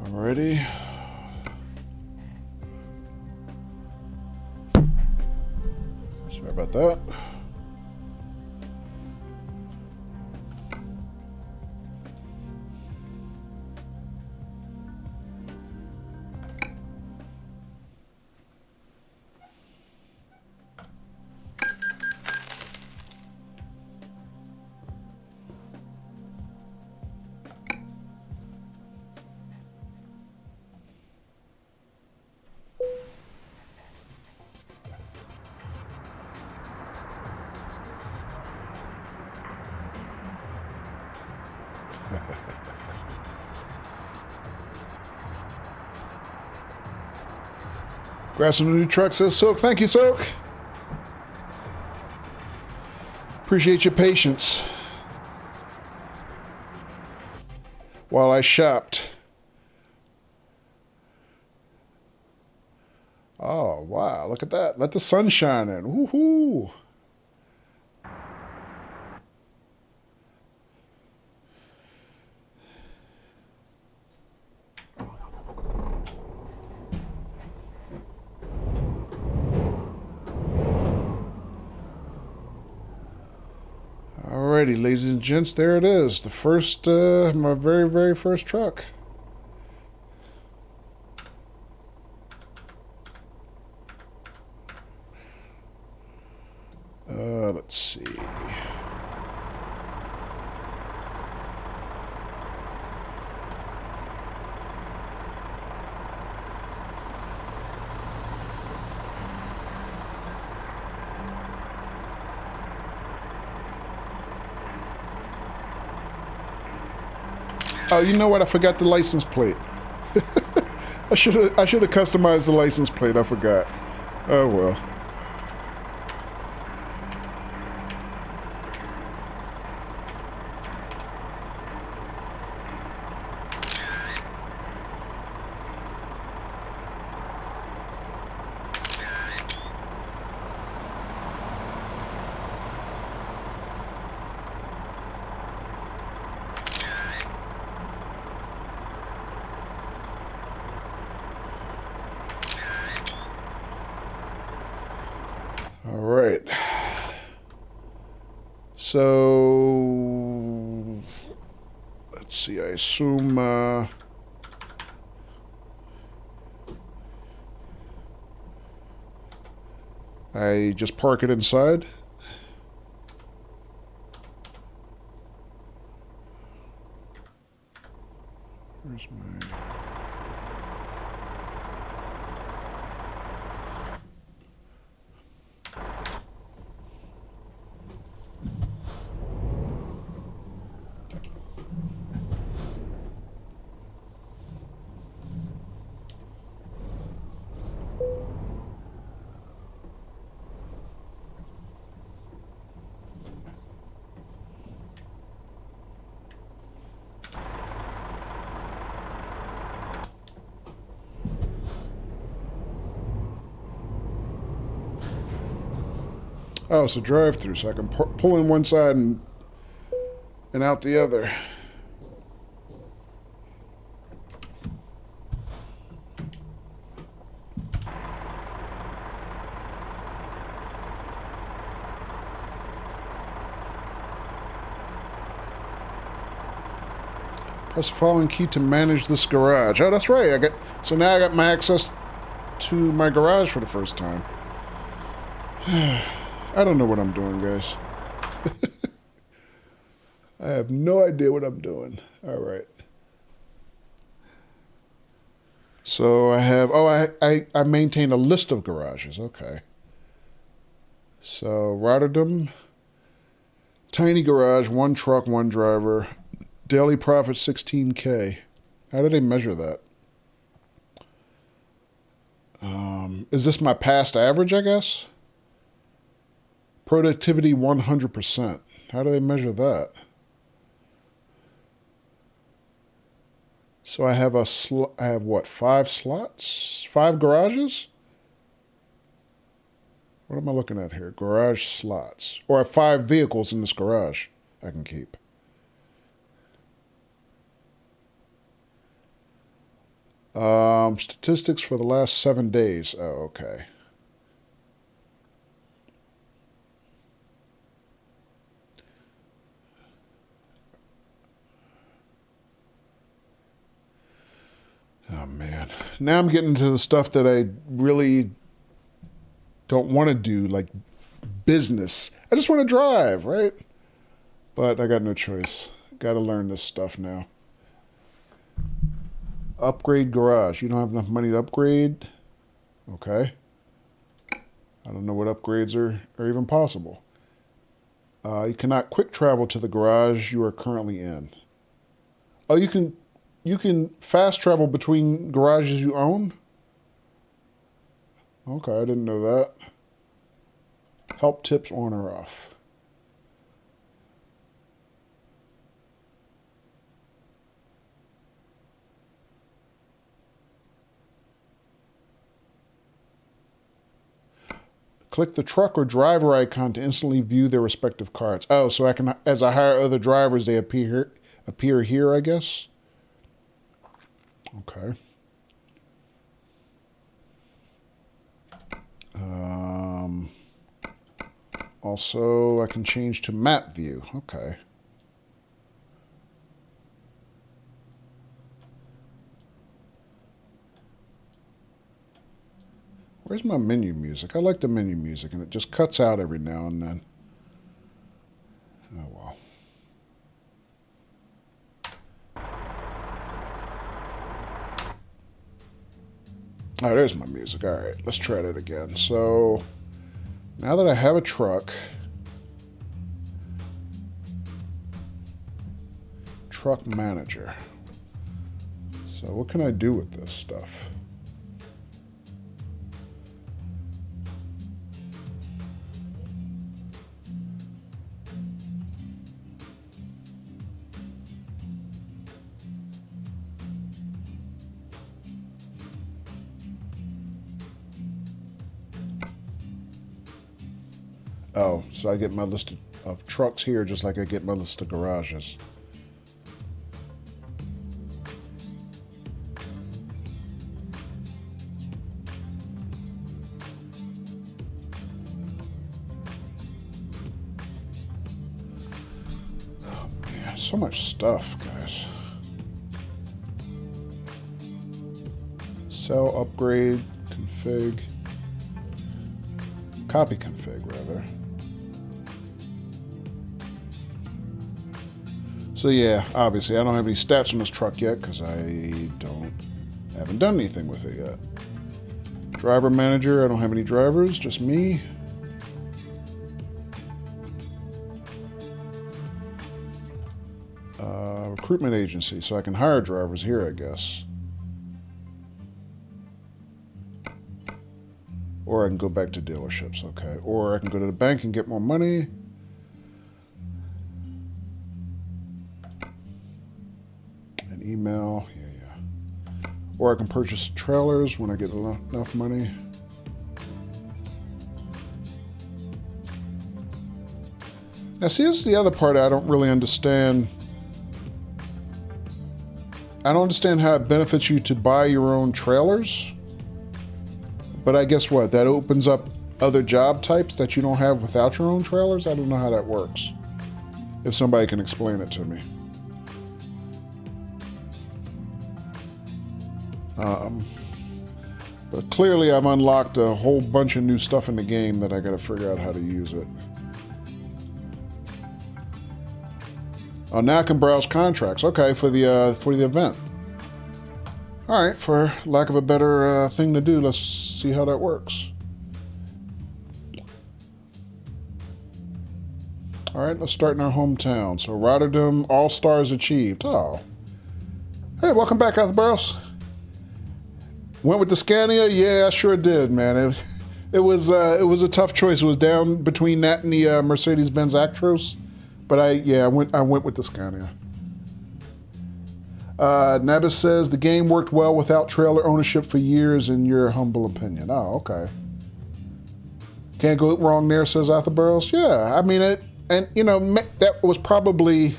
Speaker 1: Alrighty. Sorry about that. Grass on the new truck, says Soak. Thank you, Soak. Appreciate your patience while I shopped. Oh, wow. Look at that. Let the sun shine in. Woohoo. Alrighty, ladies and gents, there it is. The first, my very, very first truck. Let's see. Oh, you know what? I forgot the license plate. I should have customized the license plate. I forgot. Oh well. All right. So let's see. I assume I just park it inside. Where's my... Oh, it's a drive-through, so I can pull in one side and out the other. Press the following key to manage this garage. Oh, that's right. So now I got my access to my garage for the first time. I don't know what I'm doing, guys. I have no idea what I'm doing. All right. So I have, I maintain a list of garages. Okay. So Rotterdam, tiny garage, 1 truck, 1 driver, daily profit 16K. How do they measure that? Is this my past average, I guess? Productivity 100%. How do they measure that? So I have I have what, 5 slots? 5 garages? What am I looking at here? Garage slots. Or I have 5 vehicles in this garage I can keep. Statistics for the last 7 days. Oh, okay. Oh, man. Now I'm getting into the stuff that I really don't want to do, like business. I just want to drive, right? But I got no choice. Got to learn this stuff now. Upgrade garage. You don't have enough money to upgrade? Okay. I don't know what upgrades are even possible. You cannot quick travel to the garage you are currently in. Oh, you can fast travel between garages you own? Okay, I didn't know that. Help tips on or off. Click the truck or driver icon to instantly view their respective cards. Oh, so I can, as I hire other drivers, they appear here, I guess. Okay. Also, I can change to map view. Okay. Where's my menu music? I like the menu music, and it just cuts out every now and then. Oh, well. Oh, there's my music. All right, let's try that again. So, now that I have a truck, truck manager. So what can I do with this stuff? Oh, so I get my list of trucks here just like I get my list of garages. Oh man, so much stuff, guys. Sell, upgrade, config. Copy config, rather. So yeah, obviously I don't have any stats on this truck yet because I haven't done anything with it yet. Driver manager, I don't have any drivers, just me. Recruitment agency, so I can hire drivers here, I guess. Or I can go back to dealerships, okay. Or I can go to the bank and get more money. An email, yeah. Or I can purchase trailers when I get enough money. Now, see, this is the other part I don't really understand. I don't understand how it benefits you to buy your own trailers. But I guess what? That opens up other job types that you don't have without your own trailers? I don't know how that works. If somebody can explain it to me. But clearly I've unlocked a whole bunch of new stuff in the game that I gotta figure out how to use it. Oh, now I can browse contracts. Okay, for the event. All right, for lack of a better thing to do, let's see how that works. All right, let's start in our hometown. So Rotterdam, all stars achieved. Oh, hey, welcome back, Barrows. Went with the Scania? Yeah, I sure did, man. It was a tough choice. It was down between that and the Mercedes-Benz Actros, but I went with the Scania. Nabis says the game worked well without trailer ownership for years, in your humble opinion. Oh, okay. Can't go wrong there, says Arthur Burrows. Yeah, I mean it, and you know that was probably.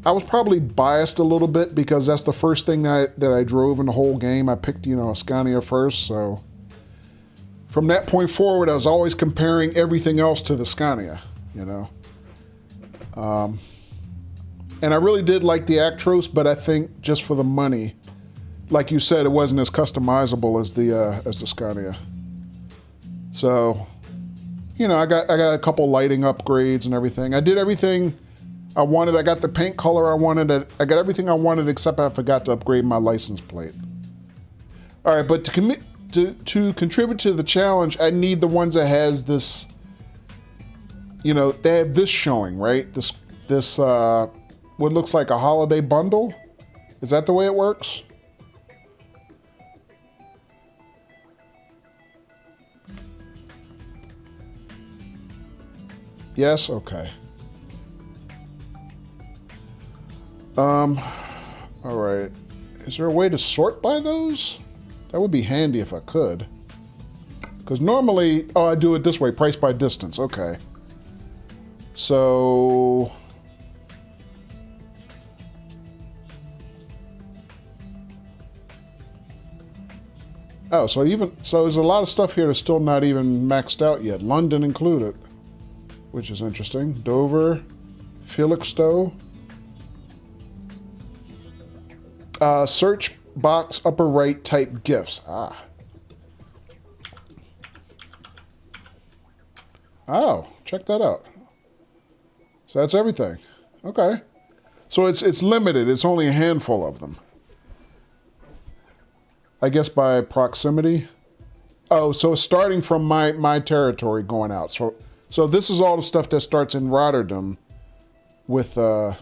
Speaker 1: I was probably biased a little bit because that's the first thing that I drove in the whole game. I picked, a Scania first, so from that point forward, I was always comparing everything else to the Scania, And I really did like the Actros, but I think just for the money, like you said, it wasn't as customizable as the Scania. So, I got a couple lighting upgrades and everything. I did everything I wanted. I got the paint color I wanted. I got everything I wanted except I forgot to upgrade my license plate. All right, but to contribute to the challenge, I need the ones that has this. They have this showing, right? This what looks like a holiday bundle. Is that the way it works? Yes. Okay. All right. Is there a way to sort by those? That would be handy if I could. Because normally, I do it this way, price by distance. Okay. So... Oh, so there's a lot of stuff here that's still not even maxed out yet. London included, which is interesting. Dover, Felixstowe. Search box upper right, type gifts. Oh, check that out. So that's everything. Okay. So it's limited. It's only a handful of them. I guess by proximity. Oh, so it's starting from my territory going out. So this is all the stuff that starts in Rotterdam with the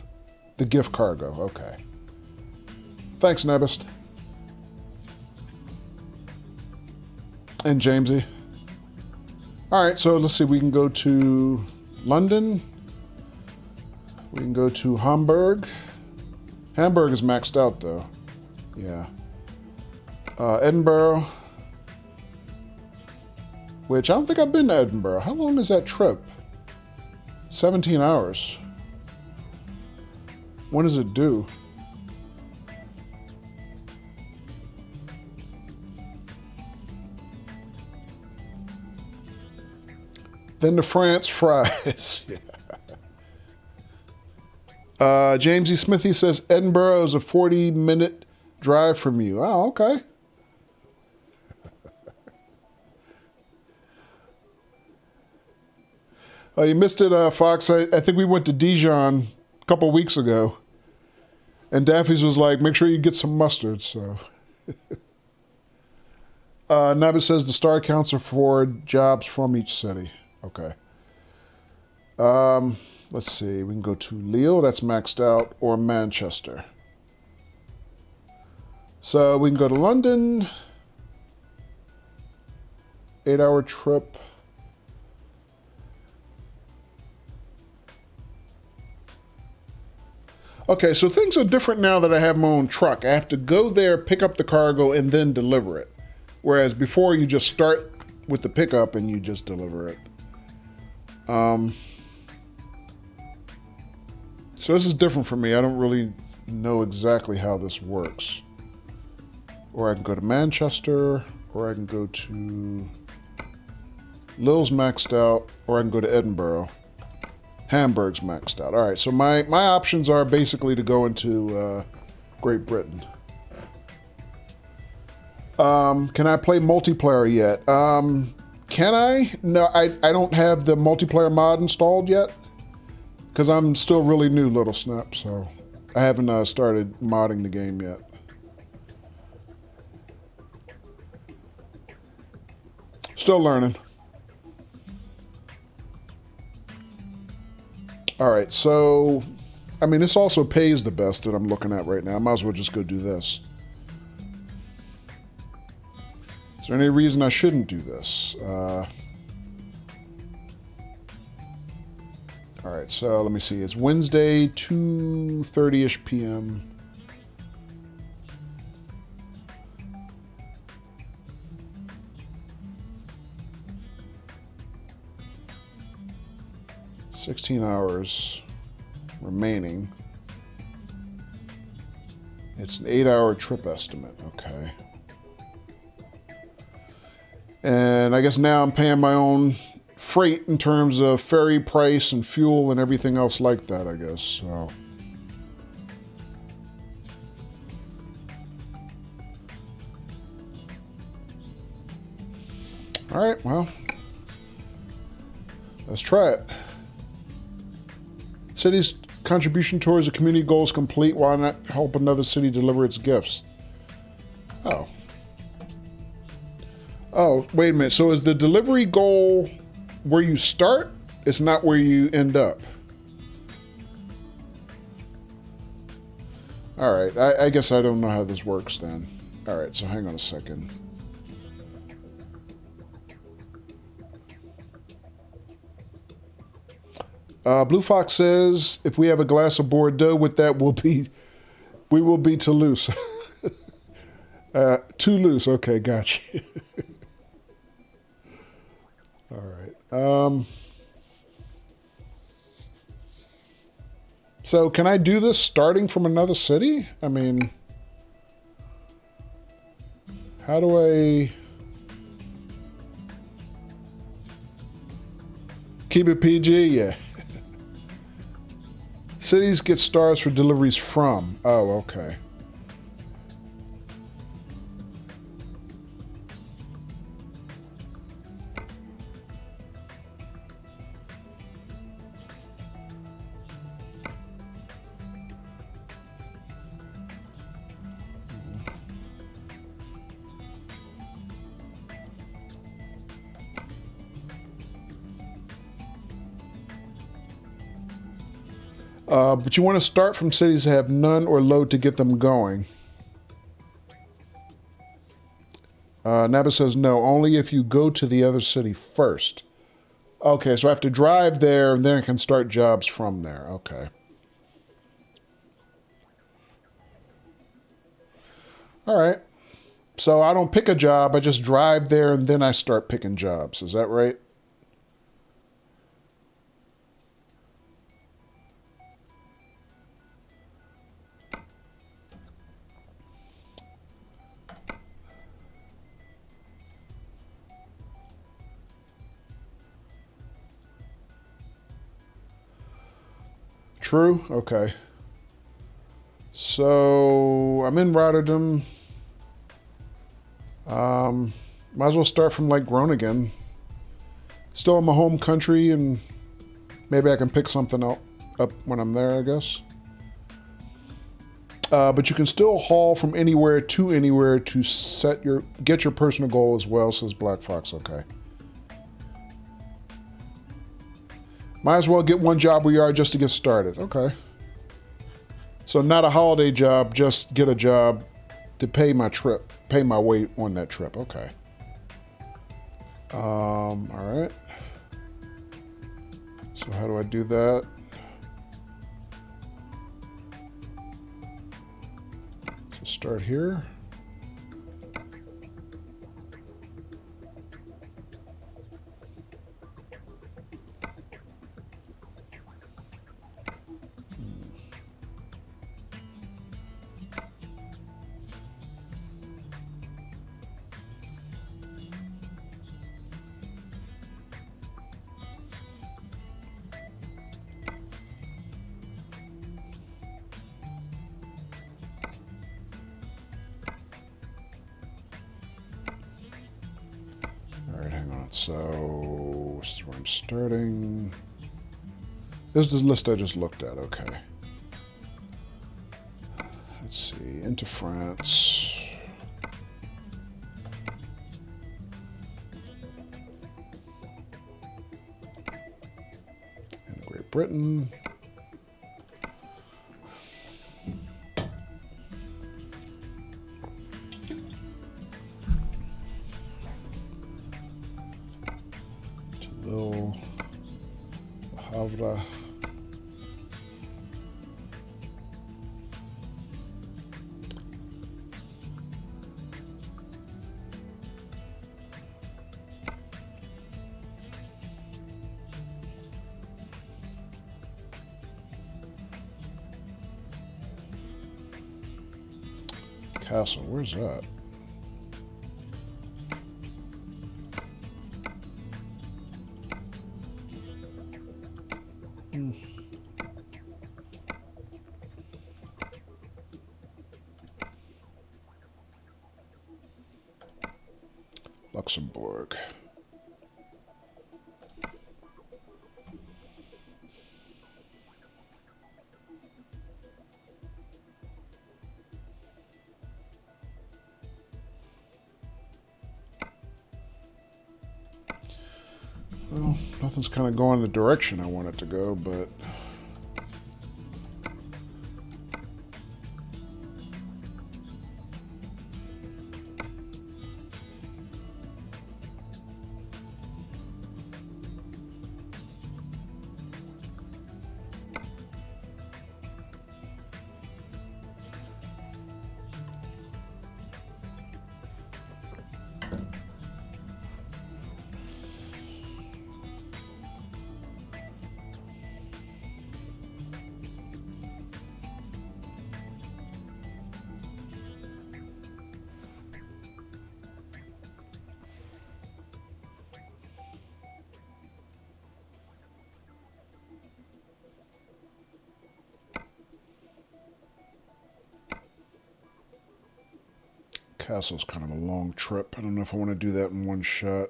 Speaker 1: gift cargo. Okay. Thanks, Nebist. And Jamesy. All right, so let's see. We can go to London. We can go to Hamburg. Hamburg is maxed out, though. Yeah. Edinburgh. Which I don't think I've been to Edinburgh. How long is that trip? 17 hours. When does it due? Then to France, fries. Yeah. Jamesy Smithy says Edinburgh is a 40-minute drive from you. Oh, okay. Oh, you missed it, Fox. I think we went to Dijon a couple weeks ago. And Daffy's was like, make sure you get some mustard, so... Nabis says the star counts are for jobs from each city. Okay. Let's see. We can go to Lille. That's maxed out. Or Manchester. So we can go to London. 8-hour trip. Okay, so things are different now that I have my own truck. I have to go there, pick up the cargo, and then deliver it. Whereas before, you just start with the pickup and you just deliver it. So this is different for me. I don't really know exactly how this works. Or I can go to Manchester, or I can go to... Lille's maxed out, or I can go to Edinburgh. Hamburg's maxed out. All right, so my options are basically to go into Great Britain. Can I play multiplayer yet? Can I? No, I don't have the multiplayer mod installed yet. Because I'm still really new, Little Snap, so I haven't started modding the game yet. Still learning. All right, so, I mean, this also pays the best that I'm looking at right now. I might as well just go do this. Is there any reason I shouldn't do this? All right, so let me see. It's Wednesday, 2:30-ish p.m. $16 hours remaining. It's an 8-hour trip estimate. Okay. And I guess now I'm paying my own freight in terms of ferry price and fuel and everything else like that, I guess. So. All right, well, let's try it. City's contribution towards the community goal is complete. Why not help another city deliver its gifts? Oh. Oh, wait a minute. So is the delivery goal where you start? It's not where you end up. All right. I guess I don't know how this works then. All right. So hang on a second. Blue Fox says, if we have a glass of Bordeaux with that, we will be Toulouse. Toulouse. Okay, gotcha. All right. So can I do this starting from another city? I mean, how do I keep it PG? Yeah. Cities get stars for deliveries from. Oh, okay. But you want to start from cities that have none or load to get them going. Naba says no, only if you go to the other city first. Okay, so I have to drive there and then I can start jobs from there. Okay. All right. So I don't pick a job, I just drive there and then I start picking jobs. Is that right? True? Okay. So I'm in Rotterdam. Might as well start from like Groningen. Still in my home country, and maybe I can pick something up when I'm there, I guess. But you can still haul from anywhere to get your personal goal as well, says Black Fox. Okay. Might as well get one job where you are just to get started. Okay. So not a holiday job, just get a job to pay my trip, pay my way on that trip. Okay. All right. So how do I do that? So start here. So this is where I'm starting. This is the list I just looked at. Okay. Let's see. Into France. Into Great Britain. To Havre. Castle, where's that? Luxembourg. Well, nothing's kind of going the direction I want it to go, but Castle's kind of a long trip. I don't know if I want to do that in one shot.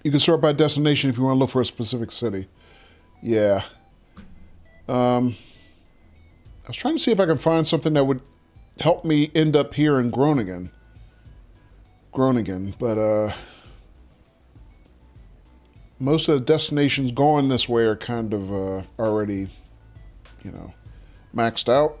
Speaker 1: You can sort by destination if you want to look for a specific city. Yeah. I was trying to see if I can find something that would help me end up here in Groningen. But most of the destinations going this way are kind of already, you know, maxed out.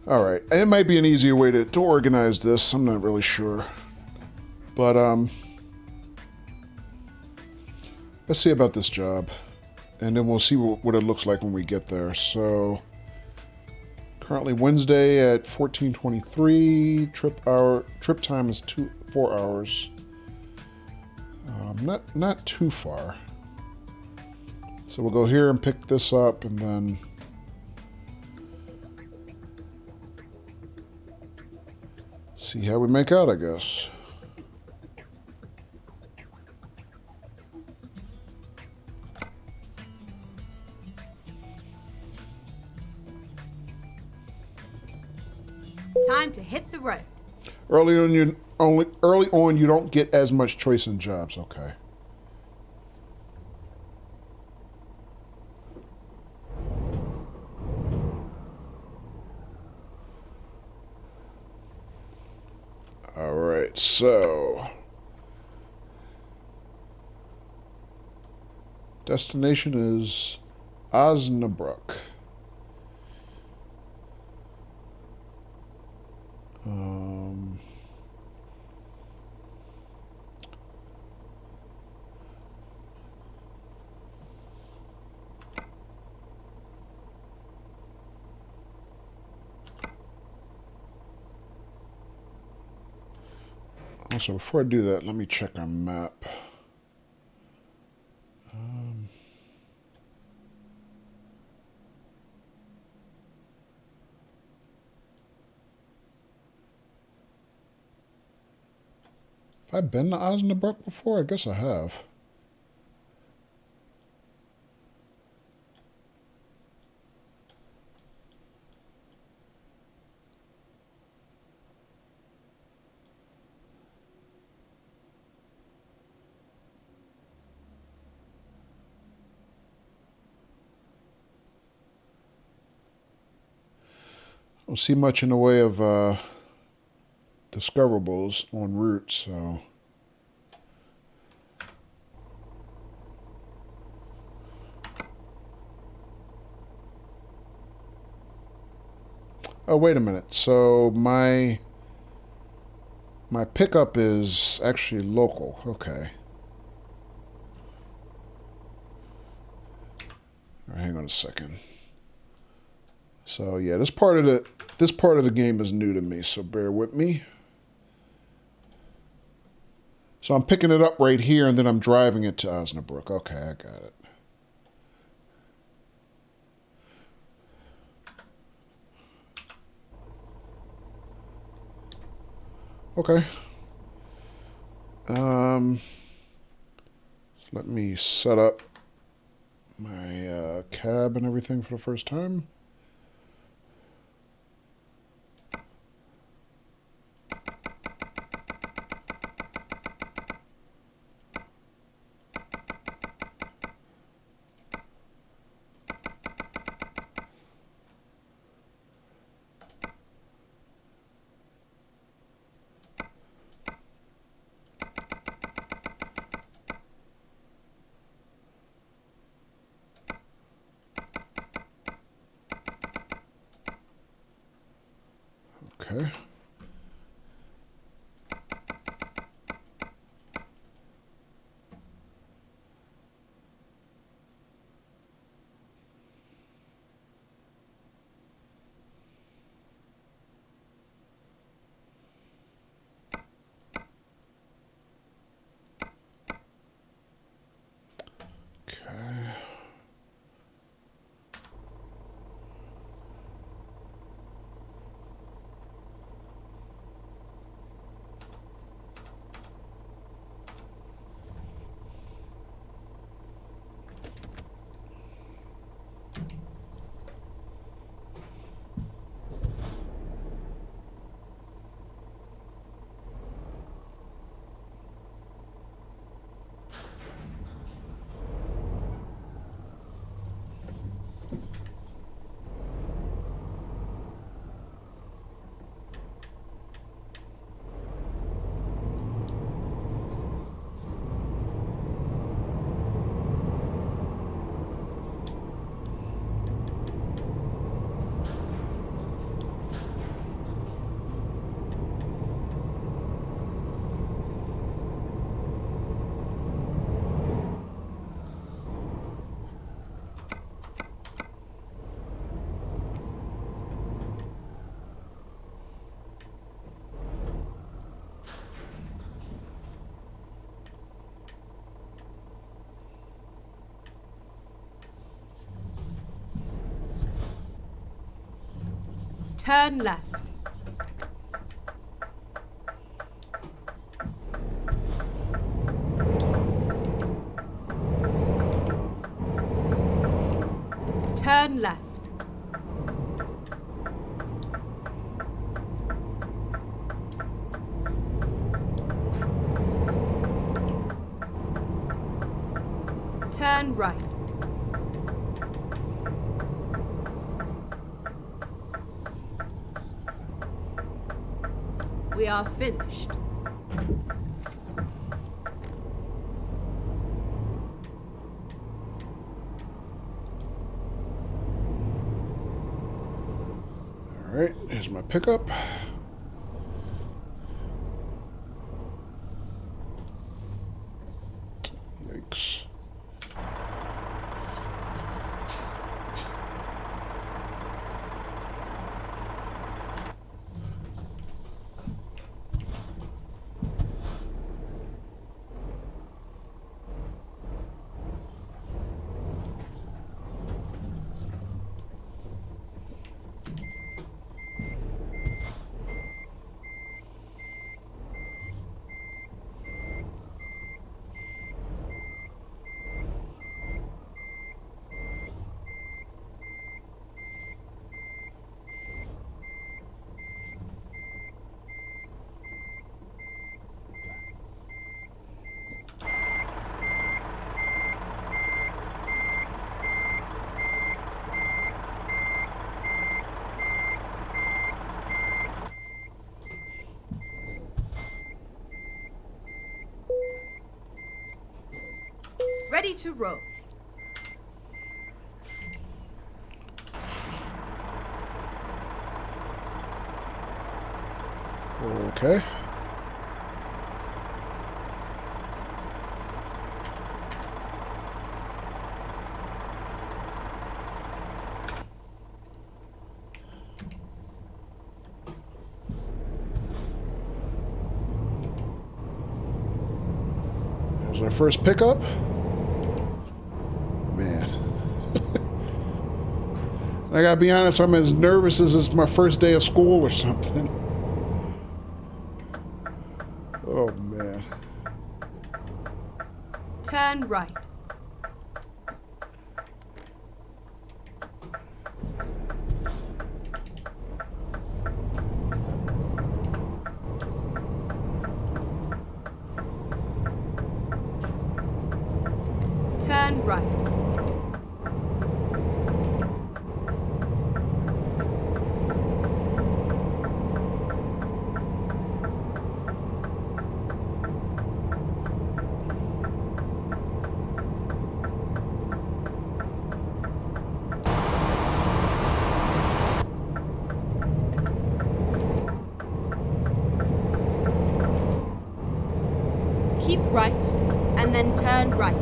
Speaker 1: All right, it might be an easier way to organize this. I'm not really sure, but let's see about this job, and then we'll see what it looks like when we get there. So, currently Wednesday at 14:23. Trip time is 4 hours. Not too far. So we'll go here and pick this up, and then see how we make out, I guess.
Speaker 2: Time to hit the road.
Speaker 1: Early on, you don't get as much choice in jobs. Okay. All right, so destination is Osnabrück. Also, before I do that, let me check our map. Have I been to Osnabrück before? I guess I have. Don't see much in the way of discoverables en route, so. Oh, wait a minute. So my pickup is actually local. Okay. All right, hang on a second. So yeah, this part of the game is new to me, so bear with me. So I'm picking it up right here, and then I'm driving it to Osnabrück. Okay, I got it. Okay. Let me set up my cab and everything for the first time. Okay. Okay.
Speaker 2: Turn left. Turn left. Turn right. We are finished.
Speaker 1: All right, here's my pickup. Yikes.
Speaker 2: Ready to roll.
Speaker 1: Okay. There's our first pickup. Man. I gotta be honest, I'm as nervous as it's my first day of school or something. Oh, man.
Speaker 2: Turn right. Turn right. Keep right, and then turn right.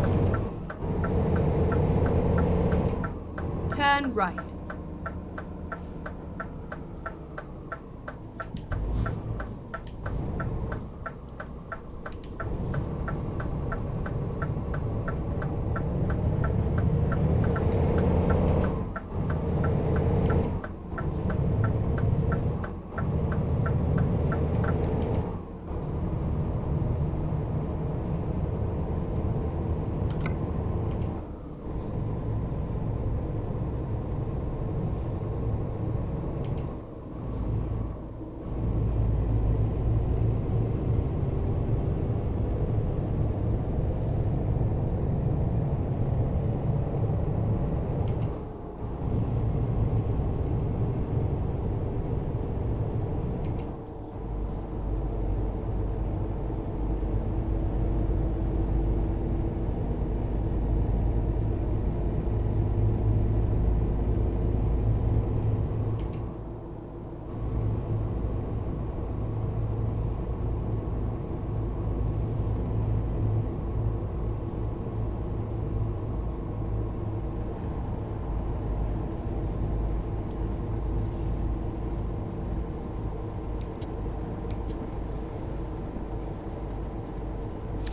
Speaker 2: Turn right.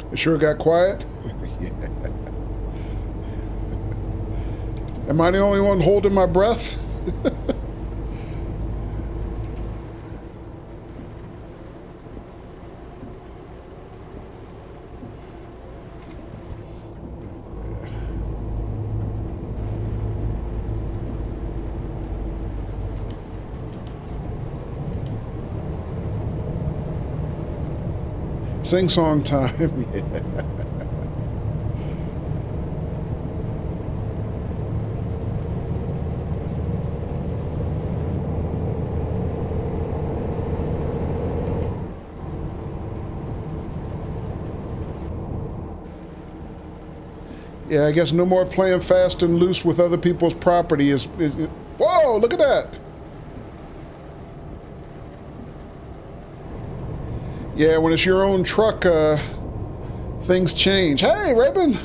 Speaker 1: It sure got quiet. Yeah. Am I the only one holding my breath? Sing song time. Yeah. Yeah, I guess no more playing fast and loose with other people's property is whoa, look at that. Yeah, when it's your own truck, things change. Hey, Raven!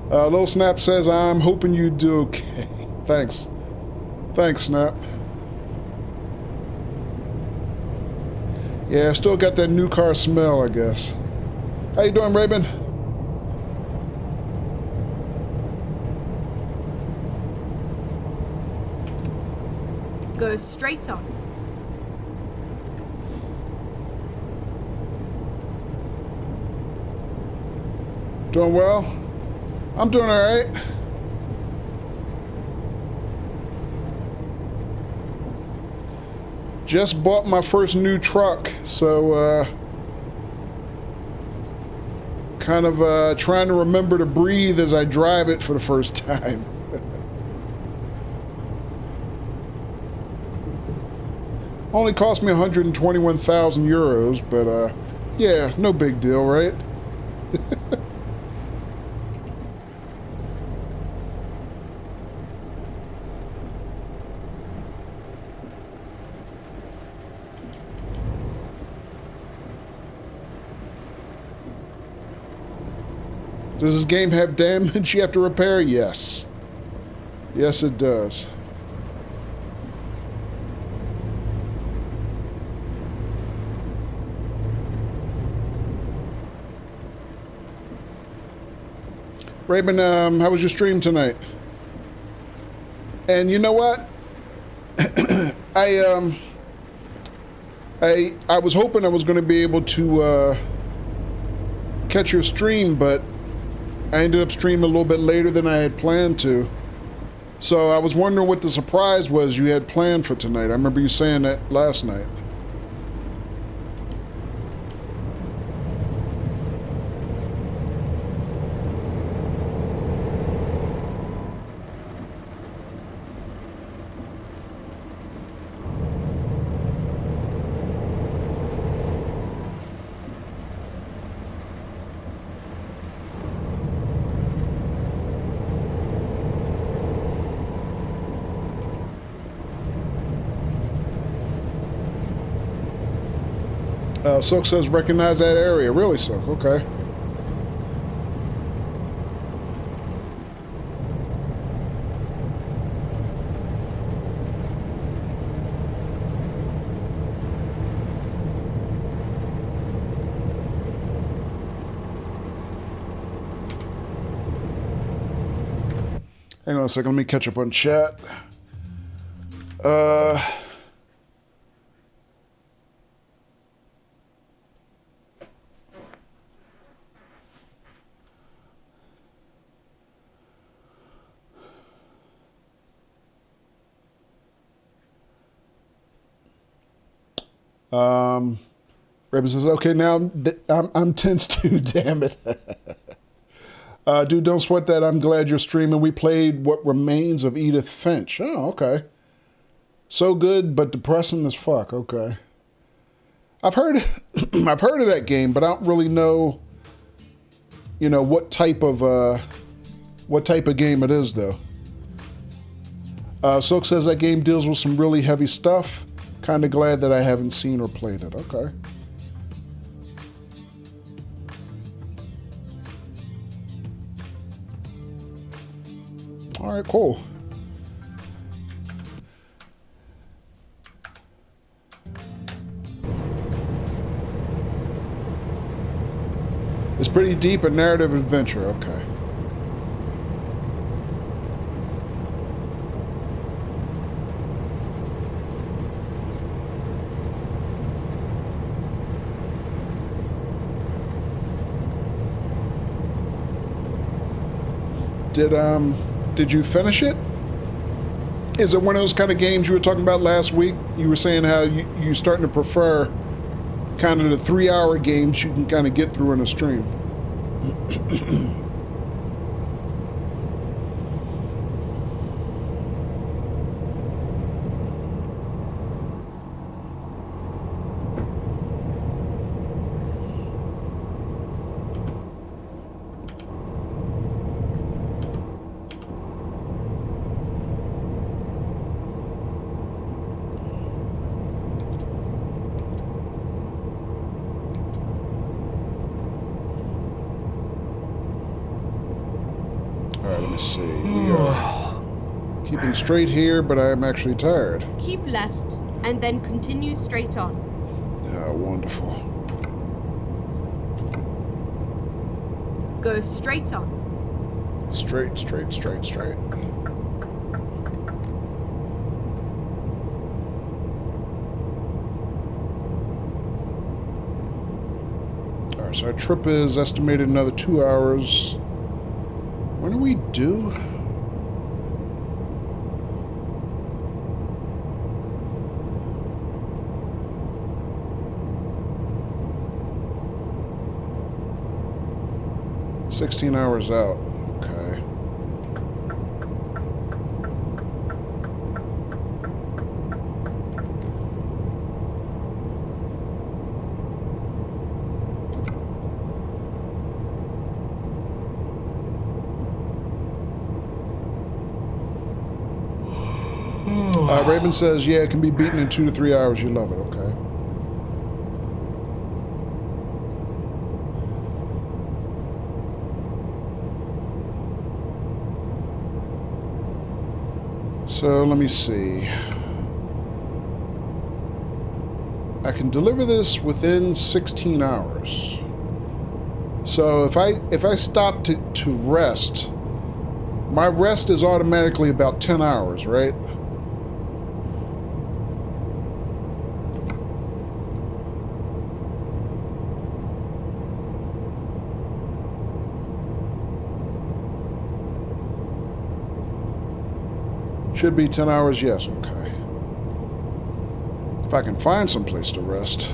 Speaker 1: Little Snap says, I'm hoping you do okay. Thanks. Thanks, Snap. Yeah, I still got that new car smell, I guess. How you doing, Raven?
Speaker 2: Go straight on.
Speaker 1: Doing well? I'm doing all right. Just bought my first new truck, so kind of trying to remember to breathe as I drive it for the first time. Only cost me 121,000 euros, but Yeah, no big deal, right? Does this game have damage you have to repair? Yes. Yes, it does. Raymond, how was your stream tonight? And you know what? I was hoping I was going to be able to catch your stream, but I ended up streaming a little bit later than I had planned to. So I was wondering what the surprise was you had planned for tonight. I remember you saying that last night. Silk says recognize that area. Really, Silk? Okay. Hang on a second. Let me catch up on chat. Raven says, okay, now I'm tense too, damn it. Dude, don't sweat that. I'm glad you're streaming. We played What Remains of Edith Finch. Oh, okay. So good, but depressing as fuck. Okay. I've heard I've heard of that game, but I don't really know, you know, what type of game it is, though. Silk says that game deals with some really heavy stuff. Kind of glad that I haven't seen or played it. Okay. All right, cool. It's pretty deep, a narrative adventure. Okay. Did you finish it? Is it one of those kind of games you were talking about last week? You were saying how you're starting to prefer kind of the 3-hour games you can kind of get through in a stream. Straight here, but I'm actually tired.
Speaker 2: Keep left, and then continue straight on.
Speaker 1: Yeah, wonderful.
Speaker 2: Go straight on.
Speaker 1: Straight, straight, straight, straight. Alright, so our trip is estimated another 2 hours. When are we due? $16 hours out. Okay. Raven says, yeah, it can be beaten in 2 to 3 hours. You love it. Okay. So let me see. I can deliver this within 16 hours. So if I stop to rest, my rest is automatically about 10 hours, right? Should be 10 hours, yes, okay. If I can find some place to rest.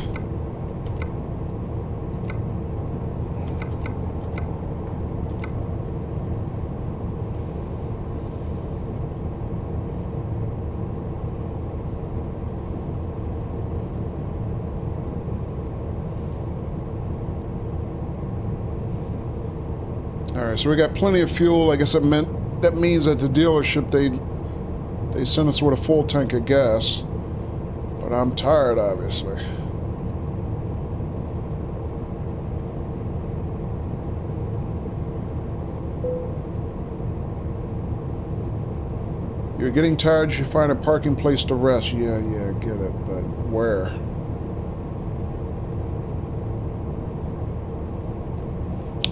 Speaker 1: Alright, so we got plenty of fuel. I guess that means at the dealership they sent us with a full tank of gas. But I'm tired, obviously. You're getting tired, you find a parking place to rest. Yeah, I get it, but where?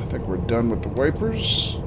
Speaker 1: I think we're done with the wipers.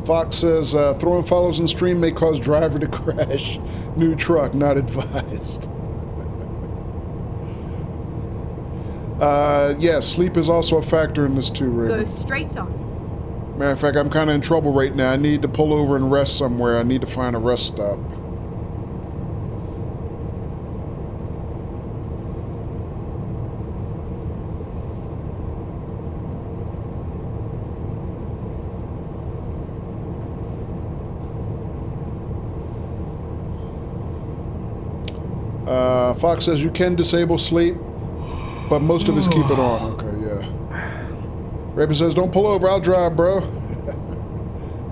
Speaker 1: Fox says, throwing follows in stream may cause driver to crash. New truck, not advised. Yeah, sleep is also a factor in this too, Raven.
Speaker 2: Go straight on.
Speaker 1: Matter of fact, I'm kind of in trouble right now. I need to pull over and rest somewhere. I need to find a rest stop. Fox says you can disable sleep, but most of us keep it on. Okay, yeah. Raven says, don't pull over, I'll drive, bro.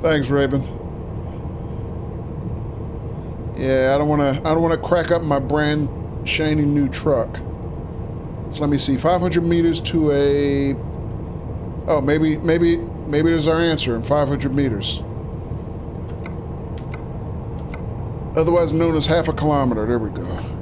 Speaker 1: Thanks, Raven. Yeah, I don't wanna crack up my brand shiny new truck. So let me see, 500 meters to a... Oh, maybe there's our answer in 500 meters. Otherwise known as half a kilometer. There we go.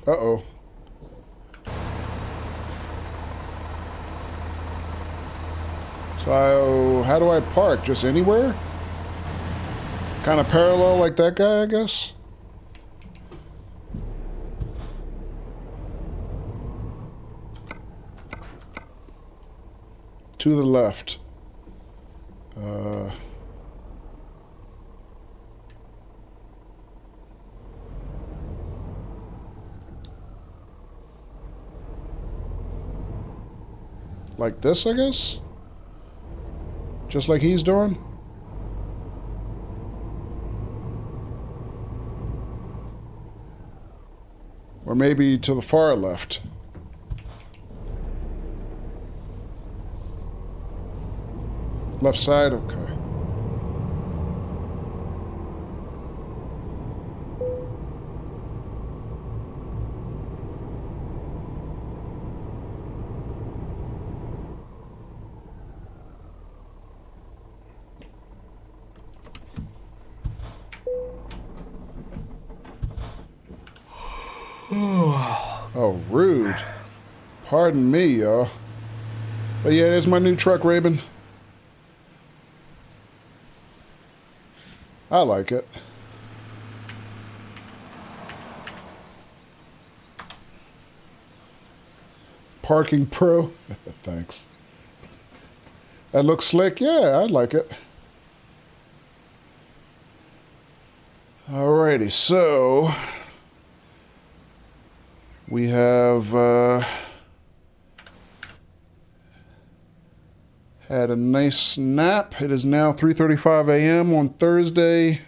Speaker 1: Uh-oh. So, how do I park? Just anywhere? Kind of parallel like that guy, I guess? To the left. Like this, I guess? Just like he's doing? Or maybe to the far left. Left side? Okay. Oh, rude. Pardon me, y'all. But yeah, there's my new truck, Raven. I like it. Parking Pro. Thanks. That looks slick. Yeah, I like it. Alrighty, so we have had a nice nap. It is now 3:35 a.m. on Thursday.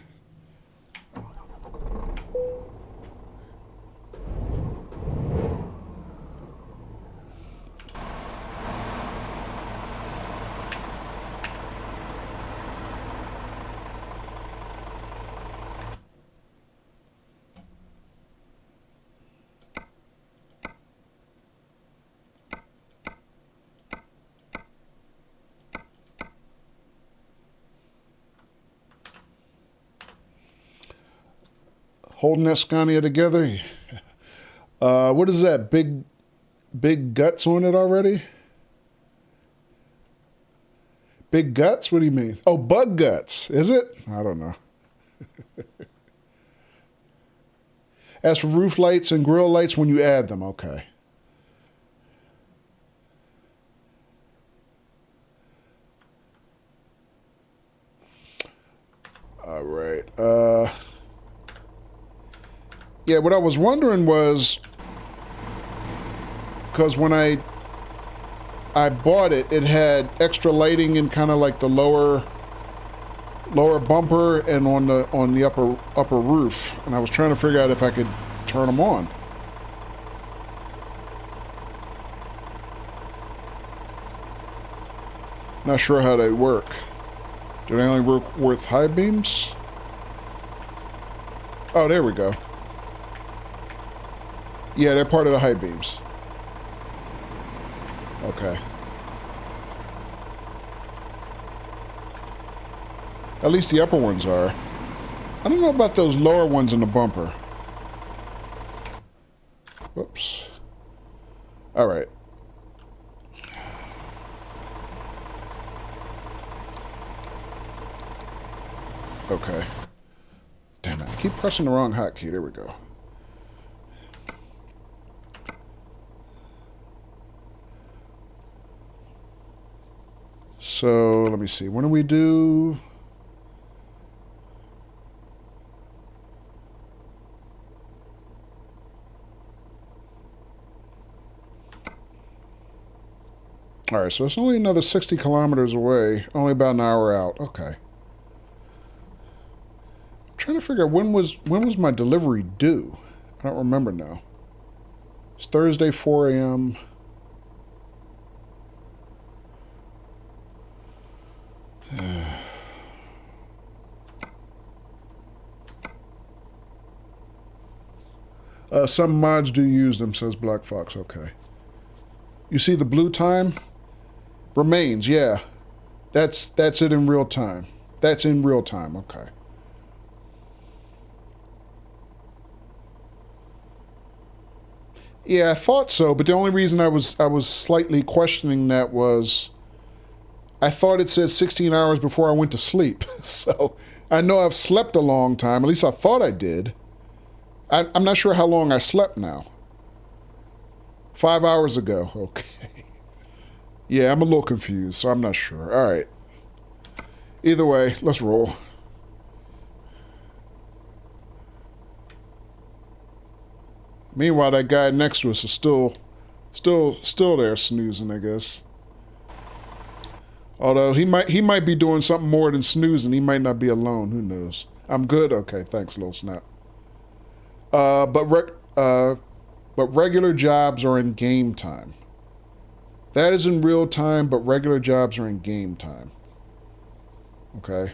Speaker 1: Holding that Scania together. What is that? Big guts on it already? Big guts? What do you mean? Oh, bug guts. Is it? I don't know. As for roof lights and grill lights, when you add them, okay. All right. Yeah, what I was wondering was, because when I bought it, it had extra lighting in kind of like the lower bumper and on the upper roof, and I was trying to figure out if I could turn them on. Not sure how they work. Do they only work with high beams? Oh, there we go. Yeah, they're part of the high beams. Okay. At least the upper ones are. I don't know about those lower ones in the bumper. Whoops. All right. Okay. Damn it. I keep pressing the wrong hotkey. There we go. So, let me see. When do we do... All right, so it's only another 60 kilometers away. Only about an hour out. Okay. I'm trying to figure out when was my delivery due? I don't remember now. It's Thursday, 4 a.m. Some mods do use them, says Black Fox. Okay. You see the blue time? Remains, yeah. That's it in real time. That's in real time, okay. Yeah, I thought so, but the only reason I was slightly questioning that was I thought it said 16 hours before I went to sleep. So I know I've slept a long time. At least I thought I did. I'm not sure how long I slept now. 5 hours ago. Okay. Yeah, I'm a little confused, so I'm not sure. All right. Either way, let's roll. Meanwhile, that guy next to us is still there snoozing, I guess. Although he might be doing something more than snoozing. He might not be alone. Who knows? I'm good. Okay, thanks, little snap. But regular jobs are in game time. That is in real time, but regular jobs are in game time. Okay.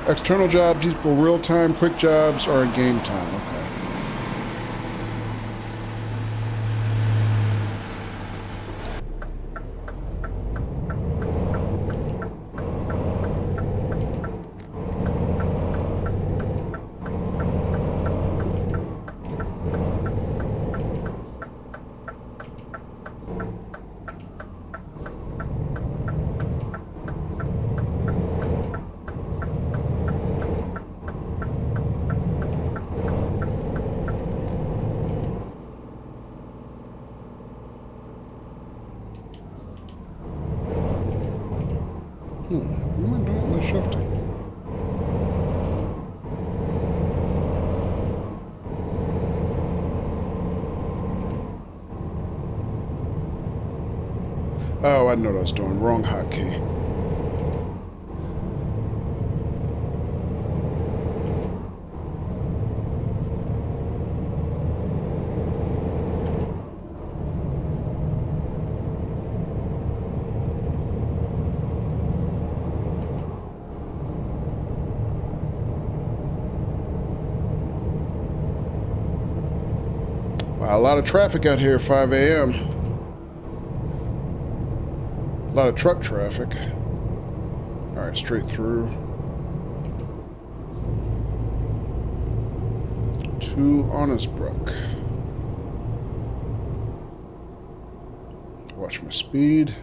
Speaker 1: External jobs equal real time. Quick jobs are in game time. Okay. What am I doing with my shifting? Oh, I know what I was doing. Wrong hotkey. Wow, a lot of traffic out here at 5 a.m. A lot of truck traffic. All right, straight through. To Honestbrook. Watch my speed.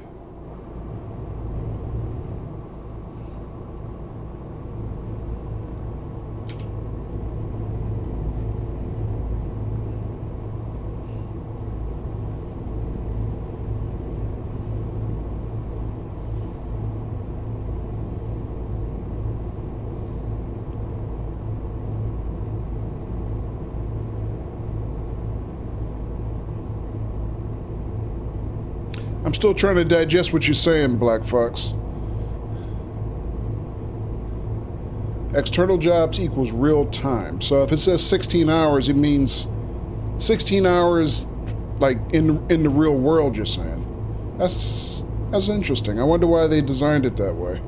Speaker 1: I'm still trying to digest what you're saying, Black Fox. External jobs equals real time. So if it says 16 hours, it means 16 hours like in the real world, you're saying. That's interesting. I wonder why they designed it that way.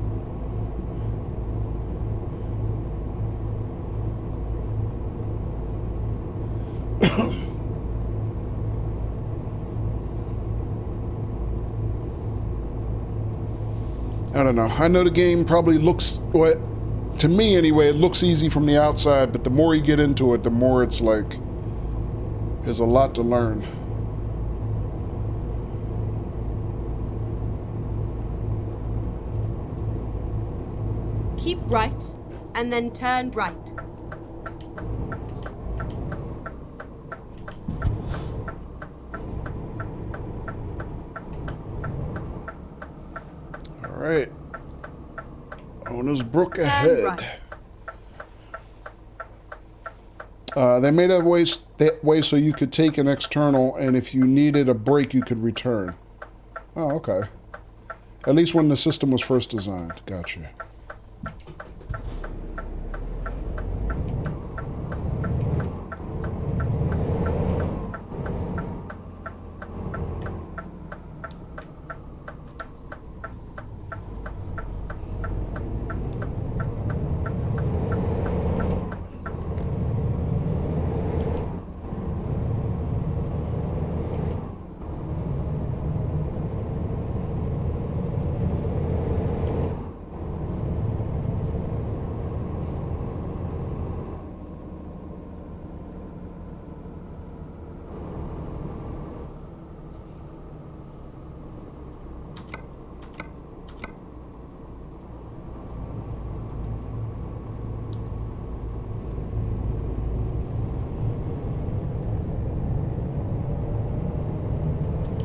Speaker 1: I don't know. I know the game probably looks, well, to me anyway, it looks easy from the outside, but the more you get into it, the more it's like, there's a lot to learn.
Speaker 2: Keep right, and then turn right.
Speaker 1: All right. Owner's Brook
Speaker 2: Turn
Speaker 1: ahead.
Speaker 2: right.
Speaker 1: They made that way so you could take an external, and if you needed a break, you could return. Oh, okay. At least when the system was first designed. Gotcha.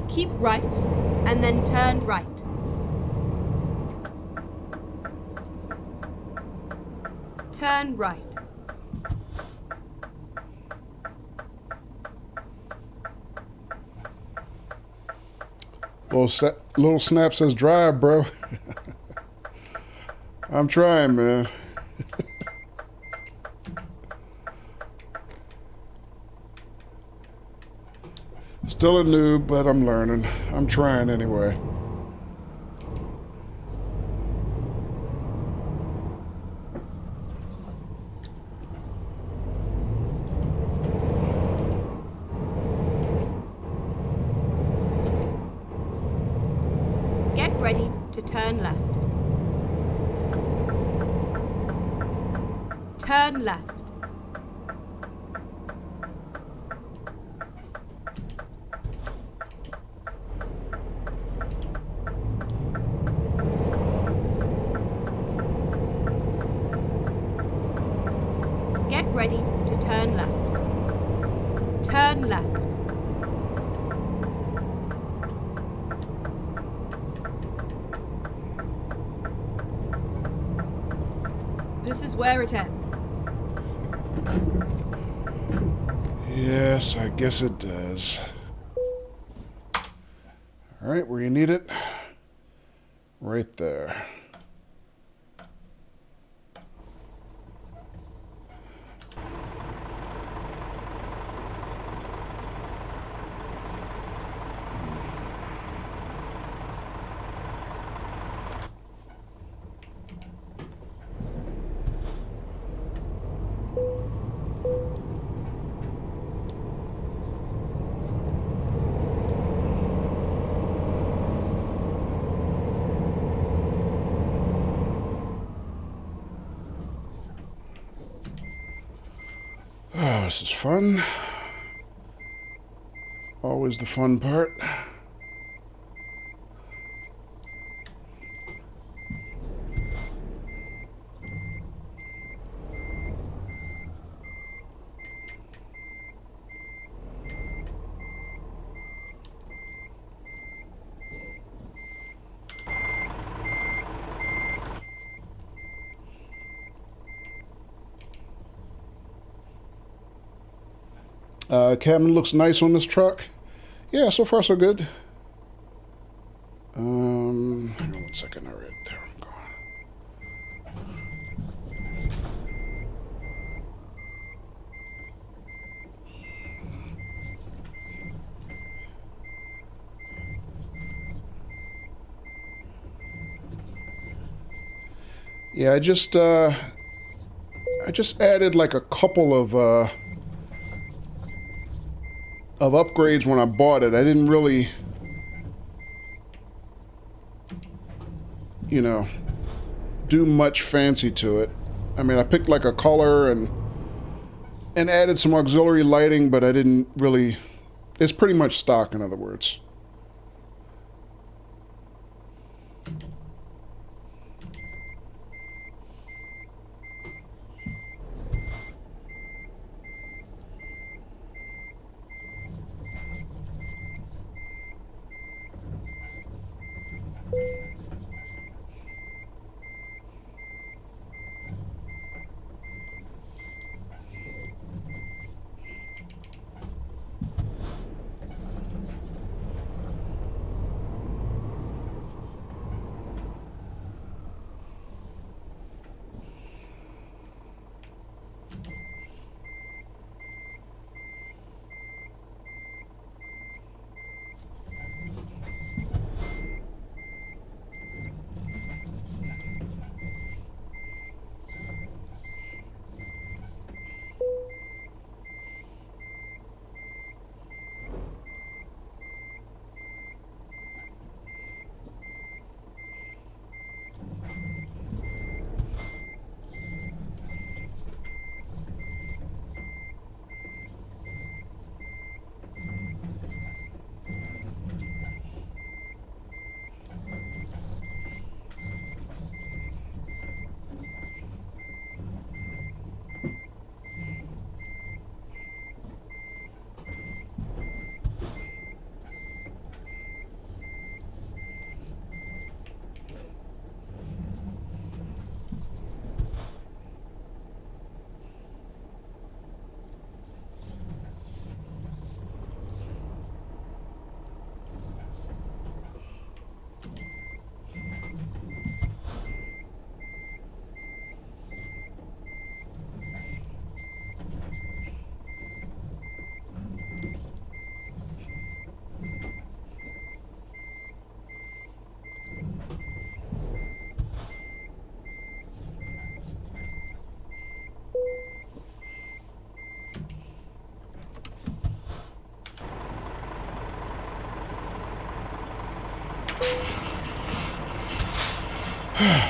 Speaker 2: Keep right, and then turn right. Turn right.
Speaker 1: Little Snap says drive, bro. I'm trying, man. Still a noob, but I'm learning. I'm trying anyway.
Speaker 2: ready to turn left. Turn left. Get ready to turn left. Turn left. This is where it ends.
Speaker 1: Yes, I guess it does. All right, where you need it? Right there. Oh, this is fun. Always the fun part. Cabin looks nice on this truck. Yeah, so far so good. Hang on 1 second. All right, there I'm going. Yeah, I just added like a couple of upgrades when I bought it. I didn't really, you know, do much fancy to it. I mean, I picked like a color and added some auxiliary lighting, but I didn't really. It's pretty much stock, in other words.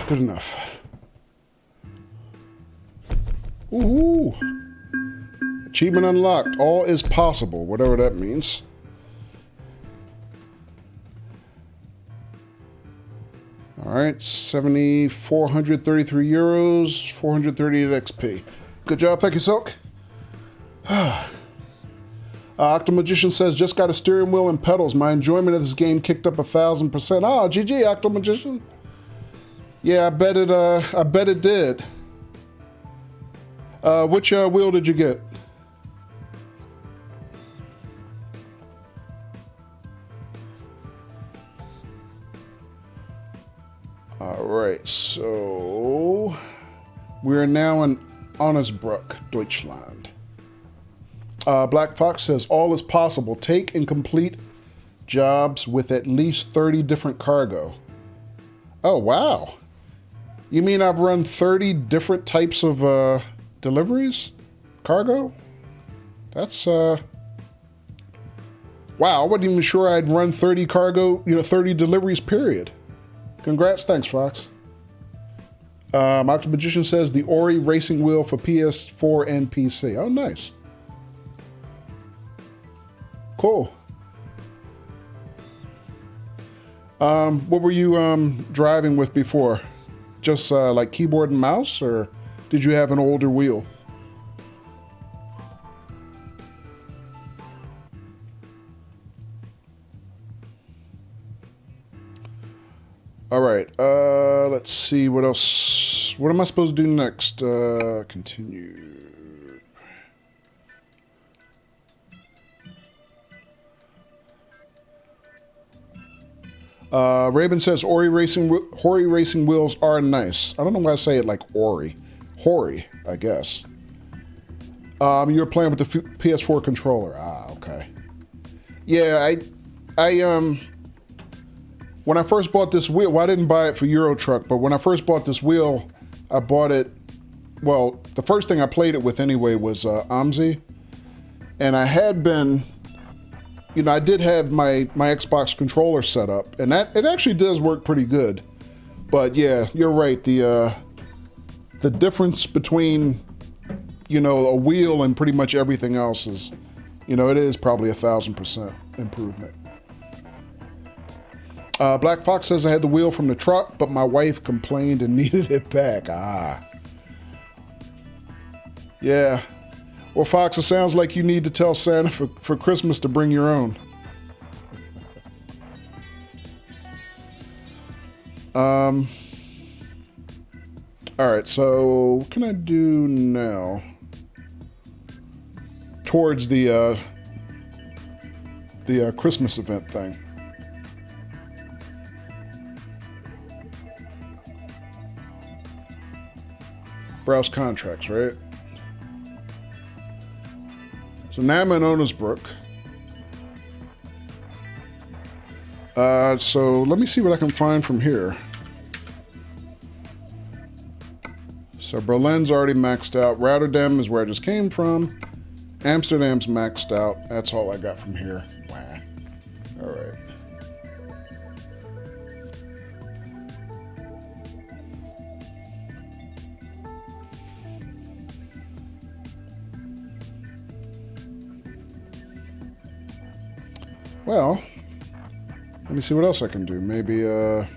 Speaker 1: Good enough. Ooh. Achievement unlocked. All is possible, whatever that means. All right, 7,433 euros, 438 XP. Good job, thank you, Silk. Octomagician says, just got a steering wheel and pedals. My enjoyment of this game kicked up 1,000%. Oh, GG, Octomagician. Yeah, I bet it did. Which wheel did you get? All right, so we're now in Onnesbruck, Deutschland. Black Fox says, all is possible. Take and complete jobs with at least 30 different cargo. Oh, wow. You mean I've run 30 different types of deliveries? Cargo? That's, wow, I wasn't even sure I'd run 30 cargo, 30 deliveries, period. Congrats, thanks, Fox. Octomagician says, the Ori racing wheel for PS4 and PC. Oh, nice. Cool. What were you driving with before? Just like keyboard and mouse, or did you have an older wheel? All right, let's see what else. What am I supposed to do next? Continue. Raven says Ori racing wheels are nice. I don't know why I say it like Ori. Hori, I guess. You're playing with the PS4 controller. Ah, okay. Yeah, I when I first bought this wheel, well, I didn't buy it for Euro Truck, but when I first bought this wheel, I bought it, well, the first thing I played it with anyway was OMSI. And I had been, I did have my Xbox controller set up, and it actually does work pretty good. But yeah, you're right. The difference between, a wheel and pretty much everything else is, it is probably 1,000% improvement. Black Fox says I had the wheel from the truck, but my wife complained and needed it back. Ah. Yeah. Well, Fox, it sounds like you need to tell Santa for Christmas to bring your own. All right, so what can I do now? Towards the Christmas event thing. Browse contracts, right? So now I'm in Onnesbruck. So let me see what I can find from here. So Berlin's already maxed out. Rotterdam is where I just came from. Amsterdam's maxed out. That's all I got from here. Wow. All right. Well, let me see what else I can do. Maybe, I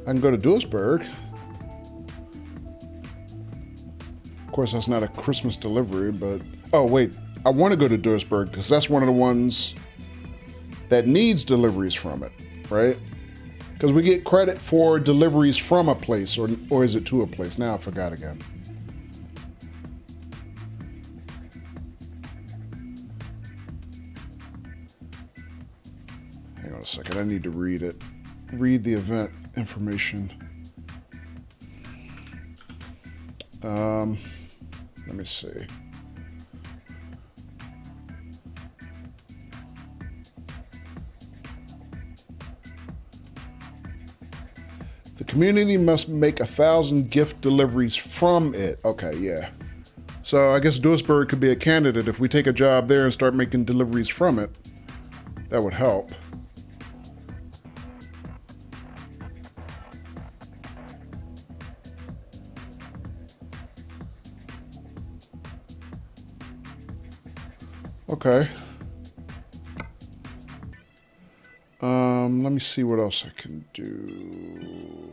Speaker 1: can go to Duisburg. Of course, that's not a Christmas delivery, but... Oh, wait. I want to go to Duisburg because that's one of the ones that needs deliveries from it, right? Because we get credit for deliveries from a place, or is it to a place? Now I forgot again. Hang on a second. I need to read it. Read the event information. Let me see. The community must make 1,000 gift deliveries from it. Okay, yeah. So I guess Duisburg could be a candidate. If we take a job there and start making deliveries from it, that would help. Okay. Let me see what else I can do.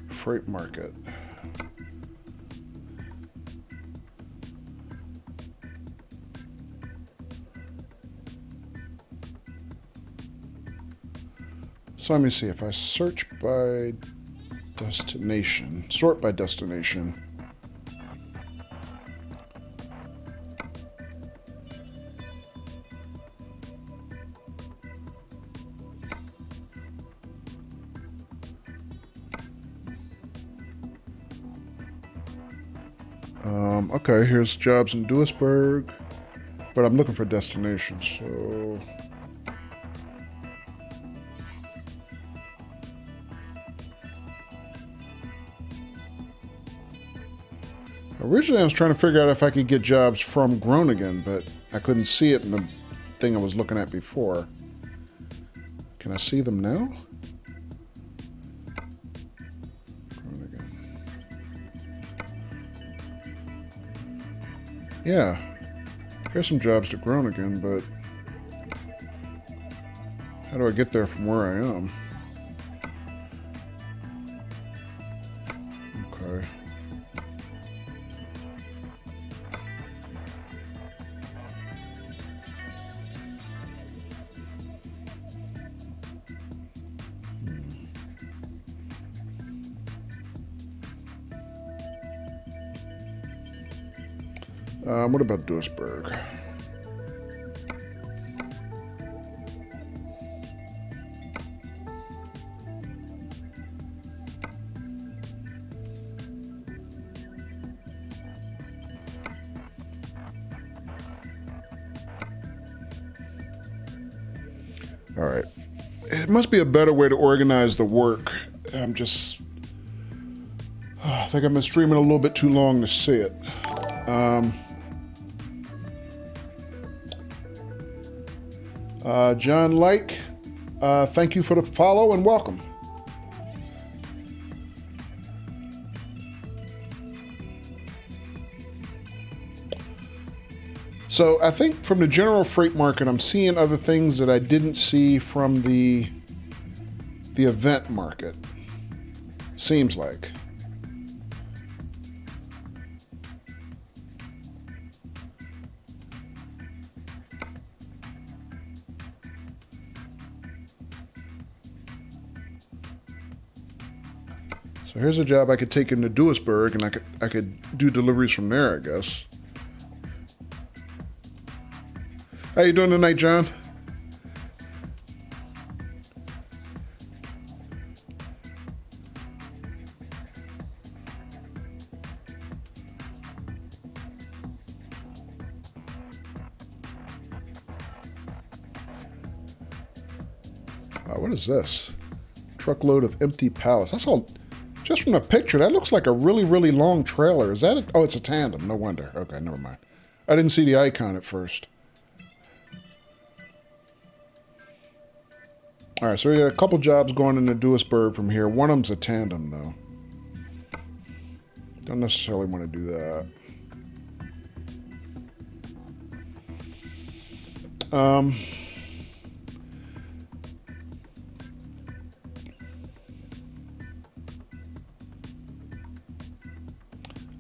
Speaker 1: Freight market. So let me see if I search by destination, sort by destination. Okay, here's jobs in Duisburg, but I'm looking for destinations, so... Originally, I was trying to figure out if I could get jobs from Groningen, but I couldn't see it in the thing I was looking at before. Can I see them now? Groningen. Yeah. Here's some jobs to Groningen, but how do I get there from where I am? Okay. What about Duisburg? All right. It must be a better way to organize the work. I'm just... I think I've been streaming a little bit too long to see it. John Like, thank you for the follow and welcome. So I think from the general freight market, I'm seeing other things that I didn't see from the event market. Seems like. So here's a job I could take into Duisburg, and I could do deliveries from there, I guess. How you doing tonight, John? What is this? Truckload of empty pallets. That's all. Just from the picture, that looks like a really, really long trailer. Is that it? Oh, it's a tandem. No wonder. Okay, never mind. I didn't see the icon at first. All right, so we got a couple jobs going into Duisburg from here. One of them's a tandem, though. Don't necessarily want to do that.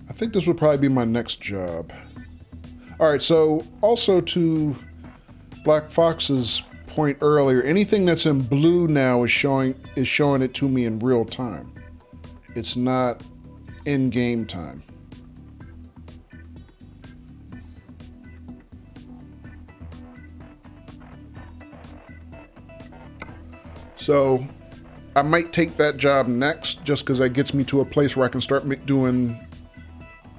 Speaker 1: I think this would probably be my next job. All right, so also to Black Fox's point earlier, anything that's in blue now is showing it to me in real time. It's not in game time. So I might take that job next just because that gets me to a place where I can start doing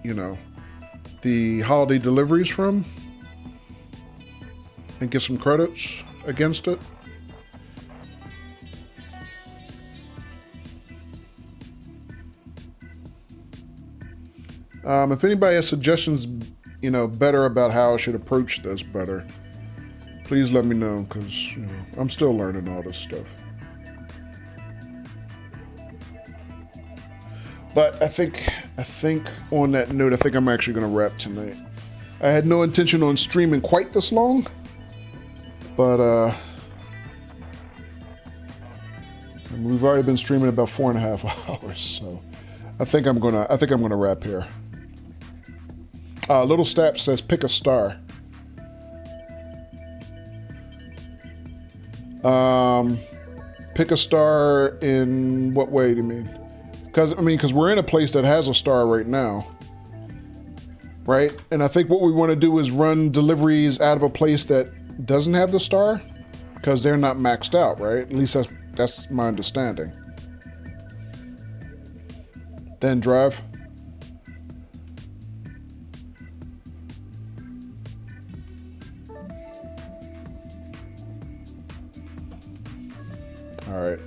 Speaker 1: you know, the holiday deliveries from and get some credits against it. If anybody has suggestions, you know, better about how I should approach this better, please let me know, because, you know, I'm still learning all this stuff. But I think on that note, I think I'm actually going to wrap tonight. I had no intention on streaming quite this long, but we've already been streaming about 4.5 hours, so I think I'm gonna wrap here. Little Stap says pick a star. Pick a star in what way do you mean? Because we're in a place that has a star right now, right? And I think what we want to do is run deliveries out of a place that doesn't have the star, because they're not maxed out, right? At least that's my understanding. Then drive. All right.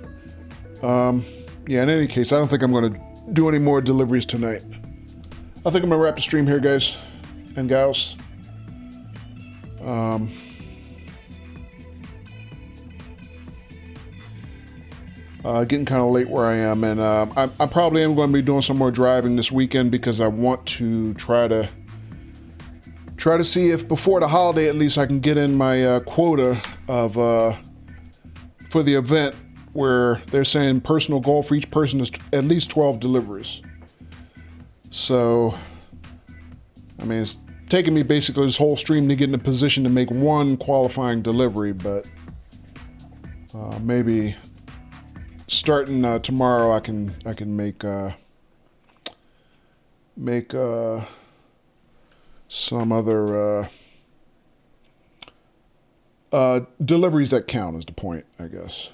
Speaker 1: Yeah, in any case, I don't think I'm going to do any more deliveries tonight. I think I'm going to wrap the stream here, guys and gals. Getting kind of late where I am, and I probably am going to be doing some more driving this weekend, because I want to try to see if before the holiday at least I can get in my quota of for the event, where they're saying personal goal for each person is at least 12 deliveries. So, I mean, it's taken me basically this whole stream to get in a position to make one qualifying delivery, but maybe starting tomorrow I can make some other deliveries that count, is the point, I guess.